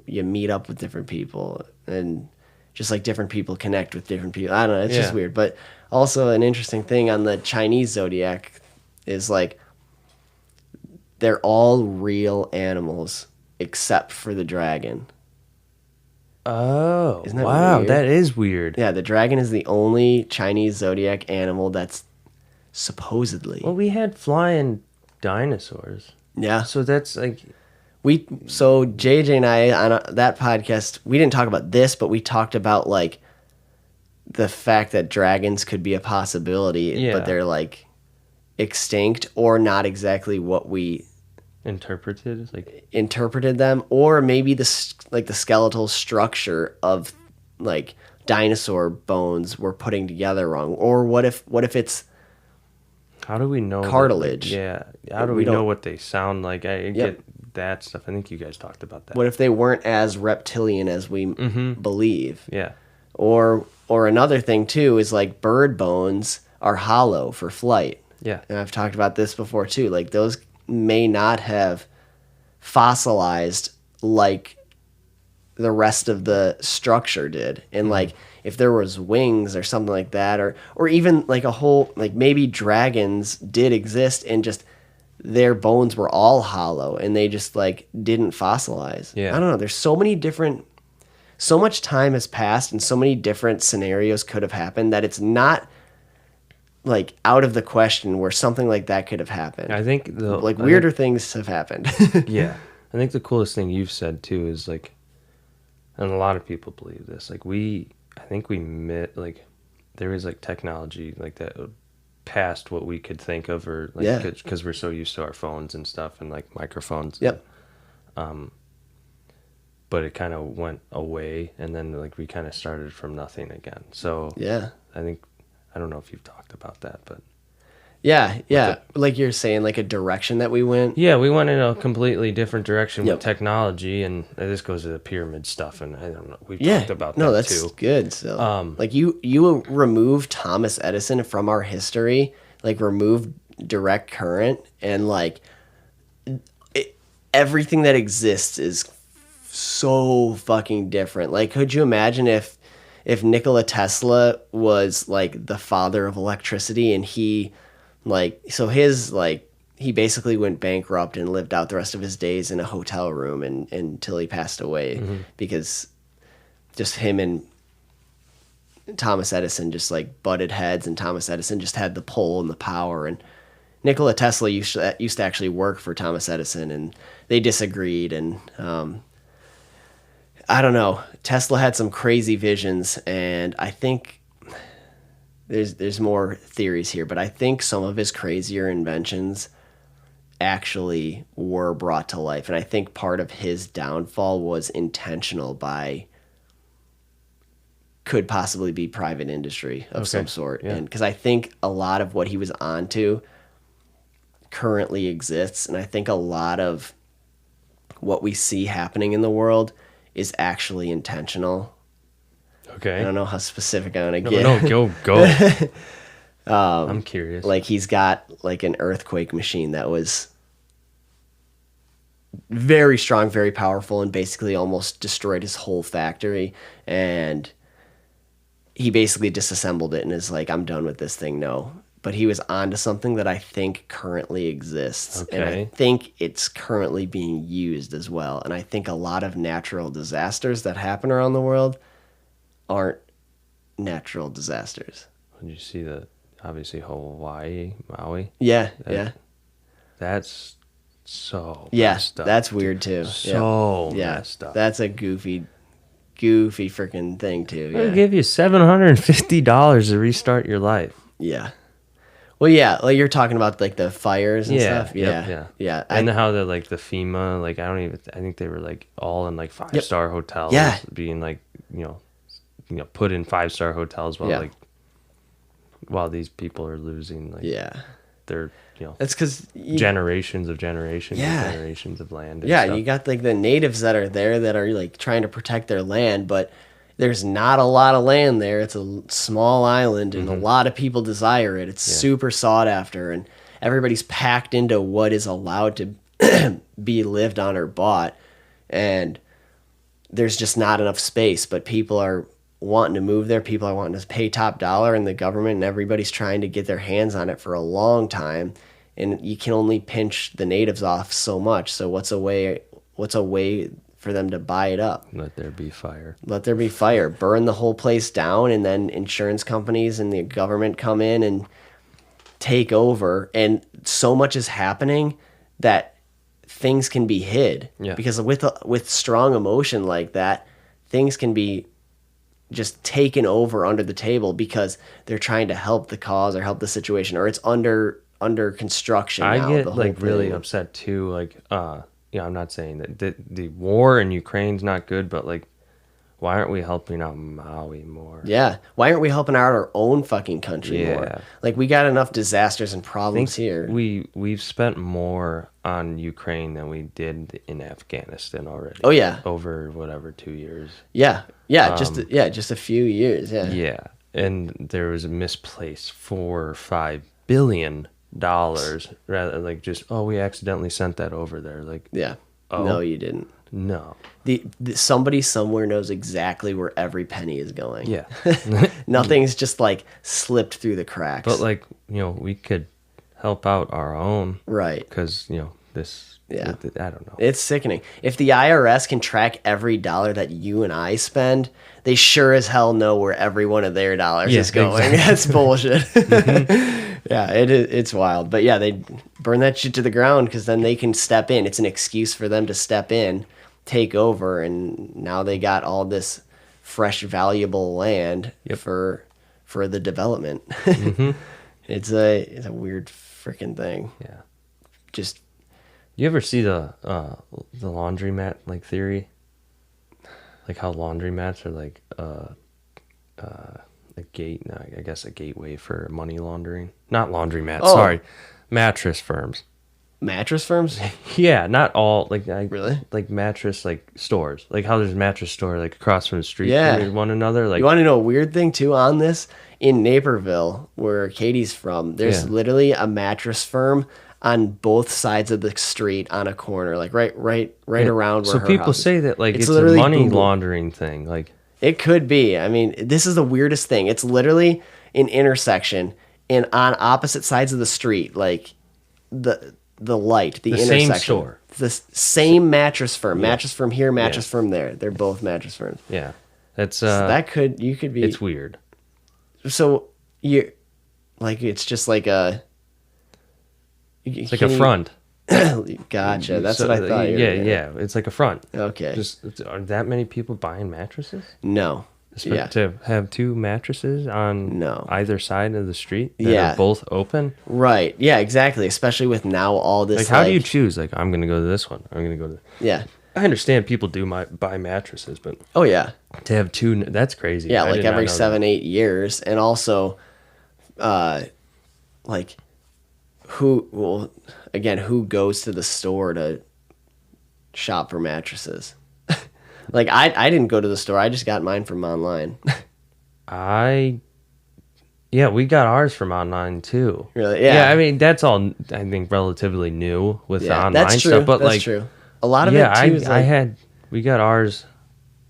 Speaker 1: you meet up with different people and just like different people connect with different people. I don't know, it's just weird. But also an interesting thing on the Chinese zodiac is like they're all real animals except for the dragon.
Speaker 2: Oh, wow, weird? That is weird.
Speaker 1: Yeah, the dragon is the only Chinese zodiac animal that's supposedly.
Speaker 2: Well, we had flying dinosaurs.
Speaker 1: Yeah.
Speaker 2: So that's like...
Speaker 1: So JJ and I, on that podcast, we didn't talk about this, but we talked about, like, the fact that dragons could be a possibility, but they're, like, extinct or not exactly what we... interpreted them, or maybe the skeletal structure of like dinosaur bones we're putting together wrong, or what if it's
Speaker 2: how do we know
Speaker 1: cartilage?
Speaker 2: How do we know what they sound like? I get that stuff. I think you guys talked about that.
Speaker 1: What if they weren't as reptilian as we believe?
Speaker 2: Yeah.
Speaker 1: Or another thing too is like bird bones are hollow for flight.
Speaker 2: Yeah.
Speaker 1: And I've talked about this before too. Like those may not have fossilized like the rest of the structure did, and like if there was wings or something like that, or even like a whole, like maybe dragons did exist and just their bones were all hollow and they just like didn't fossilize. I don't know, there's so much time has passed and so many different scenarios could have happened that it's not like out of the question where something like that could have happened.
Speaker 2: I think
Speaker 1: weirder things have happened.
Speaker 2: Yeah. I think the coolest thing you've said too is like, and a lot of people believe this, like I think we met, like there is like technology like that past what we could think of, or like because we're so used to our phones and stuff and like microphones.
Speaker 1: Yep.
Speaker 2: But it kind of went away, and then like we kind of started from nothing again. So
Speaker 1: yeah,
Speaker 2: I don't know if you've talked about that, but
Speaker 1: like you're saying, like a direction that we went.
Speaker 2: Yeah, we went in a completely different direction with technology, and this goes to the pyramid stuff, and I don't know, we've talked about that too.
Speaker 1: No, that's good. So, like you remove Thomas Edison from our history, like remove direct current, and like everything that exists is so fucking different. Like, could you imagine if Nikola Tesla was like the father of electricity, and he basically went bankrupt and lived out the rest of his days in a hotel room until he passed away, because just him and Thomas Edison just like butted heads, and Thomas Edison just had the pull and the power, and Nikola Tesla used to actually work for Thomas Edison, and they disagreed, and I don't know. Tesla had some crazy visions, and I think there's more theories here, but I think some of his crazier inventions actually were brought to life, and I think part of his downfall was intentional could possibly be private industry of some sort, and because I think a lot of what he was onto currently exists, and I think a lot of what we see happening in the world is actually intentional.
Speaker 2: Okay.
Speaker 1: I don't know how specific I'm gonna get.
Speaker 2: No, go. I'm curious.
Speaker 1: Like he's got like an earthquake machine that was very strong, very powerful, and basically almost destroyed his whole factory. And he basically disassembled it and is like, I'm done with this thing. No. But he was onto something that I think currently exists.
Speaker 2: Okay.
Speaker 1: And I think it's currently being used as well. And I think a lot of natural disasters that happen around the world aren't natural disasters.
Speaker 2: Did you see obviously Hawaii, Maui?
Speaker 1: Yeah.
Speaker 2: That's so messed up.
Speaker 1: That's weird too.
Speaker 2: So messed up.
Speaker 1: That's a goofy goofy freaking thing too. Yeah.
Speaker 2: They'll give you $750 to restart your life.
Speaker 1: Yeah. Well, yeah, like you're talking about like the fires and stuff.
Speaker 2: Yeah. And how the like the FEMA, like I think they were like all in like 5-star hotels.
Speaker 1: Yeah.
Speaker 2: Being like put in 5-star hotels while these people are losing like their
Speaker 1: that's because
Speaker 2: generations of land. And stuff.
Speaker 1: You got like the natives that are there that are like trying to protect their land, but there's not a lot of land there. It's a small island, and a lot of people desire it. It's super sought after, and everybody's packed into what is allowed to be lived on or bought, and there's just not enough space. But people are wanting to move there. People are wanting to pay top dollar, and the government and everybody's trying to get their hands on it for a long time, and you can only pinch the natives off so much. So what's a way for them to buy it up?
Speaker 2: Let there be fire.
Speaker 1: Burn the whole place down, and then insurance companies and the government come in and take over. And so much is happening that things can be hid.
Speaker 2: Yeah.
Speaker 1: Because with strong emotion like that, things can be just taken over under the table because they're trying to help the cause or help the situation, or it's under construction.
Speaker 2: I
Speaker 1: now,
Speaker 2: get like really upset too. Like, I'm not saying that the war in Ukraine's not good, but like, why aren't we helping out Maui more?
Speaker 1: Yeah. Why aren't we helping out our own fucking country more? Like, we got enough disasters and problems here.
Speaker 2: We've spent more on Ukraine than we did in Afghanistan already.
Speaker 1: Oh yeah.
Speaker 2: Over whatever 2 years.
Speaker 1: Yeah. Just a few years. Yeah.
Speaker 2: Yeah. And there was a misplaced $4 or $5 billion rather like just we accidentally sent that over there. Like
Speaker 1: no, you didn't.
Speaker 2: No.
Speaker 1: The somebody somewhere knows exactly where every penny is going.
Speaker 2: Yeah.
Speaker 1: Nothing's just like slipped through the cracks.
Speaker 2: But like, we could help out our own.
Speaker 1: Right.
Speaker 2: Because, this, I don't know.
Speaker 1: It's sickening. If the IRS can track every dollar that you and I spend, they sure as hell know where every one of their dollars is going. Exactly. That's bullshit. Yeah, it's wild. But yeah, they burn that shit to the ground because then they can step in. It's an excuse for them to step in, take over, and now they got all this fresh, valuable land for the development. It's a weird freaking thing.
Speaker 2: Yeah.
Speaker 1: Just.
Speaker 2: You ever see the laundromat like theory? Like how laundromats are like a gateway for money laundering. Not laundromats, sorry, mattress firms.
Speaker 1: Mattress firms?
Speaker 2: Yeah, not all
Speaker 1: really
Speaker 2: like mattress like stores. Like how there's a mattress store like across from the street from one another. Like,
Speaker 1: you want to know a weird thing too on this? In Naperville, where Katie's from, there's literally a mattress firm on both sides of the street on a corner, like right around where her
Speaker 2: people
Speaker 1: house
Speaker 2: say that like it's a money laundering thing. Like,
Speaker 1: it could be. I mean, this is the weirdest thing. It's literally an intersection, and on opposite sides of the street, like the intersection.
Speaker 2: Same store.
Speaker 1: The same mattress firm. Mattress firm here, mattress firm there. They're both mattress firms.
Speaker 2: Yeah. That's
Speaker 1: so you could be.
Speaker 2: It's weird.
Speaker 1: So it's just like a.
Speaker 2: It's like a front.
Speaker 1: Gotcha. That's what I thought.
Speaker 2: Yeah. It's like a front.
Speaker 1: Okay.
Speaker 2: Are that many people buying mattresses?
Speaker 1: No.
Speaker 2: To have two mattresses on either side of the street that are both open?
Speaker 1: Right. Yeah, exactly. Especially with now all this.
Speaker 2: Like, how do you choose? Like, I'm going to go to this one. I'm going to go to...
Speaker 1: Yeah.
Speaker 2: I understand people do buy mattresses, but...
Speaker 1: Oh, yeah.
Speaker 2: To have two... That's crazy.
Speaker 1: Yeah, like every 7-8 years. And also, like... Who goes to the store to shop for mattresses? Like, I didn't go to the store. I just got mine from online.
Speaker 2: We got ours from online too.
Speaker 1: Really? Yeah.
Speaker 2: I mean, that's all, I think, relatively new with the online
Speaker 1: that's true.
Speaker 2: stuff. But
Speaker 1: that's true. A lot of it too is
Speaker 2: we got ours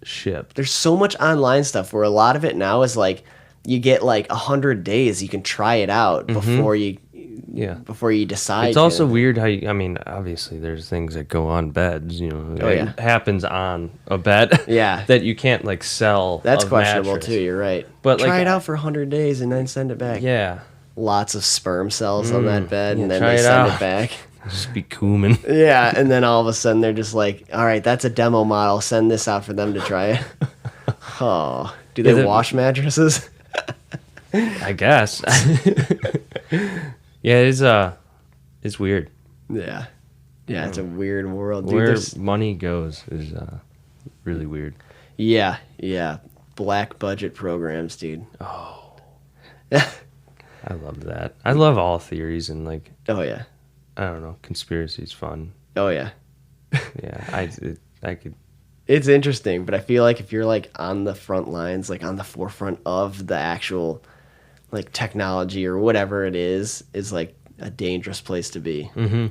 Speaker 2: shipped.
Speaker 1: There's so much online stuff where a lot of it now is like, you get like 100 days. You can try it out before you decide.
Speaker 2: It's also weird how obviously there's things that go on beds, it happens on a bed that you can't like sell.
Speaker 1: That's questionable too. You're right.
Speaker 2: But
Speaker 1: try it out for 100 days and then send it back.
Speaker 2: Yeah.
Speaker 1: Lots of sperm cells on that bed, and then they send it back.
Speaker 2: Just be cooming.
Speaker 1: Yeah, and then all of a sudden they're just like, all right, that's a demo model. Send this out for them to try it. Oh, do they wash mattresses?
Speaker 2: I guess. Yeah, it's weird.
Speaker 1: Yeah, it's a weird world. Dude,
Speaker 2: where money goes is really weird.
Speaker 1: Yeah, black budget programs, dude.
Speaker 2: Oh, I love that. I love all theories and like.
Speaker 1: Oh yeah.
Speaker 2: I don't know. Conspiracy's fun.
Speaker 1: Oh yeah.
Speaker 2: Yeah, I could.
Speaker 1: It's interesting, but I feel like if you're like on the front lines, like on the forefront of the actual like technology or whatever it is like a dangerous place to be.
Speaker 2: Mm-hmm.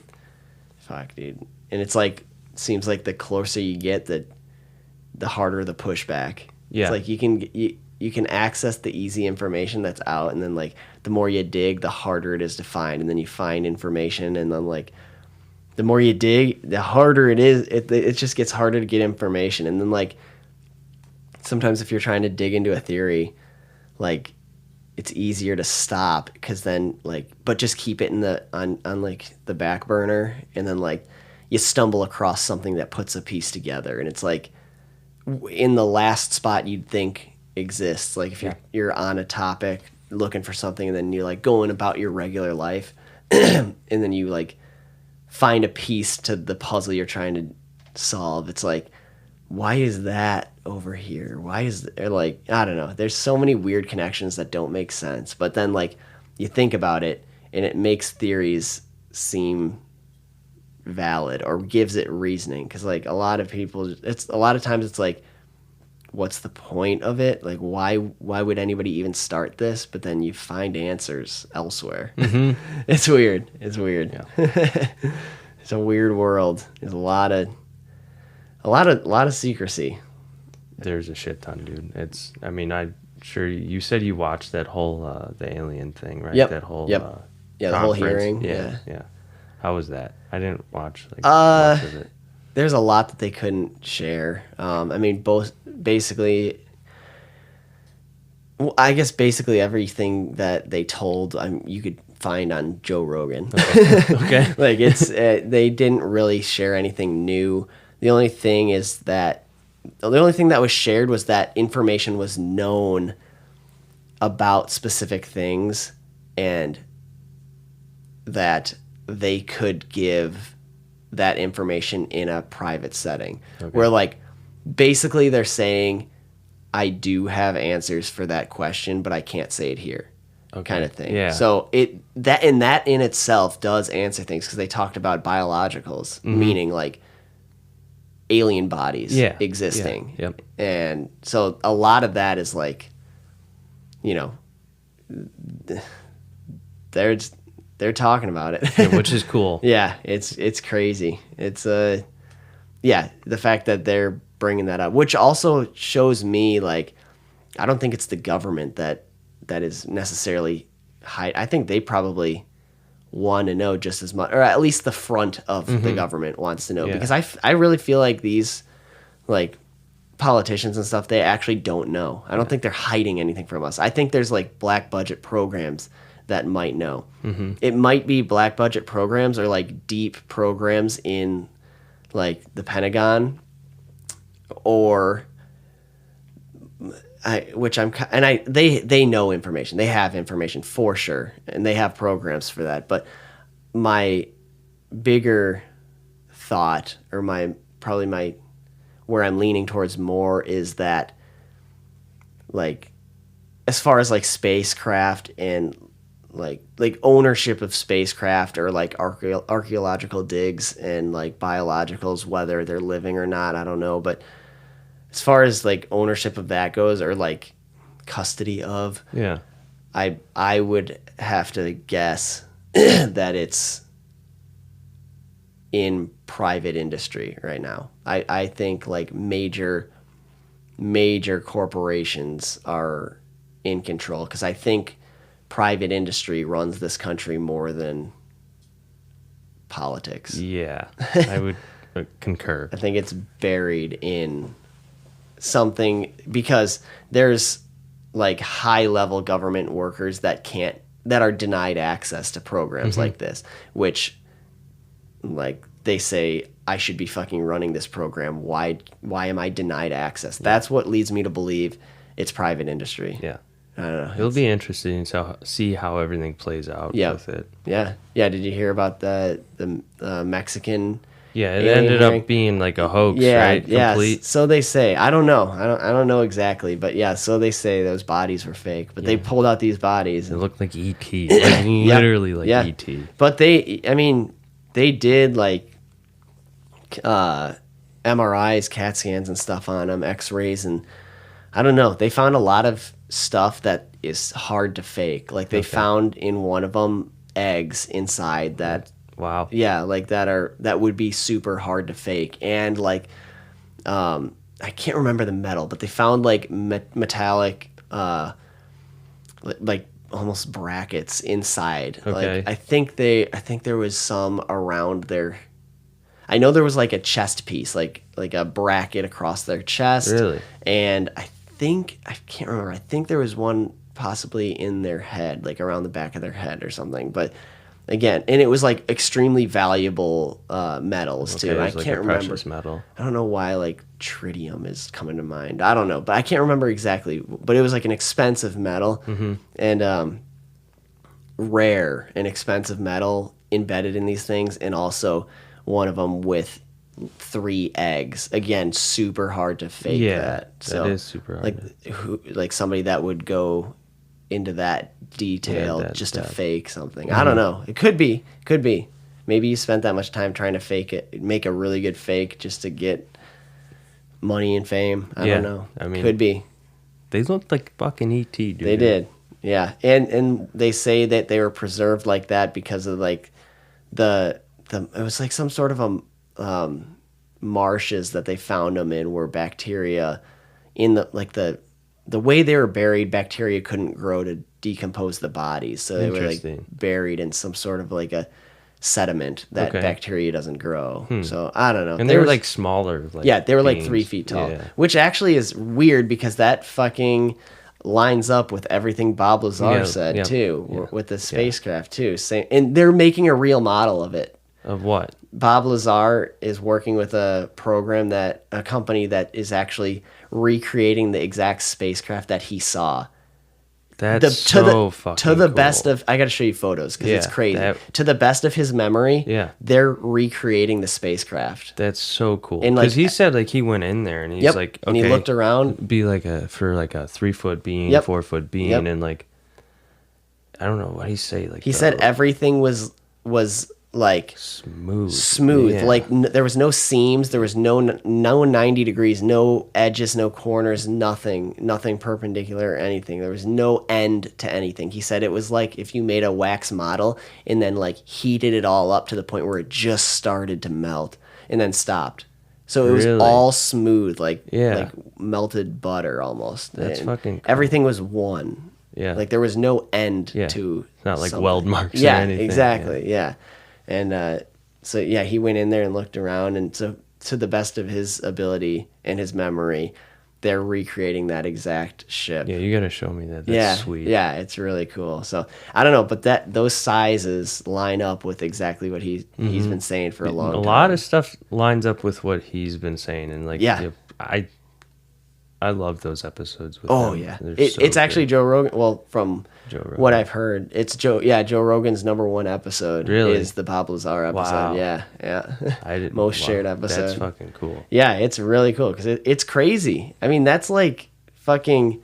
Speaker 1: Fuck, dude. And it's like seems like the closer you get, the harder the pushback.
Speaker 2: Yeah.
Speaker 1: It's like you can access the easy information that's out, and then like the more you dig, the harder it is to find, and then you find information, and then like the more you dig, the harder it is. It just gets harder to get information, and then like sometimes if you're trying to dig into a theory, like it's easier to stop because then like, but just keep it in on like the back burner, and then like you stumble across something that puts a piece together, and it's like in the last spot you'd think exists. Like if you're on a topic looking for something, and then you're like going about your regular life, and then you like find a piece to the puzzle you're trying to solve. It's like, why is that over here? Why is there, like, I don't know. There's so many weird connections that don't make sense. But then like you think about it, and it makes theories seem valid or gives it reasoning. Because like a lot of times it's like, what's the point of it? Like why would anybody even start this? But then you find answers elsewhere.
Speaker 2: Mm-hmm.
Speaker 1: It's weird.
Speaker 2: Yeah.
Speaker 1: It's a weird world. There's a lot of secrecy.
Speaker 2: There's a shit ton, dude. I'm sure you said you watched that whole the alien thing, right?
Speaker 1: Yep.
Speaker 2: That whole
Speaker 1: the whole hearing.
Speaker 2: Yeah. How was that? I didn't watch much of it.
Speaker 1: There's a lot that they couldn't share. I mean, basically everything that they told, you could find on Joe Rogan.
Speaker 2: Okay.
Speaker 1: Like it's they didn't really share anything new. The only thing that was shared was that information was known about specific things, and that they could give that information in a private setting. Okay. Where like basically they're saying, I do have answers for that question, but I can't say it here. Okay. Kind of thing. Yeah. So that in itself does answer things, because they talked about biologicals, mm-hmm. meaning like alien bodies existing.
Speaker 2: Yeah. Yep.
Speaker 1: And so a lot of that is like, you know, they're talking about it.
Speaker 2: Yeah, which is cool.
Speaker 1: Yeah, it's crazy. It's the fact that they're bringing that up, which also shows me like, I don't think it's the government that is necessarily I think they probably want to know just as much, or at least the front of mm-hmm. the government wants to know, because I really feel like these like politicians and stuff, they actually don't know. I don't think they're hiding anything from us. I think there's like black budget programs that might know. Mm-hmm. It might be black budget programs or like deep programs in like the Pentagon, or they know information. They have information for sure, and they have programs for that. But my bigger thought, or where I'm leaning towards more, is that like as far as like spacecraft and like ownership of spacecraft, or like archaeological digs and like biologicals, whether they're living or not, I don't know. But as far as like ownership of that goes, or like custody of, I would have to guess that it's in private industry right now. I think like major corporations are in control, because I think private industry runs this country more than politics.
Speaker 2: Yeah, I would concur.
Speaker 1: I think it's buried in something, because there's like high level government workers that are denied access to programs mm-hmm. like this, which like they say, I should be fucking running this program. Why am I denied access? That's what leads me to believe it's private industry.
Speaker 2: Yeah.
Speaker 1: I don't know.
Speaker 2: It'll be interesting to see how everything plays out with it.
Speaker 1: Yeah. Yeah. Did you hear about the Mexican?
Speaker 2: Yeah, it ended up being like a hoax, right?
Speaker 1: Complete. Yeah. So they say. I don't know. I don't know exactly, but yeah. So they say those bodies were fake, but they pulled out these bodies.
Speaker 2: It looked like E.T. Like literally like E.T.
Speaker 1: But they did like MRIs, CAT scans, and stuff on them, X-rays, and I don't know. They found a lot of stuff that is hard to fake. Like they found in one of them eggs inside that.
Speaker 2: Wow.
Speaker 1: Yeah, like that would be super hard to fake, and like I can't remember the metal, but they found like metallic, like almost brackets inside.
Speaker 2: Okay.
Speaker 1: Like I think there was some around their. I know there was like a chest piece, like a bracket across their chest.
Speaker 2: Really?
Speaker 1: And I can't remember. I think there was one possibly in their head, like around the back of their head or something, but. Again, and it was like extremely valuable metals too. I can't remember.
Speaker 2: Precious metal.
Speaker 1: I don't know why like tritium is coming to mind. I don't know, but I can't remember exactly. But it was like an expensive metal and rare and expensive metal embedded in these things, and also one of them with 3 eggs. Again, super hard to fake that. So
Speaker 2: that is super hard.
Speaker 1: Like somebody that would go into that detail just to fake something. I don't know. It could be. Maybe you spent that much time trying to fake it, make a really good fake just to get money and fame. I don't know. I mean, could be.
Speaker 2: They looked like fucking E.T., dude.
Speaker 1: They did. Yeah. And they say that they were preserved like that because of like it was like some sort of marshes that they found them in where bacteria in the way they were buried, bacteria couldn't grow to decompose the bodies. So they were like buried in some sort of like a sediment that bacteria doesn't grow. So I don't know.
Speaker 2: And they were like smaller. Like
Speaker 1: they were like 3 feet tall, which actually is weird because that fucking lines up with everything Bob Lazar said too, with the spacecraft too. Same, and they're making a real model of it.
Speaker 2: Of what?
Speaker 1: Bob Lazar is working with a company that is actually recreating the exact spacecraft that he saw.
Speaker 2: That's so fucking
Speaker 1: to the
Speaker 2: cool.
Speaker 1: best of, I got to show you photos because it's crazy. To the best of his memory, they're recreating the spacecraft.
Speaker 2: That's so cool. Because he said like he went in there and he's like, okay,
Speaker 1: and he looked around,
Speaker 2: be like a 3-foot beam, 4-foot beam, and like I don't know what he say. Like
Speaker 1: he said everything was like smooth. Like there was no seams, there was no 90 degrees, no edges, no corners, nothing perpendicular or anything. There was no end to anything. He said it was like if you made a wax model and then like heated it all up to the point where it just started to melt and then stopped. So it was all smooth, like melted butter almost.
Speaker 2: That's fucking cool.
Speaker 1: Everything was one. Yeah. Like there was no end to
Speaker 2: it's not like weld marks or anything.
Speaker 1: Exactly. Yeah. And so he went in there and looked around, and so to the best of his ability and his memory, they're recreating that exact ship.
Speaker 2: Yeah, you got to show me that. That's sweet.
Speaker 1: Yeah, it's really cool. So I don't know, but those sizes line up with exactly what he's been saying for a long time.
Speaker 2: A lot of stuff lines up with what he's been saying, and like I love those episodes with him.
Speaker 1: Yeah. It's actually Joe Rogan. Well, from what I've heard, it's Joe Rogan's #1 episode is the Bob Lazar episode. Wow. Yeah.
Speaker 2: I didn't,
Speaker 1: most shared episode.
Speaker 2: That's fucking cool.
Speaker 1: Yeah, it's really cool because it's crazy. I mean, that's like fucking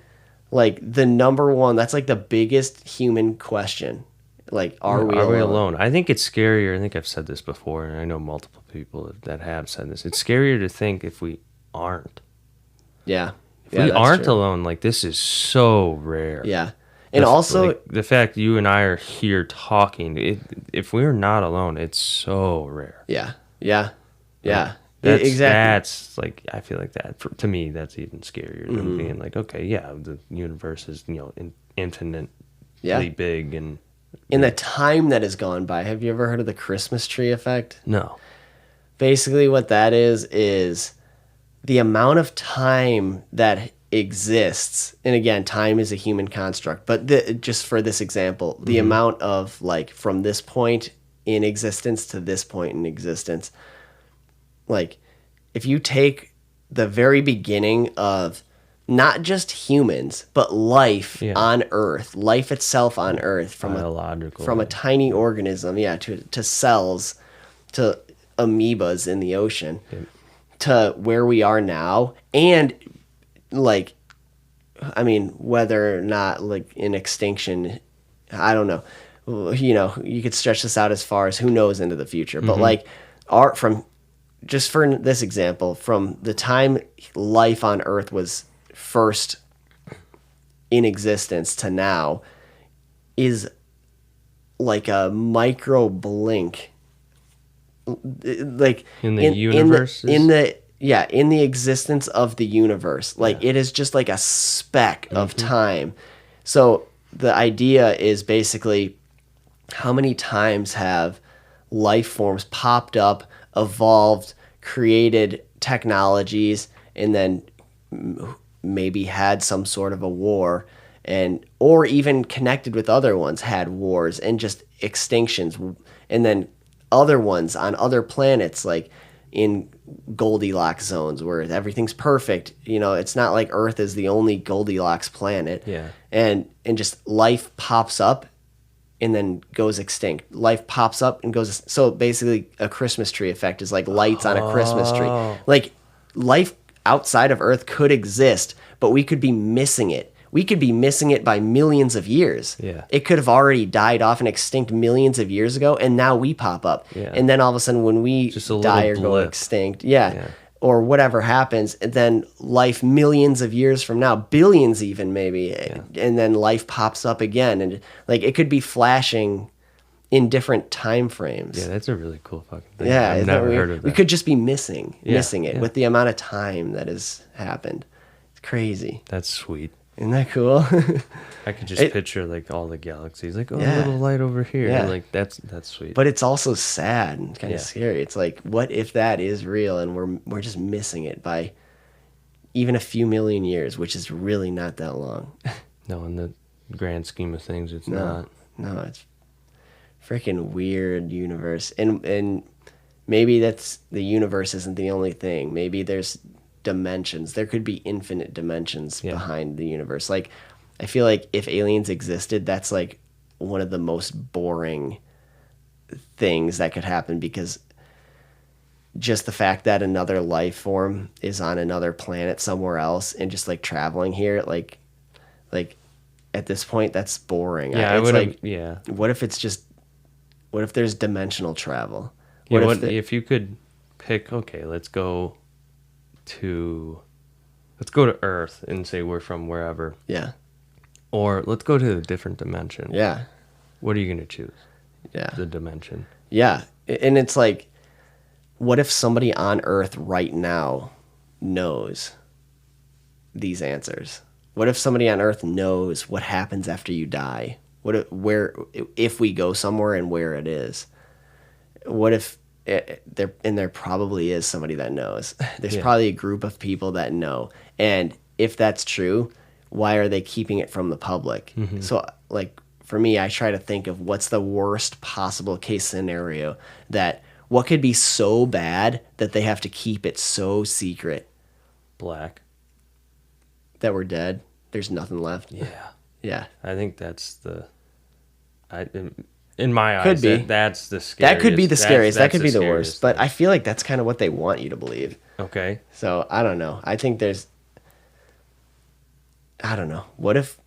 Speaker 1: like the #1. That's like the biggest human question. Like, are we alone?
Speaker 2: I think it's scarier. I think I've said this before, and I know multiple people that have said this. It's scarier to think if we aren't.
Speaker 1: Yeah.
Speaker 2: If we aren't alone, like this is so rare.
Speaker 1: Yeah. And also
Speaker 2: like, the fact you and I are here talking, if we're not alone, it's so rare.
Speaker 1: Yeah.
Speaker 2: Exactly.
Speaker 1: That's
Speaker 2: like, I feel like that to me, that's even scarier than being like, okay, the universe is, infinitely big. And
Speaker 1: in the time that has gone by, have you ever heard of the Christmas tree effect?
Speaker 2: No.
Speaker 1: Basically what that is the amount of time that exists, and again, time is a human construct, but just for this example, the amount of like from this point in existence to this point in existence. Like, if you take the very beginning of not just humans, but life on Earth, life itself on Earth, from a tiny organism, to cells, to amoebas in the ocean, to where we are now, and like, I mean, whether or not like in extinction, I don't know. You know, you could stretch this out as far as who knows into the future, but like just for this example, from the time life on Earth was first in existence to now is like a micro blink, like
Speaker 2: in the universe,
Speaker 1: in the existence of the universe. Like it is just like a speck of time. So the idea is basically, how many times have life forms popped up, evolved, created technologies, and then maybe had some sort of a war, or even connected with other ones, had wars and just extinctions, and then other ones on other planets, like in Goldilocks zones where everything's perfect. You know, it's not like Earth is the only Goldilocks planet.
Speaker 2: Yeah.
Speaker 1: And just life pops up and then goes extinct. Life pops up and goes. So basically a Christmas tree effect is like lights on a Christmas tree. Like life outside of Earth could exist, but we could be missing it. We could be missing it by millions of years.
Speaker 2: Yeah.
Speaker 1: It could have already died off and extinct millions of years ago, and now we pop up.
Speaker 2: Yeah.
Speaker 1: And then all of a sudden when we die or go extinct, or whatever happens, and then life millions of years from now, billions even maybe, and then life pops up again. And like it could be flashing in different time frames.
Speaker 2: Yeah, that's a really cool fucking thing.
Speaker 1: Yeah,
Speaker 2: I've never heard of that.
Speaker 1: We could just be missing it with the amount of time that has happened. It's crazy.
Speaker 2: That's sweet.
Speaker 1: Isn't that cool?
Speaker 2: I could just picture like all the galaxies, like a little light over here.
Speaker 1: Yeah.
Speaker 2: Like that's sweet.
Speaker 1: But it's also sad and kind of scary. It's like, what if that is real and we're just missing it by even a few million years, which is really not that long.
Speaker 2: No, in the grand scheme of things, it's not.
Speaker 1: No, it's freaking weird universe, and maybe that's the universe isn't the only thing. Maybe there's dimensions. There could be infinite dimensions behind the universe. Like, I feel like if aliens existed, that's like one of the most boring things that could happen, because just the fact that another life form is on another planet somewhere else and just like traveling here, like at this point, that's boring. What if there's dimensional travel?
Speaker 2: If you could pick, okay, let's go to Earth and say we're from wherever.
Speaker 1: Yeah.
Speaker 2: Or let's go to a different dimension.
Speaker 1: Yeah.
Speaker 2: What are you going to choose?
Speaker 1: Yeah.
Speaker 2: The dimension.
Speaker 1: Yeah. And it's like, what if somebody on Earth right now knows these answers? What if somebody on Earth knows what happens after you die? If we go somewhere and where it is? What if there probably is somebody that knows. There's probably a group of people that know. And if that's true, why are they keeping it from the public? Mm-hmm. So, like, for me, I try to think of what's the worst possible case scenario, that what could be so bad that they have to keep it so secret.
Speaker 2: Black.
Speaker 1: That we're dead. There's nothing left.
Speaker 2: Yeah.
Speaker 1: Yeah.
Speaker 2: I think that's in my eyes, that's the scariest.
Speaker 1: That could be the scariest. That could be the worst. But I feel like that's kind of what they want you to believe.
Speaker 2: Okay.
Speaker 1: So I don't know. I think I don't know. What if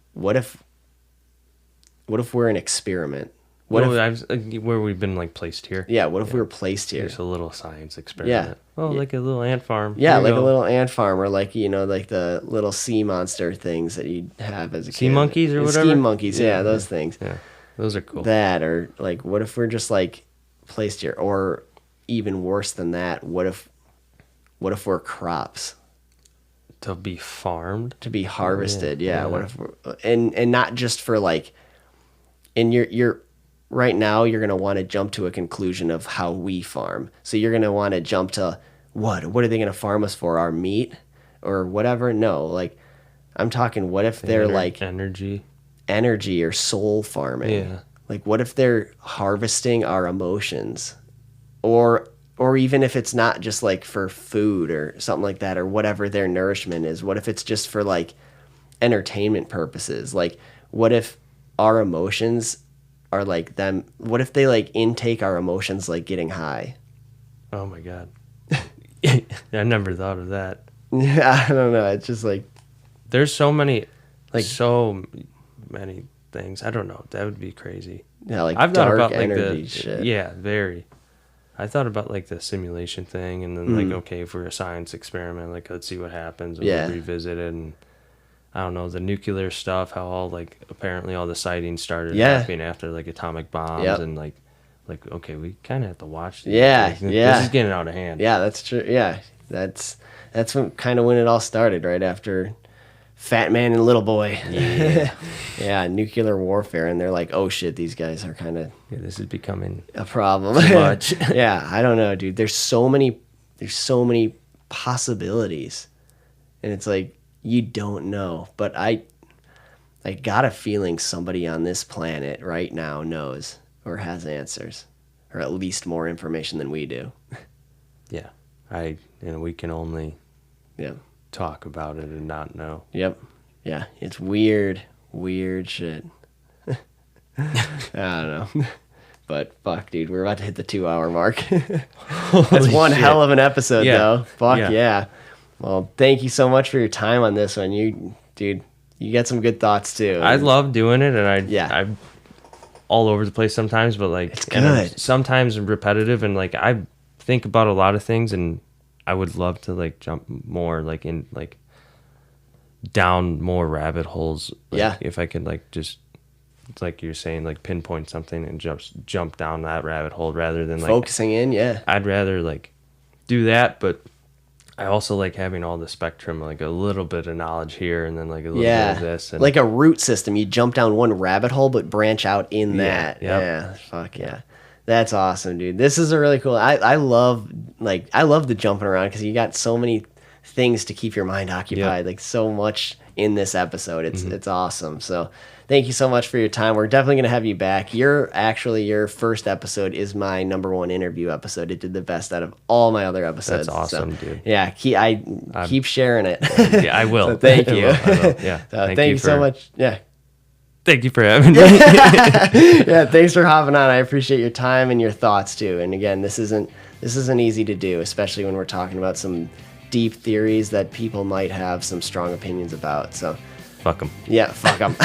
Speaker 1: we're an experiment?
Speaker 2: Where we've been like placed here?
Speaker 1: Yeah. What if we were placed here?
Speaker 2: Just a little science experiment. Yeah. Oh, like a little ant farm.
Speaker 1: Yeah, like a little ant farm, or like like the little sea monster things that you'd have as a kid.
Speaker 2: Sea monkeys or whatever.
Speaker 1: Sea monkeys. Yeah, those things.
Speaker 2: Yeah. Those are cool.
Speaker 1: That, or like, what if we're just like placed here, or even worse than that? What if we're crops
Speaker 2: to be farmed,
Speaker 1: to be harvested? Yeah. What if and not just for like, and you're right now you're gonna want to jump to a conclusion of how we farm. So you're gonna want to jump to what are they gonna farm us for? Our meat or whatever? No, like I'm talking. What if they're like
Speaker 2: energy or
Speaker 1: soul farming?
Speaker 2: Yeah.
Speaker 1: Like, what if they're harvesting our emotions? Or even if it's not just like for food or something like that, or whatever their nourishment is, what if it's just for like entertainment purposes? Like, what if our emotions are like them? What if they like intake our emotions like getting high?
Speaker 2: Oh my God. I never thought of that.
Speaker 1: Yeah, I don't know. It's just like
Speaker 2: there's so many things. I don't know. That would be crazy.
Speaker 1: Yeah, like
Speaker 2: I've
Speaker 1: dark
Speaker 2: thought about
Speaker 1: energy
Speaker 2: like
Speaker 1: shit.
Speaker 2: Yeah, very. I thought about like the simulation thing, and then like, okay, if we're a science experiment, like let's see what happens, and we'll revisit it, and I don't know, the nuclear stuff, how all like apparently all the sightings started happening after like atomic bombs, and like okay, we kind of have to watch these. This is getting out of hand.
Speaker 1: Yeah, that's true. Yeah, that's when kind of when it all started, right after Fat Man and Little Boy.
Speaker 2: Yeah.
Speaker 1: Yeah, nuclear warfare, and they're like, oh shit, these guys are kind of
Speaker 2: this is becoming
Speaker 1: a problem.
Speaker 2: Too much.
Speaker 1: Yeah, I don't know, dude. There's so many possibilities, and it's like you don't know. But I got a feeling somebody on this planet right now knows or has answers, or at least more information than we do.
Speaker 2: Yeah, we can only talk about it and not know.
Speaker 1: Yep. Yeah, it's weird shit. I don't know. But fuck, dude, we're about to hit the 2-hour mark. That's one hell of an episode, though. Fuck yeah. Well, thank you so much for your time on this one. You got some good thoughts too.
Speaker 2: I love doing it, and I'm all over the place sometimes, but like
Speaker 1: it's good.
Speaker 2: Sometimes repetitive, and like I think about a lot of things, and I would love to like jump more like in like down more rabbit holes. Like, if I could like just, it's like you're saying, like pinpoint something and jump down that rabbit hole rather than like
Speaker 1: focusing in. Yeah,
Speaker 2: I'd rather like do that, but I also like having all the spectrum, like a little bit of knowledge here and then like a little bit of this, and
Speaker 1: like a root system. You jump down one rabbit hole but branch out in that.
Speaker 2: Yep.
Speaker 1: Yeah, fuck yeah. That's awesome, dude. This is a really cool. I love the jumping around because you got so many things to keep your mind occupied. Like so much in this episode. It's awesome. So thank you so much for your time. We're definitely gonna have you back. Your first episode is my #1 interview episode. It did the best out of all my other episodes.
Speaker 2: That's awesome, dude.
Speaker 1: Yeah, keep sharing it.
Speaker 2: Yeah, I will.
Speaker 1: So thank you.
Speaker 2: I will. Yeah.
Speaker 1: Thank you so much. Yeah.
Speaker 2: Thank you for having me.
Speaker 1: Yeah, thanks for hopping on. I appreciate your time and your thoughts too. And again, this isn't easy to do, especially when we're talking about some deep theories that people might have some strong opinions about. So
Speaker 2: fuck them.
Speaker 1: Yeah, fuck them.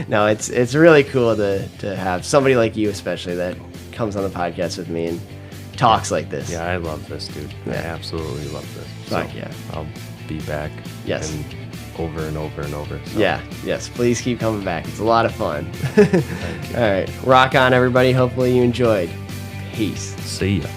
Speaker 1: No, it's really cool to have somebody like you, especially, that comes on the podcast with me and talks like this.
Speaker 2: Yeah, I love this, dude. I absolutely love this.
Speaker 1: Fuck yeah.
Speaker 2: I'll be back.
Speaker 1: Yes.
Speaker 2: And over and over and over. So.
Speaker 1: Yeah, yes. Please keep coming back. It's a lot of fun. All right. Rock on, everybody. Hopefully you enjoyed. Peace.
Speaker 2: See ya.